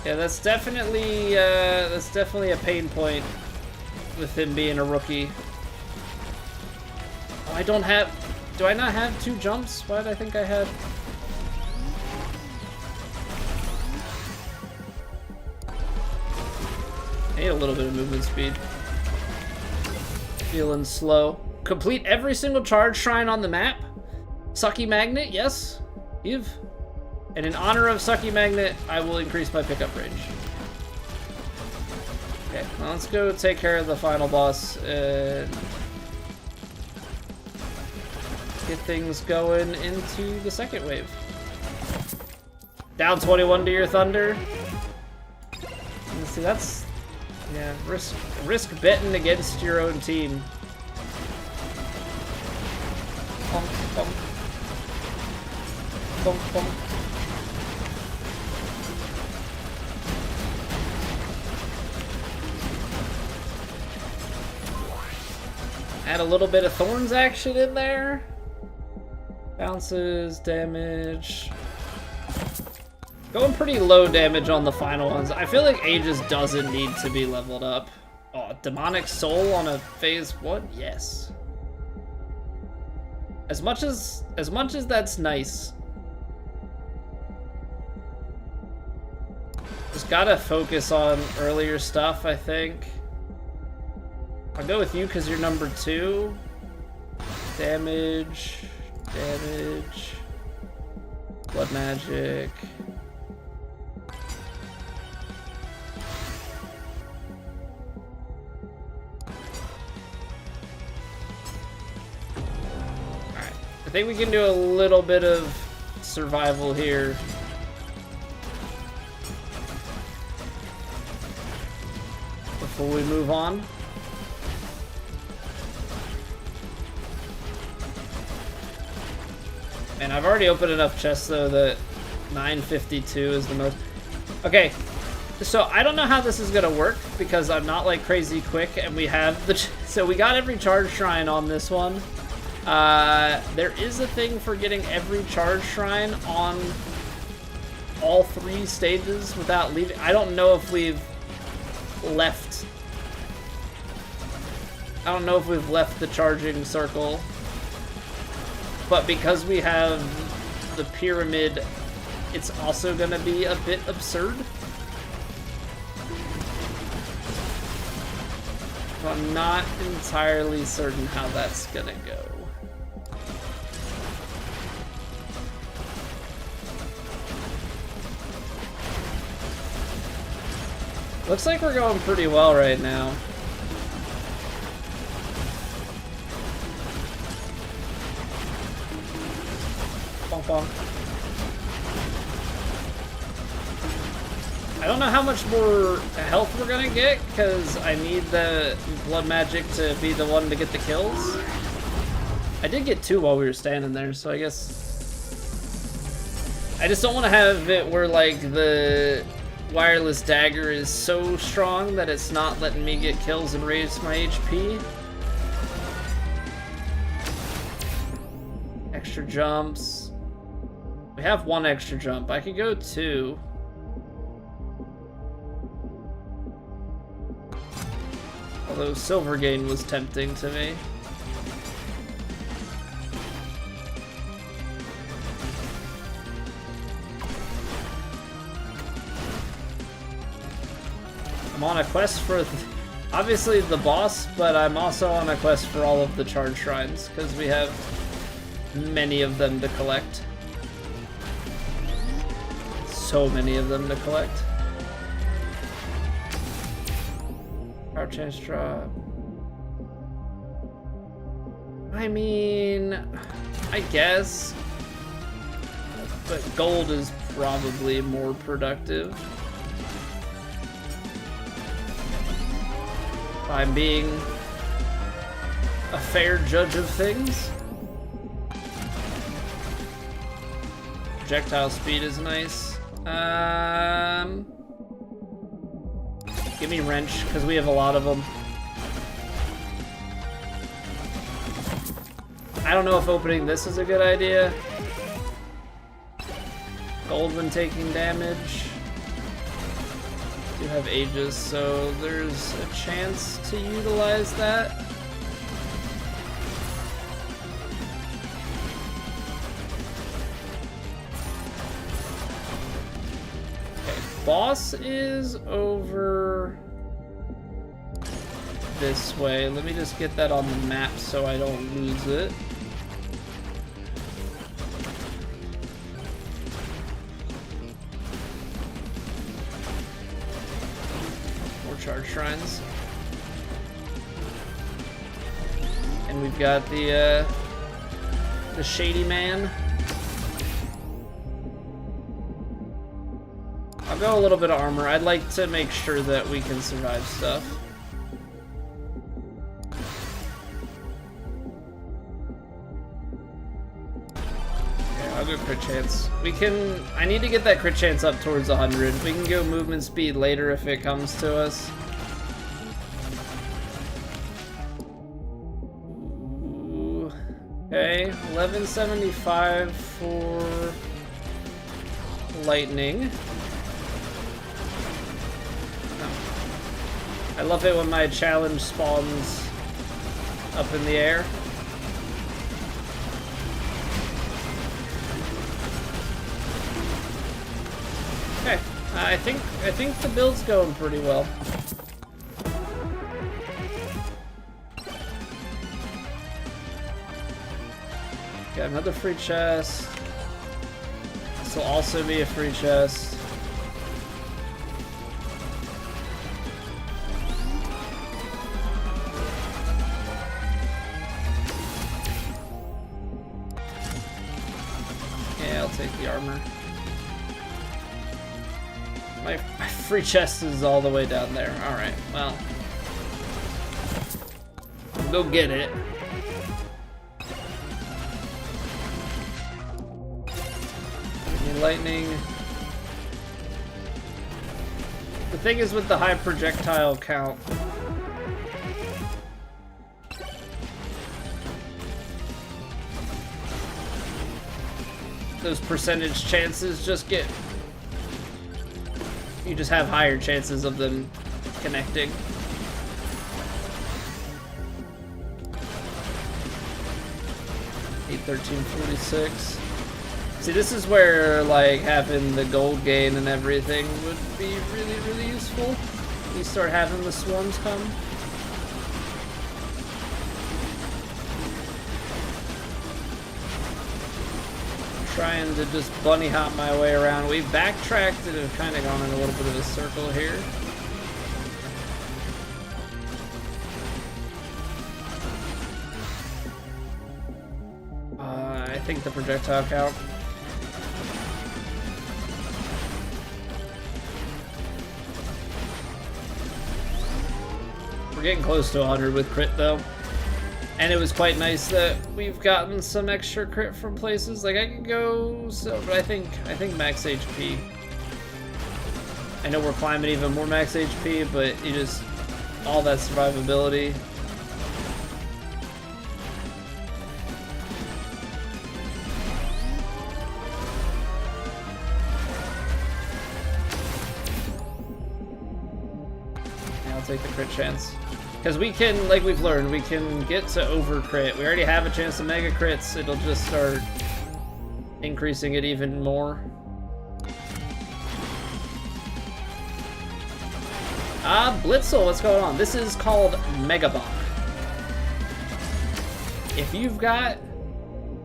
Yeah, that's definitely a pain point with him being a rookie. I don't have... Do I not have 2 jumps? Why did I think I had... I need a little bit of movement speed. Feeling slow. Complete every single charge shrine on the map. Sucky Magnet, yes. Give. And in honor of Sucky Magnet, I will increase my pickup range. Okay, well, let's go take care of the final boss and get things going into the second wave. Down 21 to your thunder. Let's see, that's... Yeah, risk betting against your own team. Bonk, bonk. Bonk, bonk. Add a little bit of thorns action in there. Bounces, damage. Going pretty low damage on the final ones. I feel like Aegis doesn't need to be leveled up. Oh, Demonic Soul on a phase 1? Yes. As much as that's nice. Just gotta focus on earlier stuff, I think. I'll go with you because you're number 2. Damage. Damage. Blood magic. Alright. I think we can do a little bit of survival here. Before we move on. And I've already opened enough chests though that 952 is the most. Okay, so I don't know how this is gonna work because I'm not like crazy quick, and we have the so we got every charge shrine on this one. There is a thing for getting every charge shrine on all 3 stages without leaving. I don't know if we've left. I don't know if we've left the charging circle. But because we have the pyramid, it's also going to be a bit absurd. So I'm not entirely certain how that's going to go. Looks like we're going pretty well right now. I don't know how much more health we're gonna get because I need the blood magic to be the one to get the kills. I did get 2 while we were standing there, so I guess I just don't want to have it where like the wireless dagger is so strong that it's not letting me get kills and raise my HP. Extra jumps. We have 1 extra jump. I could go 2. Although Silver Gain was tempting to me. I'm on a quest for, obviously, the boss, but I'm also on a quest for all of the charge shrines, because we have many of them to collect. So many of them to collect. Power chance drop. I mean, I guess. But gold is probably more productive. If I'm being a fair judge of things. Projectile speed is nice. Give me wrench, because we have a lot of them. I don't know if opening this is a good idea. Gold when taking damage. Do have Aegis, so there's a chance to utilize that. boss is over this way. Let me just get that on the map so I don't lose it. More charge shrines. And we've got the shady man. I'll go a little bit of armor. I'd like to make sure that we can survive stuff. Okay, I'll go crit chance. We can... I need to get that crit chance up towards 100. We can go movement speed later if it comes to us. Ooh. Okay, 1175 for lightning. I love it when my challenge spawns up in the air. Okay, I think the build's going pretty well. Got another free chest. This will also be a free chest. Take the armor. My free chest is all the way down there. Alright, well. Go get it. Give me lightning. The thing is with the high projectile count, those percentage chances just get... You just have higher chances of them connecting. $813.46. See, this is where, like, having the gold gain and everything would be really, really useful. You start having the swarms come. Trying to just bunny hop my way around. We've backtracked and have kind of gone in a little bit of a circle here. I think the projectile count. We're getting close to 100 with crit though. And it was quite nice that we've gotten some extra crit from places. Like I could go so, but I think max HP. I know we're climbing even more max HP, but you just all that survivability. Yeah, I'll take the crit chance. Because we can, like we've learned, we can get to over crit. We already have a chance to mega crits. It'll just start increasing it even more. Blitzel, what's going on? This is called Megabonk. If you've got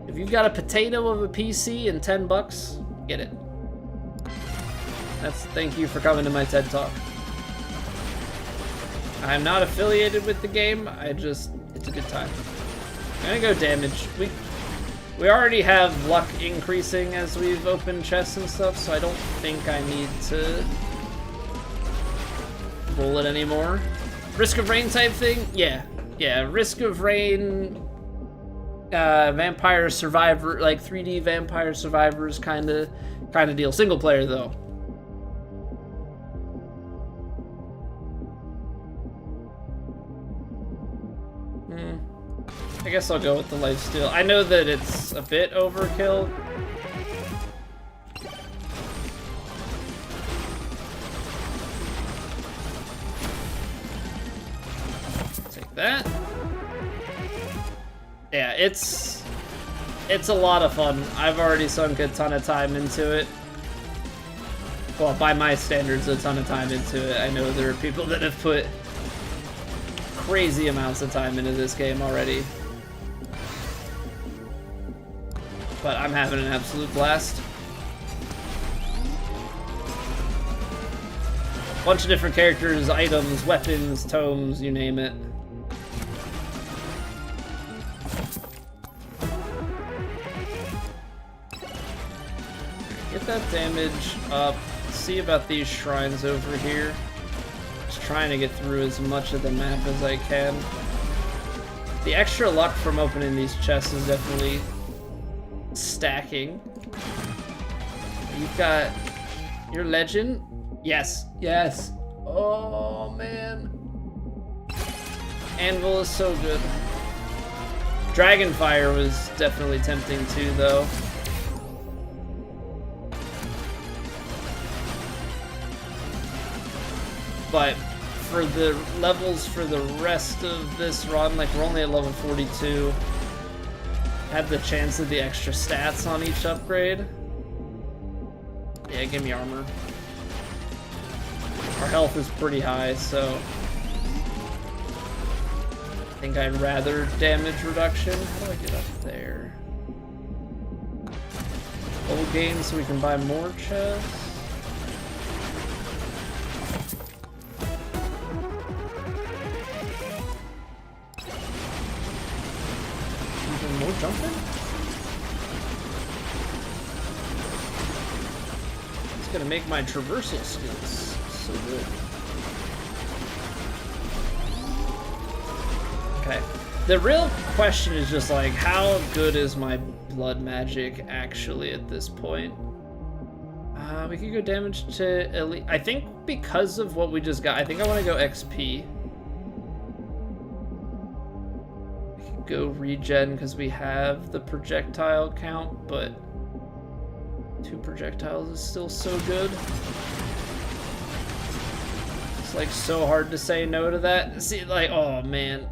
a potato of a PC and $10, get it. Thank you for coming to my TED Talk. I'm not affiliated with the game, it's a good time. I'm gonna go damage. We already have luck increasing as we've opened chests and stuff, so I don't think I need to roll it anymore. Risk of Rain type thing? Yeah. Risk of Rain, Vampire Survivor, like 3D Vampire Survivors kind of deal. Single player though. I guess I'll go with the lifesteal. I know that it's a bit overkill. Take that. Yeah, it's a lot of fun. I've already sunk a ton of time into it. well, by my standards, a ton of time into it. I know there are people that have put crazy amounts of time into this game already. But I'm having an absolute blast. Bunch of different characters, items, weapons, tomes, you name it. Get that damage up. See about these shrines over here. Just trying to get through as much of the map as I can. The extra luck from opening these chests is definitely stacking. You've got your legend. Yes, yes. Oh man. Anvil is so good. Dragonfire was definitely tempting too, though. But for the levels for the rest of this run, like we're only at level 42. Had the chance of the extra stats on each upgrade. Yeah, give me armor. Our health is pretty high, so I think I'd rather damage reduction. How do I get up there? Gold gain so we can buy more chests. Even more jumping? It's gonna make my traversal skills so good. Okay. The real question is just like, how good is my blood magic actually at this point? We could go damage to elite. I think because of what we just got, I think I want to go XP. We could go regen because we have the projectile count, but 2 projectiles is still so good. It's like so hard to say no to that. See, like, oh man.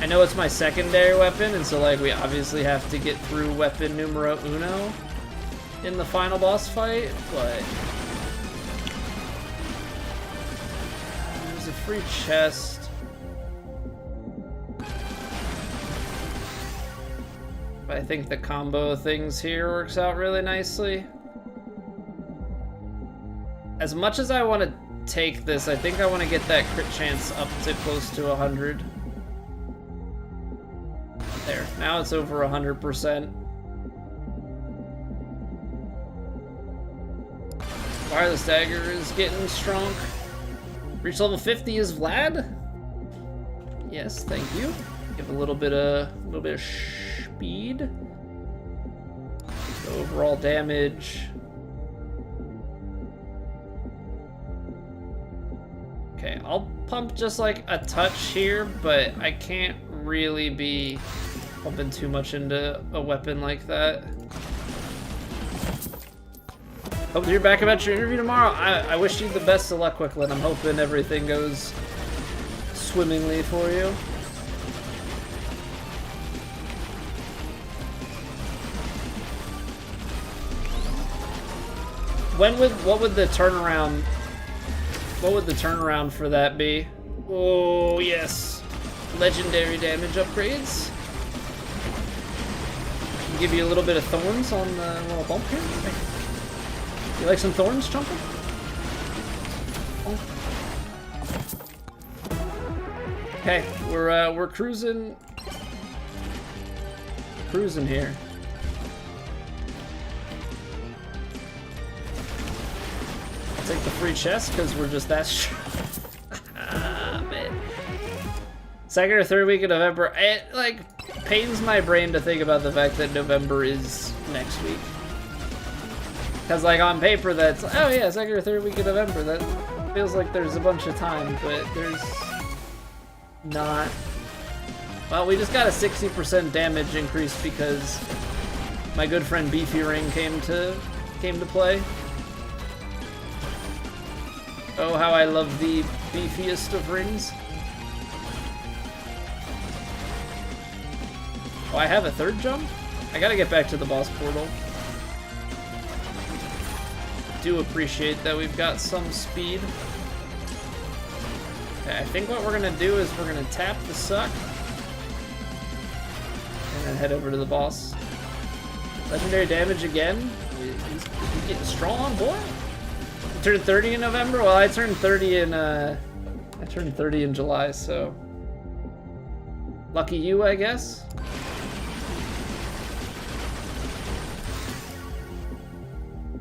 I know it's my secondary weapon, and so like we obviously have to get through weapon numero uno in the final boss fight, but there's a free chest. But I think the combo of things here works out really nicely. As much as I want to take this, I think I want to get that crit chance up to close to 100. There, now it's over 100%. Wireless dagger is getting strong. Reach level 50 is Vlad. Yes, thank you. Give a little bit of speed. Overall damage. Okay, I'll pump just like a touch here, but I can't really be pumping too much into a weapon like that. Hope to hear back about your interview tomorrow. I wish you the best of luck, Quicklin. I'm hoping everything goes swimmingly for you. What would the turnaround for that be? Oh yes, legendary damage upgrades. Give you a little bit of thorns on the little bump here. You like some thorns, Chunker? Oh. Okay, we're cruising here. I'll take the free chest because we're just that strong. Ah, man. Second or third week of November. It like pains my brain to think about the fact that November is next week. Because like on paper that's, oh yeah, second or third week of November. That feels like there's a bunch of time, but there's not. Well, we just got a 60% damage increase because my good friend Beefy Ring came to play. Oh, how I love the beefiest of rings. Oh, I have a third jump? I gotta get back to the boss portal. do appreciate that we've got some speed. Okay, I think what we're gonna do is we're gonna tap the suck and then head over to the boss. Legendary damage again. He's getting strong, boy. You turned 30 in November. Well, I turned 30 in July, so lucky you, I guess.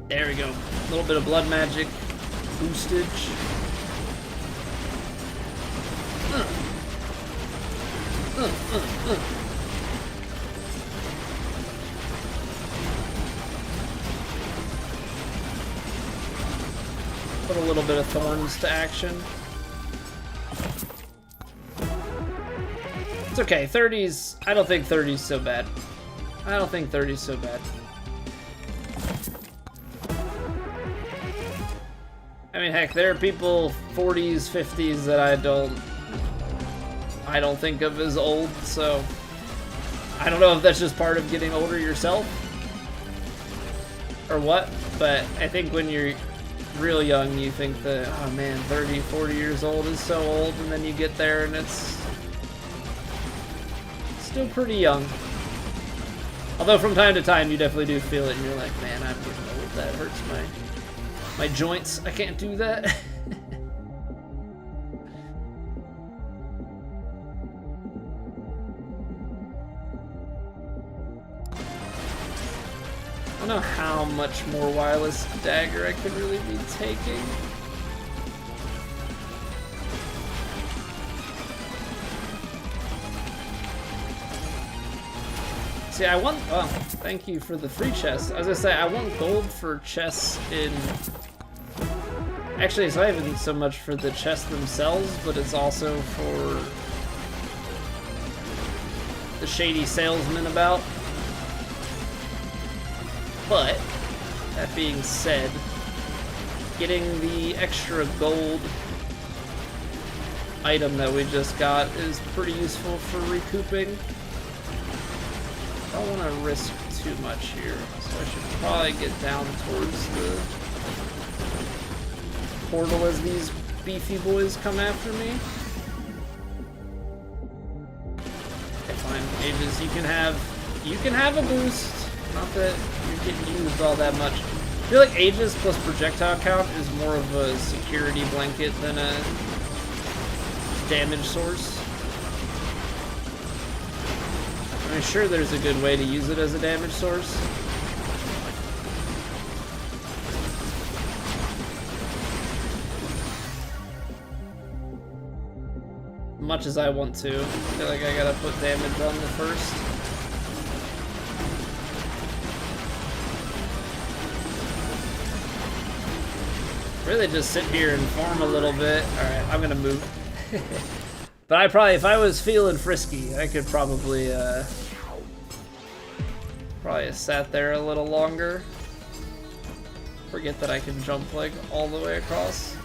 There we go. A little bit of blood magic boostage. Put a little bit of thorns to action. It's okay. 30's. I don't think 30's so bad. I don't think 30's so bad. I mean, heck, there are people 40s, 50s that I don't think of as old, so I don't know if that's just part of getting older yourself or what, but I think when you're real young, you think that, oh man, 30, 40 years old is so old, and then you get there and it's still pretty young. Although from time to time, you definitely do feel it, and you're like, man, I'm getting old. That hurts my joints. I can't do that. I don't know how much more wireless dagger I could really be taking. See, I want, oh, thank you for the free chest. I was gonna say, I want gold for chests in, actually it's not even so much for the chests themselves, but it's also for the shady salesman about. But, that being said, getting the extra gold item that we just got is pretty useful for recouping. I don't want to risk too much here, so I should probably get down towards the portal as these beefy boys come after me. Okay, fine. Mages, you can have a boost. Not that you're getting used all that much. I feel like Aegis plus projectile count is more of a security blanket than a damage source. I mean, sure, there's a good way to use it as a damage source. Much as I want to, I feel like I gotta put damage on the first. Really just sit here and farm a little bit. Alright, I'm gonna move. But if I was feeling frisky, I could probably have sat there a little longer. Forget that I can jump like all the way across.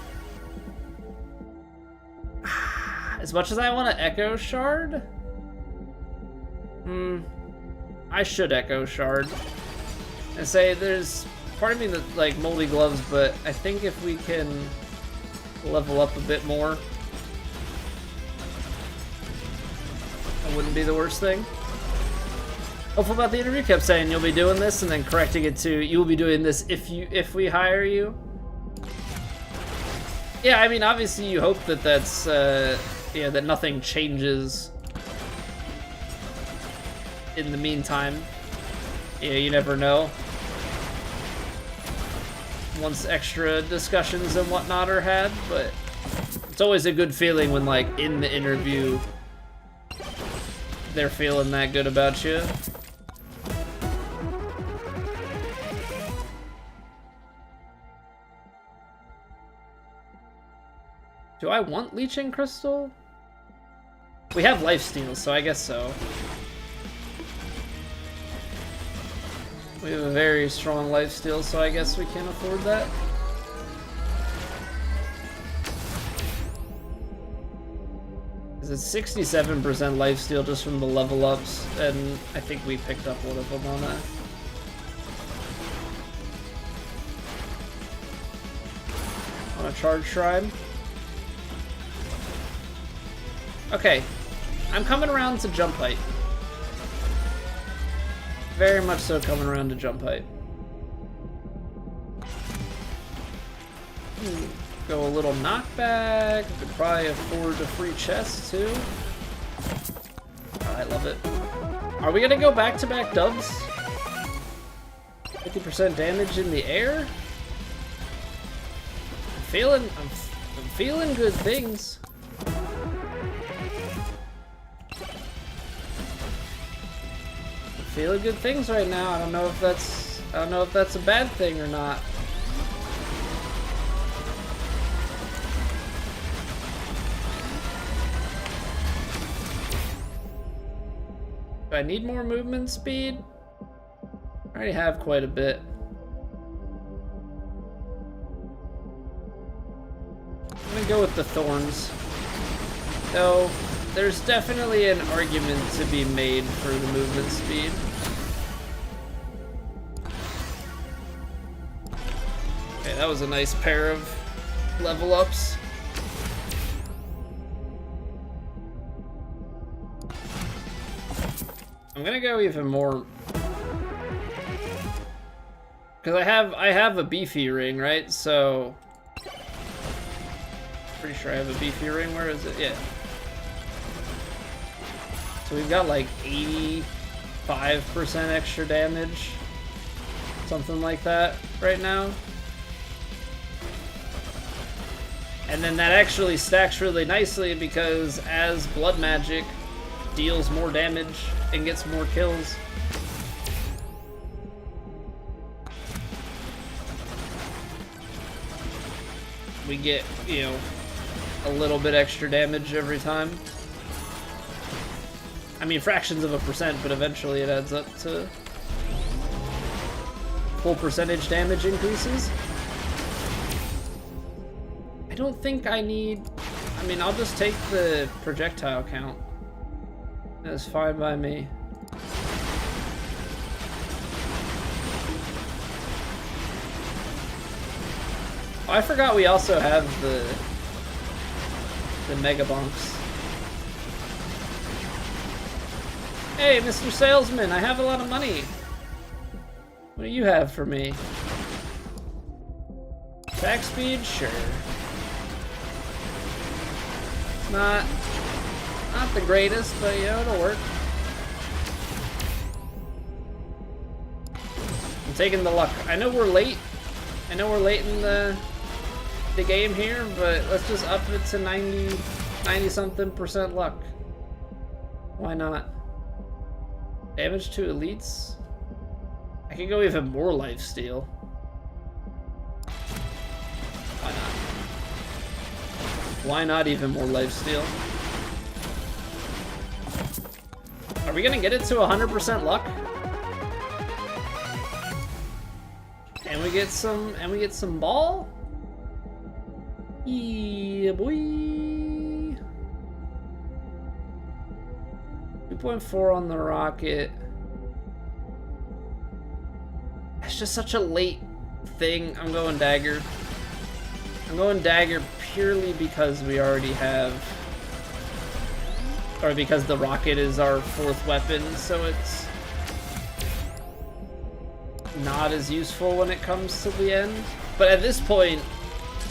As much as I want to Echo Shard, I should Echo Shard. And say there's part of me that like Moldy Gloves, but I think if we can level up a bit more, that wouldn't be the worst thing. Hopeful about the interview kept saying you'll be doing this and then correcting it to you will be doing this if we hire you. Yeah, I mean obviously you hope that that's yeah, that nothing changes in the meantime. Yeah, you never know. Once extra discussions and whatnot are had, but it's always a good feeling when like in the interview they're feeling that good about you. Do I want Leeching Crystal? We have Lifesteal, so I guess so. We have a very strong lifesteal, so I guess we can afford that. It's 67% lifesteal just from the level ups, and I think we picked up one of them on that. charge shrine. Okay, I'm coming around to jump height. Very much so coming around to jump height. Go a little knockback. Could probably afford a free chest too. Oh, I love it. Are we gonna go back-to-back dubs? 50% damage in the air? I'm feeling good things. I'm feeling good things right now. I don't know if that's a bad thing or not. Do I need more movement speed? I already have quite a bit. I'm gonna go with the thorns. Though, there's definitely an argument to be made for the movement speed. Okay, that was a nice pair of level ups. I'm gonna go even more, because I have a beefy ring, right? So pretty sure I have a beefy ring. Where is it? Yeah. So we've got like 85% extra damage, something like that right now. And then that actually stacks really nicely because as blood magic deals more damage and gets more kills, we get, you know, a little bit extra damage every time. I mean, fractions of a percent, but eventually it adds up to full percentage damage increases. I don't think I need... I mean, I'll just take the projectile count. That's fine by me. Oh, I forgot we also have the Megabonks. Hey, Mr. Salesman, I have a lot of money. What do you have for me? Attack speed? Sure. It's not the greatest, but you know, it'll work. I'm taking the luck. I know we're late. I know we're late in the game here, but let's just up it to 90-something% luck. Why not? Damage to elites? I could go even more lifesteal. Why not? Why not even more lifesteal? Are we gonna get it to 100% luck? And we get some ball? Yeah, boy. 2.4 on the rocket. It's just such a late thing. I'm going dagger. I'm going dagger purely because we already have, or because the rocket is our fourth weapon, so it's not as useful when it comes to the end. But at this point,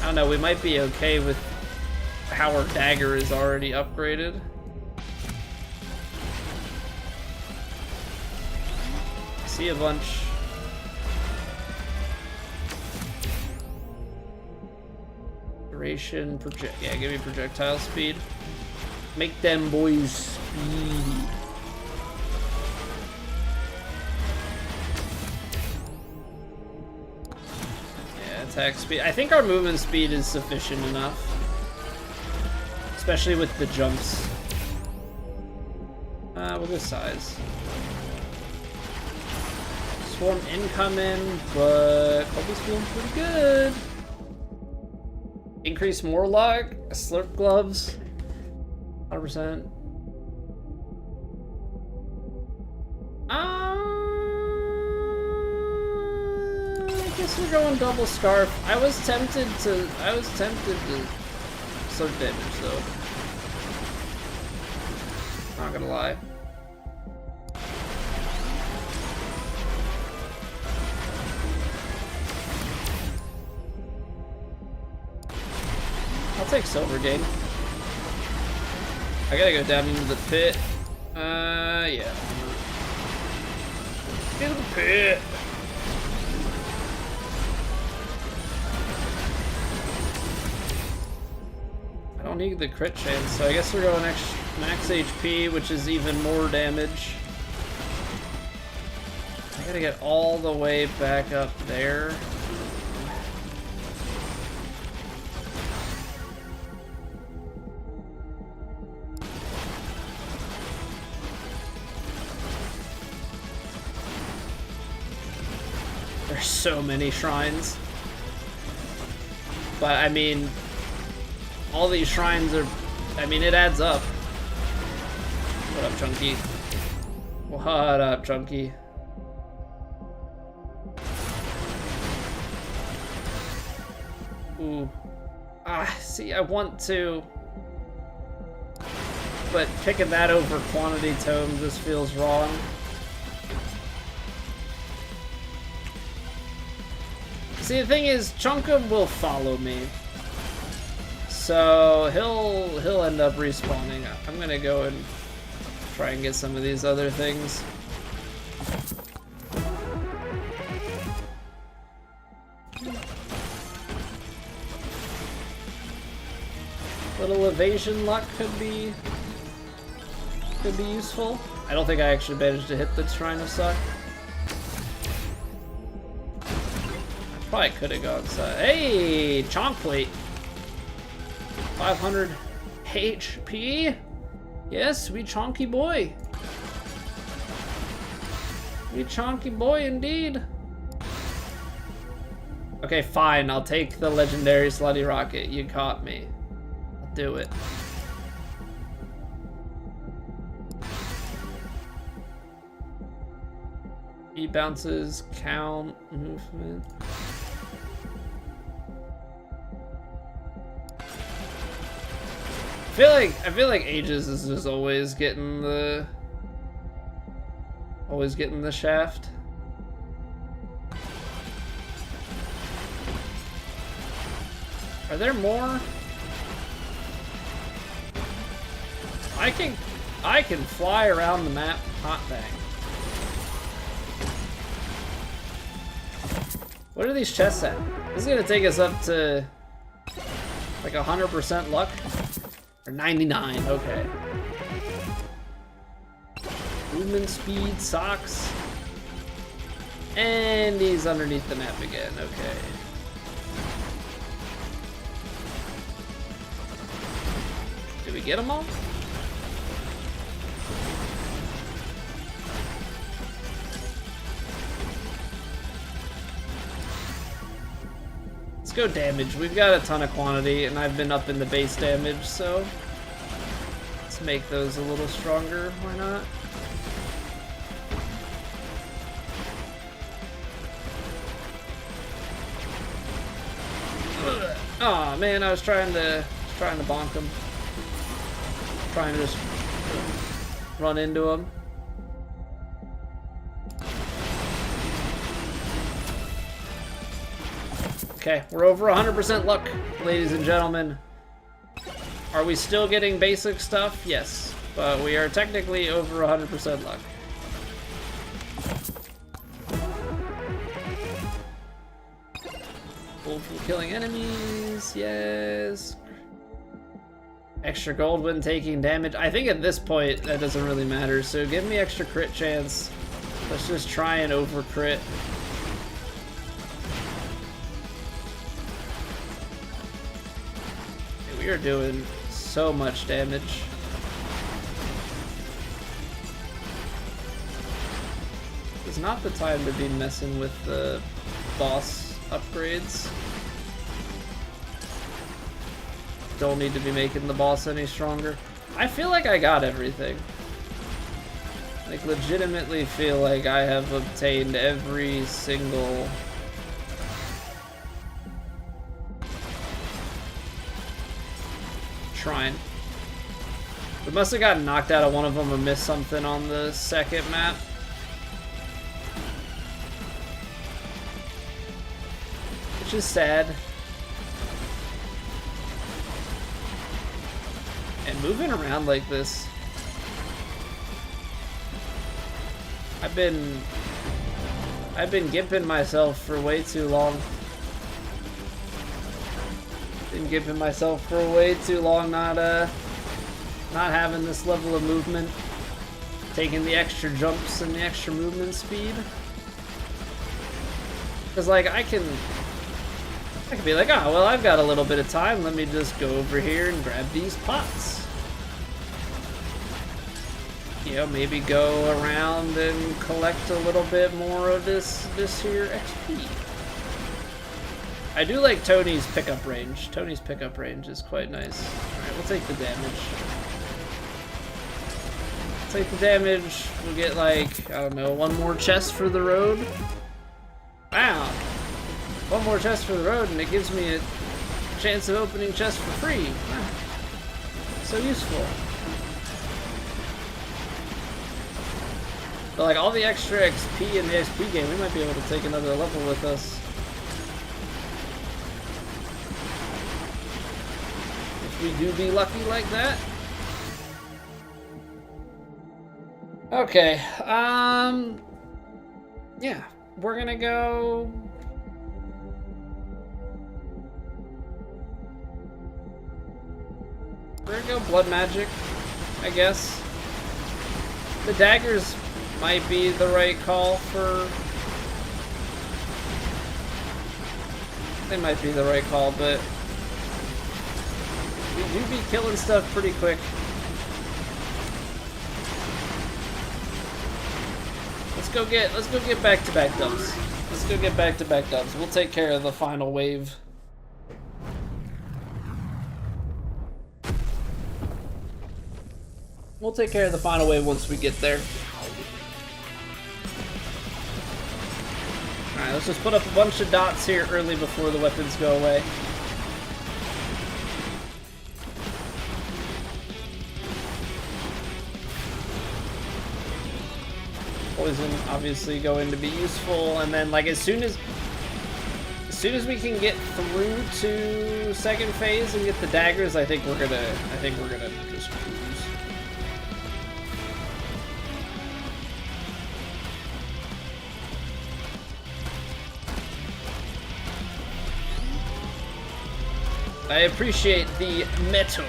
I don't know, we might be okay with how our dagger is already upgraded. I see a bunch. Duration, yeah, give me projectile speed. Make them boys speedy. Yeah, attack speed. I think our movement speed is sufficient enough. Especially with the jumps. We'll go size. Swarm incoming, but Kobe's feeling pretty good. Increase more luck, slurp gloves, 100%. guess we're going double scarf. I was tempted to soak damage though. Not gonna lie. I'll take silver game. I gotta go down into the pit. Yeah. Into the pit. I don't need the crit chance, so I guess we're going max HP, which is even more damage. I gotta get all the way back up there. There's so many shrines. But I mean, all these shrines are, I mean, it adds up. What up, Chunky? What up, Chunky? Ooh. See, I want to, but picking that over quantity tome just feels wrong. See, the thing is, Chunkum will follow me. So he'll end up respawning. I'm gonna go and try and get some of these other things. Little evasion luck could be useful. I don't think I actually managed to hit the Shrine of Suck. Probably could have gone side. Hey, Chonk Plate. 500 HP. Yes, we chonky boy. We chonky boy indeed. Okay, fine. I'll take the legendary Slutty Rocket. You caught me. I'll do it. E bounces, count, movement. I feel like Aegis is just always getting the shaft. Are there more? I can fly around the map. Hot dang. What are these chests at? This is gonna take us up to like 100% luck. Or 99, okay. Movement speed, socks. And he's underneath the map again, okay. Did we get them all? Let's go damage. We've got a ton of quantity, and I've been up in the base damage, so let's make those a little stronger. Why not? Oh man, I was trying to bonk him. Trying to just run into him. Okay, we're over 100% luck, ladies and gentlemen. Are we still getting basic stuff? Yes, but we are technically over 100% luck. Gold from killing enemies, yes. Extra gold when taking damage. I think at this point that doesn't really matter, so give me extra crit chance. Let's just try and over crit. We are doing so much damage. It's not the time to be messing with the boss upgrades. Don't need to be making the boss any stronger. I feel like I got everything. Like, legitimately feel like I have obtained every single shrine. We must have gotten knocked out of one of them or missed something on the second map. Which is sad. And moving around like this. I've been gimping myself for way too long. Been gimping myself for way too long, not having this level of movement. Taking the extra jumps and the extra movement speed. Cause like I can be like, oh well, I've got a little bit of time, let me just go over here and grab these pots. You know, maybe go around and collect a little bit more of this here XP. I do like Tony's pickup range. Tony's pickup range is quite nice. Alright, we'll take the damage. Take the damage. We'll get like, I don't know, one more chest for the road. Wow. One more chest for the road and it gives me a chance of opening chests for free. Wow. So useful. But like all the extra XP in the XP game, we might be able to take another level with us. If we do be lucky like that. Okay, yeah, we're gonna go... We're gonna go blood magic, I guess. The daggers might be the right call for... They might be the right call, but... We do be killing stuff pretty quick. Let's go get back-to-back dubs. Let's go get back-to-back dubs. We'll take care of the final wave. We'll take care of the final wave once we get there. Alright, let's just put up a bunch of dots here early before the weapons go away. Poison obviously going to be useful, and then like as soon as we can get through to second phase and get the daggers, I think we're gonna just cruise. I appreciate the metal.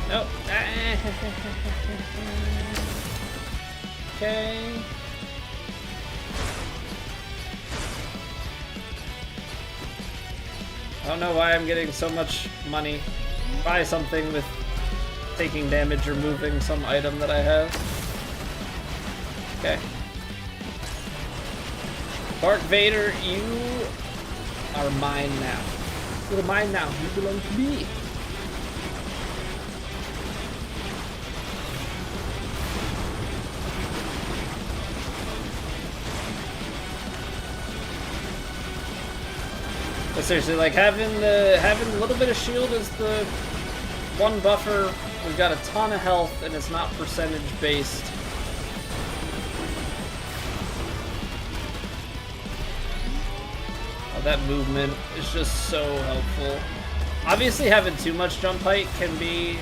Nope. Okay. I don't know why I'm getting so much money. Buy something with taking damage or moving some item that I have. Okay. Dark Vader, you are mine now. You're mine now. You belong to me. But seriously, like having a little bit of shield is the one buffer. We've got a ton of health, and it's not percentage based. Oh, that movement is just so helpful. Obviously, having too much jump height can be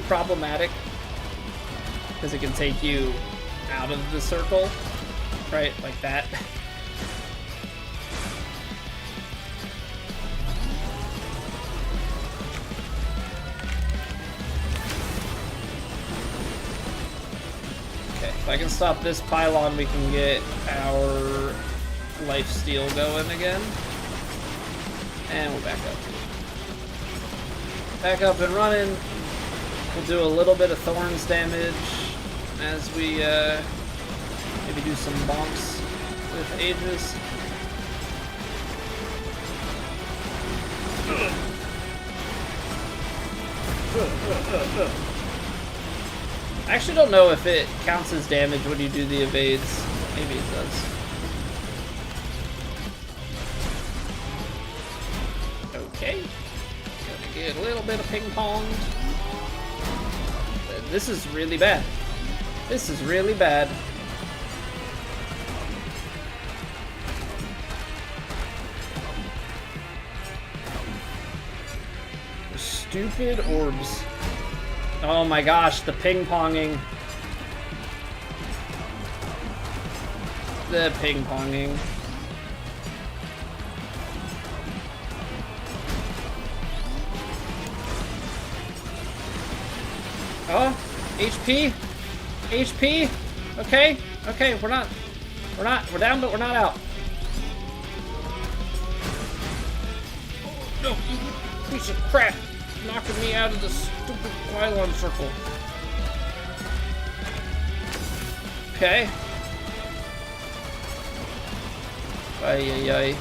problematic because it can take you out of the circle, right? Like that. If I can stop this pylon, we can get our lifesteal going again. And we're back up. Back up and running. We'll do a little bit of thorns damage as we maybe do some bonks with Aegis. I actually don't know if it counts as damage when you do the evades. Maybe it does. Get a little bit of ping pong. This is really bad. This is really bad. Stupid orbs. Oh my gosh, the ping-ponging. The ping-ponging. Oh, HP? HP? Okay, okay, we're down, but we're not out. No, you piece of crap. Knocking me out of the stupid pylon circle. Okay. Ay, ay, ay.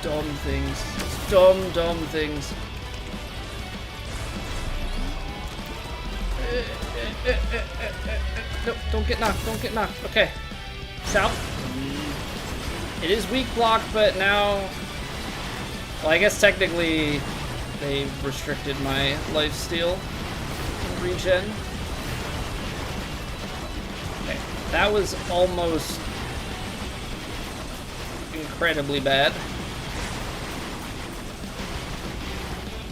Dumb things. Dumb things. No, don't get knocked, don't get knocked. Okay. South. It is weak block, but now... Well, I guess technically they restricted my lifesteal and regen. Okay, that was almost incredibly bad.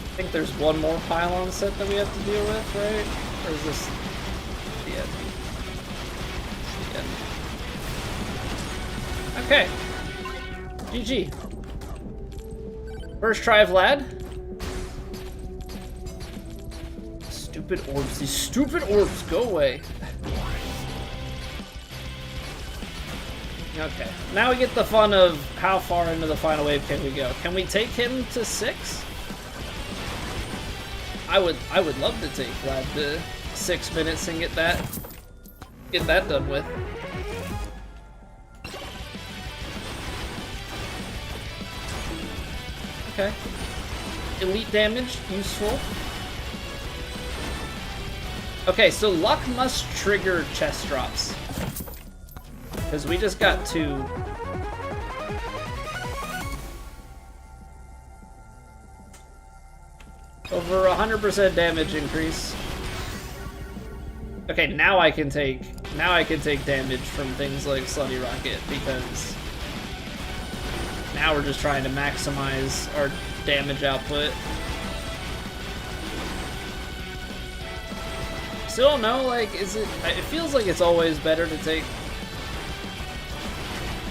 I think there's one more pylon set that we have to deal with, right? Or is this the end? It's the end. Okay. GG. First try, Vlad. Stupid orbs. These stupid orbs. Go away. Okay. Now we get the fun of how far into the final wave can we go. Can we take him to 6? I would love to take Vlad to 6 minutes and get that done with. Okay. Elite damage, useful. Okay, so luck must trigger chest drops. Because we just got 2. Over 100% damage increase. Okay, now I can take damage from things like Slutty Rocket because now we're just trying to maximize our damage output. Still don't know, like, it feels like it's always better to take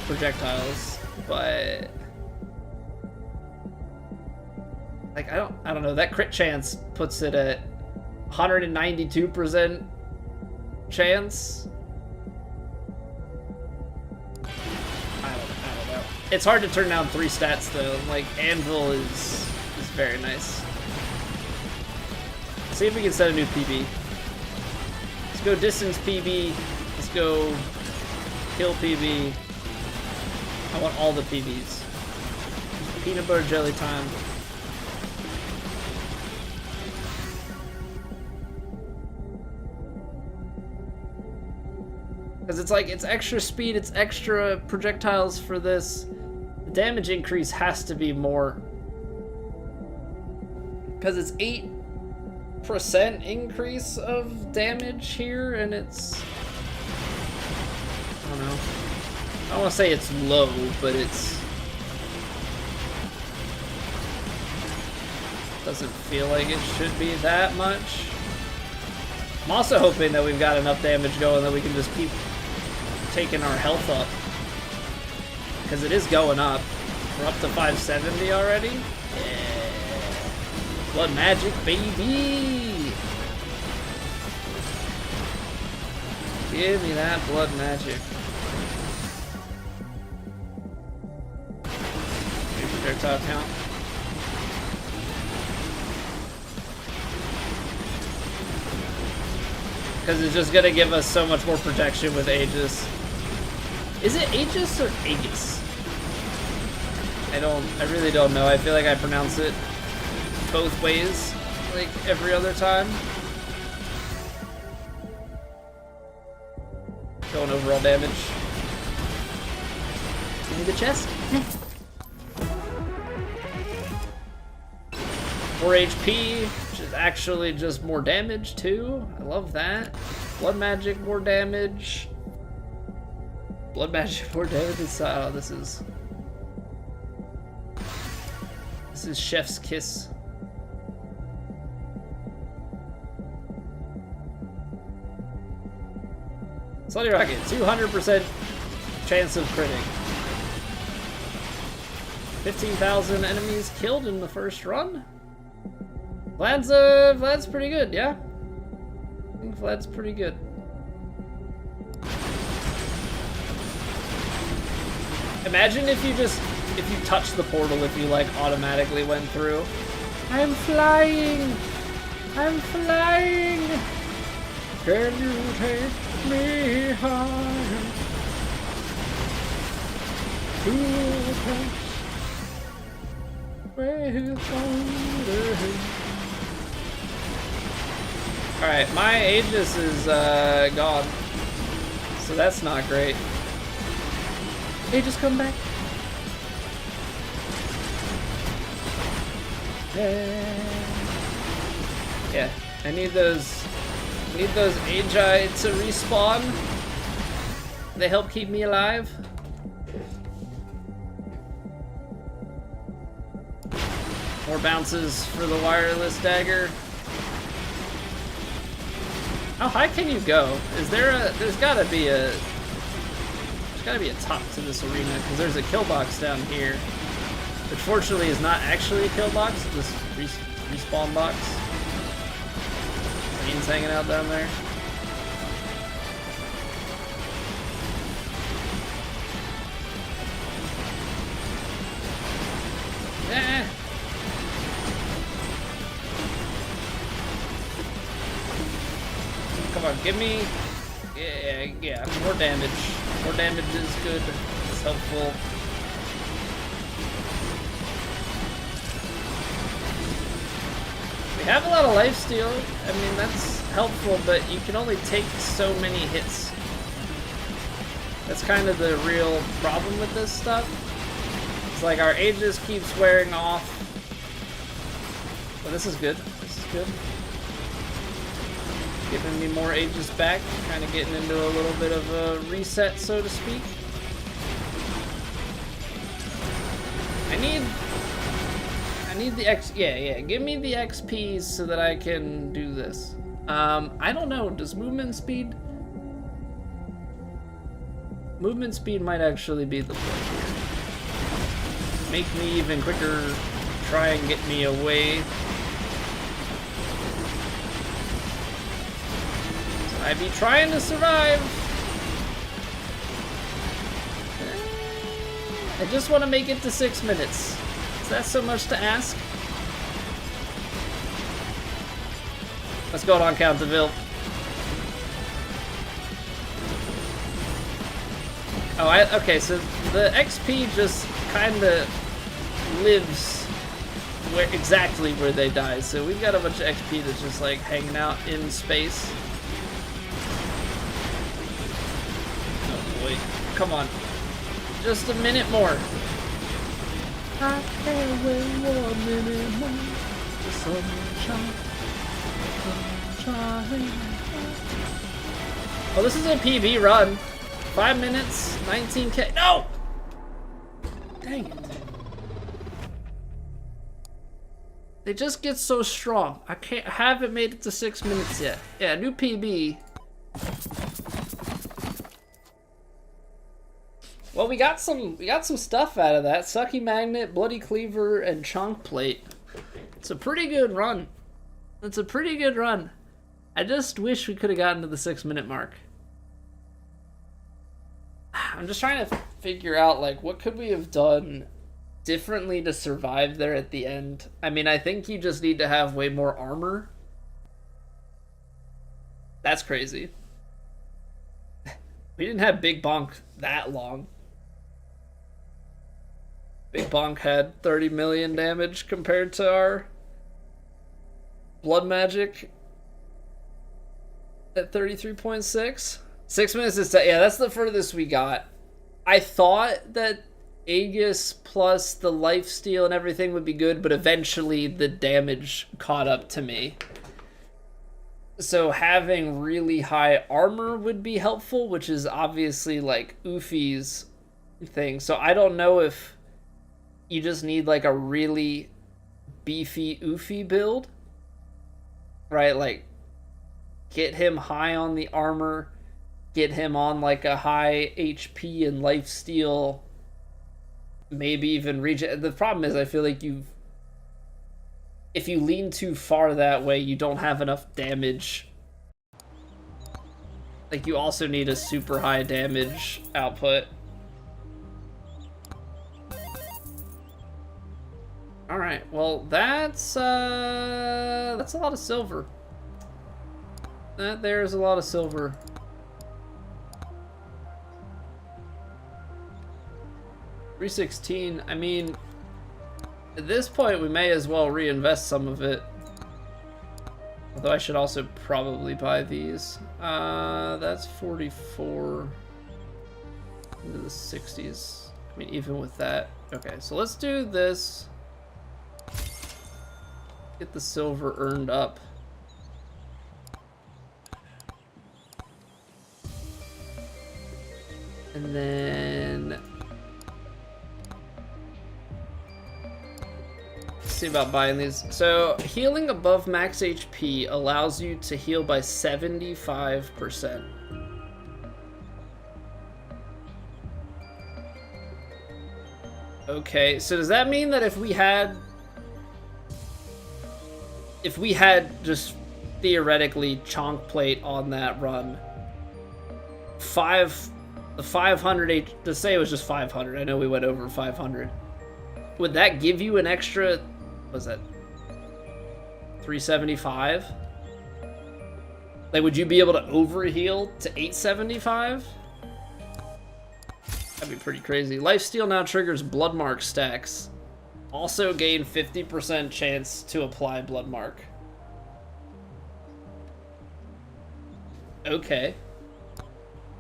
projectiles, but like I don't know, that crit chance puts it at 192% chance. I don't know. It's hard to turn down 3 stats though. Like Anvil is very nice. See if we can set a new PB. Let's go distance PB. Let's go kill PB. I want all the PBs. Peanut butter jelly time. Because it's like, it's extra speed, it's extra projectiles for this. The damage increase has to be more. Because it's 8% increase of damage here, and it's... I don't know. I don't want to say it's low, but it's... doesn't feel like it should be that much. I'm also hoping that we've got enough damage going that we can just keep taking our health up. Because it is going up. We're up to 570 already. Yeah. Blood magic, baby! Give me that blood magic. Projectile count. Because it's just gonna give us so much more protection with Aegis. Is it Aegis or Aegis? I really don't know. I feel like I pronounce it both ways, like every other time. Going overall damage. Give me the chest. 4 HP, which is actually just more damage too. I love that. Blood magic, more damage. Blood magic, more damage. Oh, this is chef's kiss. Slutty Rocket, 200% chance of critting. 15,000 enemies killed in the first run. Vlad's pretty good, yeah. I think Vlad's pretty good. Imagine if you touched the portal, if you like automatically went through. I'm flying! I'm flying! Can you take me higher? To a place where Alright, my Aegis is gone. So that's not great. Aegis, come back. Yeah, I need those Agi to respawn. They help keep me alive. More bounces for the wireless dagger. How high can you go? Is there a? There's gotta be a top to this arena because there's a kill box down here, which fortunately is not actually a kill box, it's just respawn box. Rain's hanging out down there. Eh. Come on, give me... Yeah, more damage. More damage is good. It's helpful. We have a lot of lifesteal. I mean, that's helpful, but you can only take so many hits. That's kind of the real problem with this stuff. It's like our Aegis keeps wearing off. But this is good. This is good. Giving me more Aegis back, kind of getting into a little bit of a reset, so to speak. I need the X, yeah, give me the XPs so that I can do this. I don't know, does movement speed might actually be the play here. Make me even quicker, try and get me away. I be trying to survive. I just want to make it to 6 minutes. Is that so much to ask? What's going on, Counterville? Oh, okay, so the XP just kind of lives exactly where they die. So we've got a bunch of XP that's just like hanging out in space. Come on. Just a minute more. I can't wait 1 minute more. Oh, this is a PB run. 5 minutes, 19K. No! Dang it. They just get so strong. I haven't made it to 6 minutes yet. Yeah, new PB. Well, we got some stuff out of that. Sucky Magnet, Bloody Cleaver, and Chunk Plate. It's a pretty good run. It's a pretty good run. I just wish we could have gotten to the 6 minute mark. I'm just trying to figure out, like, what could we have done differently to survive there at the end? I mean, I think you just need to have way more armor. That's crazy. We didn't have Big Bonk that long. Big Bonk had 30 million damage compared to our Blood Magic at 33.6. 6 minutes is yeah, that's the furthest we got. I thought that Aegis plus the lifesteal and everything would be good, but eventually the damage caught up to me. So having really high armor would be helpful, which is obviously like Ufi's thing. So I don't know if you just need like a really beefy Ufi build, right? Like get him high on the armor, get him on like a high HP and lifesteal, maybe even regen. The problem is I feel like if you lean too far that way, you don't have enough damage. Like, you also need a super high damage output. Alright, well, that's a lot of silver. That there's a lot of silver. $316, I mean, at this point, we may as well reinvest some of it. Although I should also probably buy these. That's 44 into the 60s. I mean, even with that. Okay, so let's do this. Get the silver earned up. And then see about buying these. So healing above max HP allows you to heal by 75%. Okay, so does that mean that if we had just theoretically chonk plate on that run, the 500 to say it was just 500, I know we went over 500, would that give you an extra, was that 375? Like, would you be able to overheal to 875? That'd be pretty crazy. Lifesteal now triggers blood mark stacks. Also gain 50% chance to apply blood mark. Okay.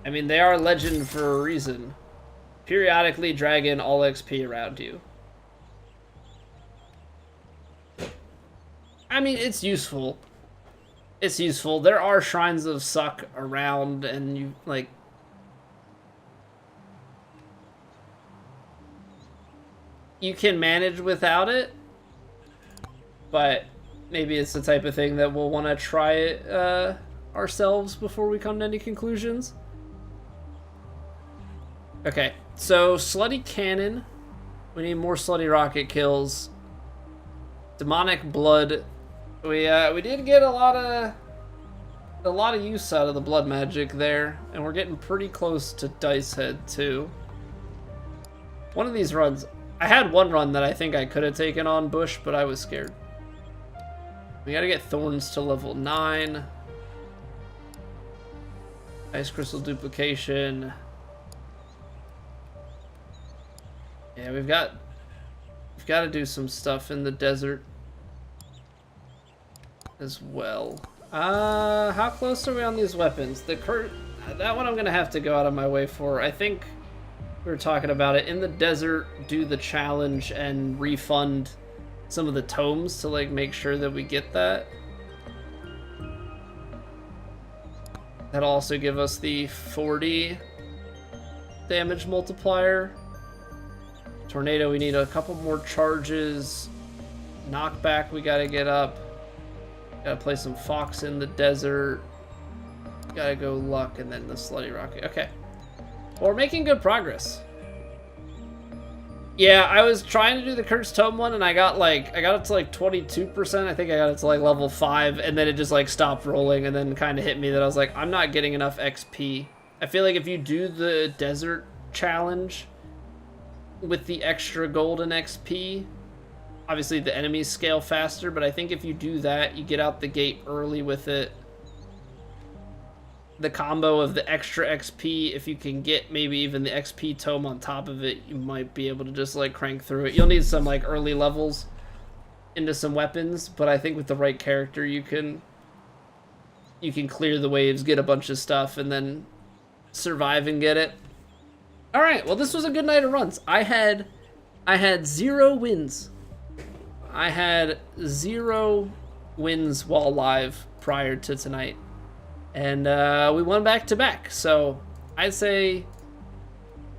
I mean, they are legend for a reason. Periodically drag in all XP around you. I mean, it's useful. It's useful. There are shrines of suck around, and you, like... you can manage without it, but maybe it's the type of thing that we'll want to try it ourselves before we come to any conclusions. Okay, so Slutty Cannon. We need more Slutty Rocket kills. Demonic Blood. We did get a lot of use out of the blood magic there, and we're getting pretty close to Dice Head too. One of these runs, I had one run that I think I could have taken on Bush, but I was scared. We gotta get Thorns to level 9. Ice Crystal Duplication. Yeah, we've got to do some stuff in the desert as well. How close are we on these weapons? That one I'm gonna have to go out of my way for. I think we were talking about it in the desert. Do the challenge and refund some of the tomes to like make sure that we get that. That'll also give us the 40 damage multiplier. Tornado, we need a couple more charges. Knockback, we gotta get up. Gotta play some Fox in the desert. Gotta go Luck and then the Slutty Rocket. Okay. Well, we're making good progress. Yeah, I was trying to do the Cursed Tome one and I got it to like 22%. I think I got it to like level 5 and then it just like stopped rolling and then kind of hit me that I was like, I'm not getting enough XP. I feel like if you do the desert challenge with the extra golden XP, obviously the enemies scale faster, but I think if you do that, you get out the gate early with it. The combo of the extra XP, if you can get maybe even the XP tome on top of it, you might be able to just like crank through it. You'll need some like early levels into some weapons, but I think with the right character you can clear the waves, get a bunch of stuff, and then survive and get it. All right, well, this was a good night of runs. I had 0 wins. I had 0 wins while live prior to tonight, and we won back to back. So I'd say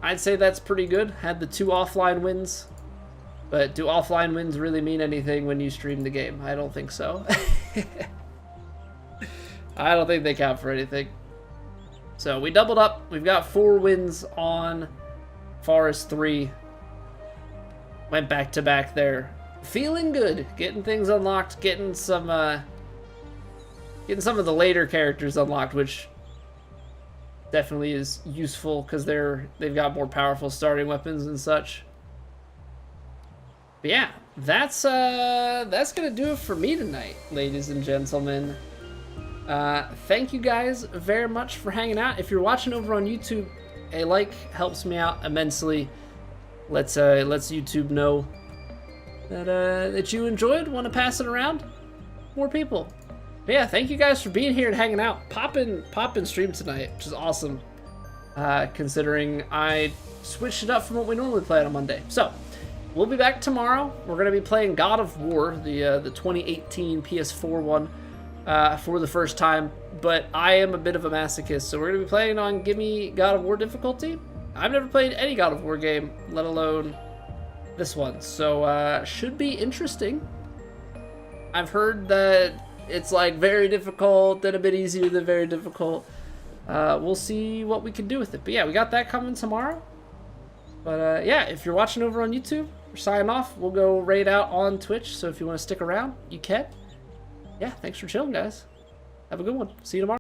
that's pretty good. Had the 2 offline wins, but do offline wins really mean anything when you stream the game? I don't think so. I don't think they count for anything. So we doubled up. We've got 4 wins on Forest 3. Went back to back there. Feeling good. Getting things unlocked. Getting some of the later characters unlocked, which definitely is useful because they've got more powerful starting weapons and such. But yeah, that's gonna do it for me tonight, ladies and gentlemen. Thank you guys very much for hanging out. If you're watching over on YouTube, a like helps me out immensely. Lets YouTube know that you enjoyed. Want to pass it around? More people. But yeah, thank you guys for being here and hanging out. Pop in stream tonight, which is awesome. Considering I switched it up from what we normally play on a Monday. So we'll be back tomorrow. We're gonna be playing God of War, the 2018 PS4 one. For the first time, but I am a bit of a masochist, so we're going to be playing on Gimme God of War difficulty. I've never played any God of War game, let alone this one, so should be interesting. I've heard that it's like very difficult, then a bit easier than very difficult. We'll see what we can do with it, but yeah, we got that coming tomorrow. But yeah, if you're watching over on YouTube, we're signing off. We'll go raid out on Twitch, so if you want to stick around, you can. Yeah, thanks for chilling, guys. Have a good one. See you tomorrow.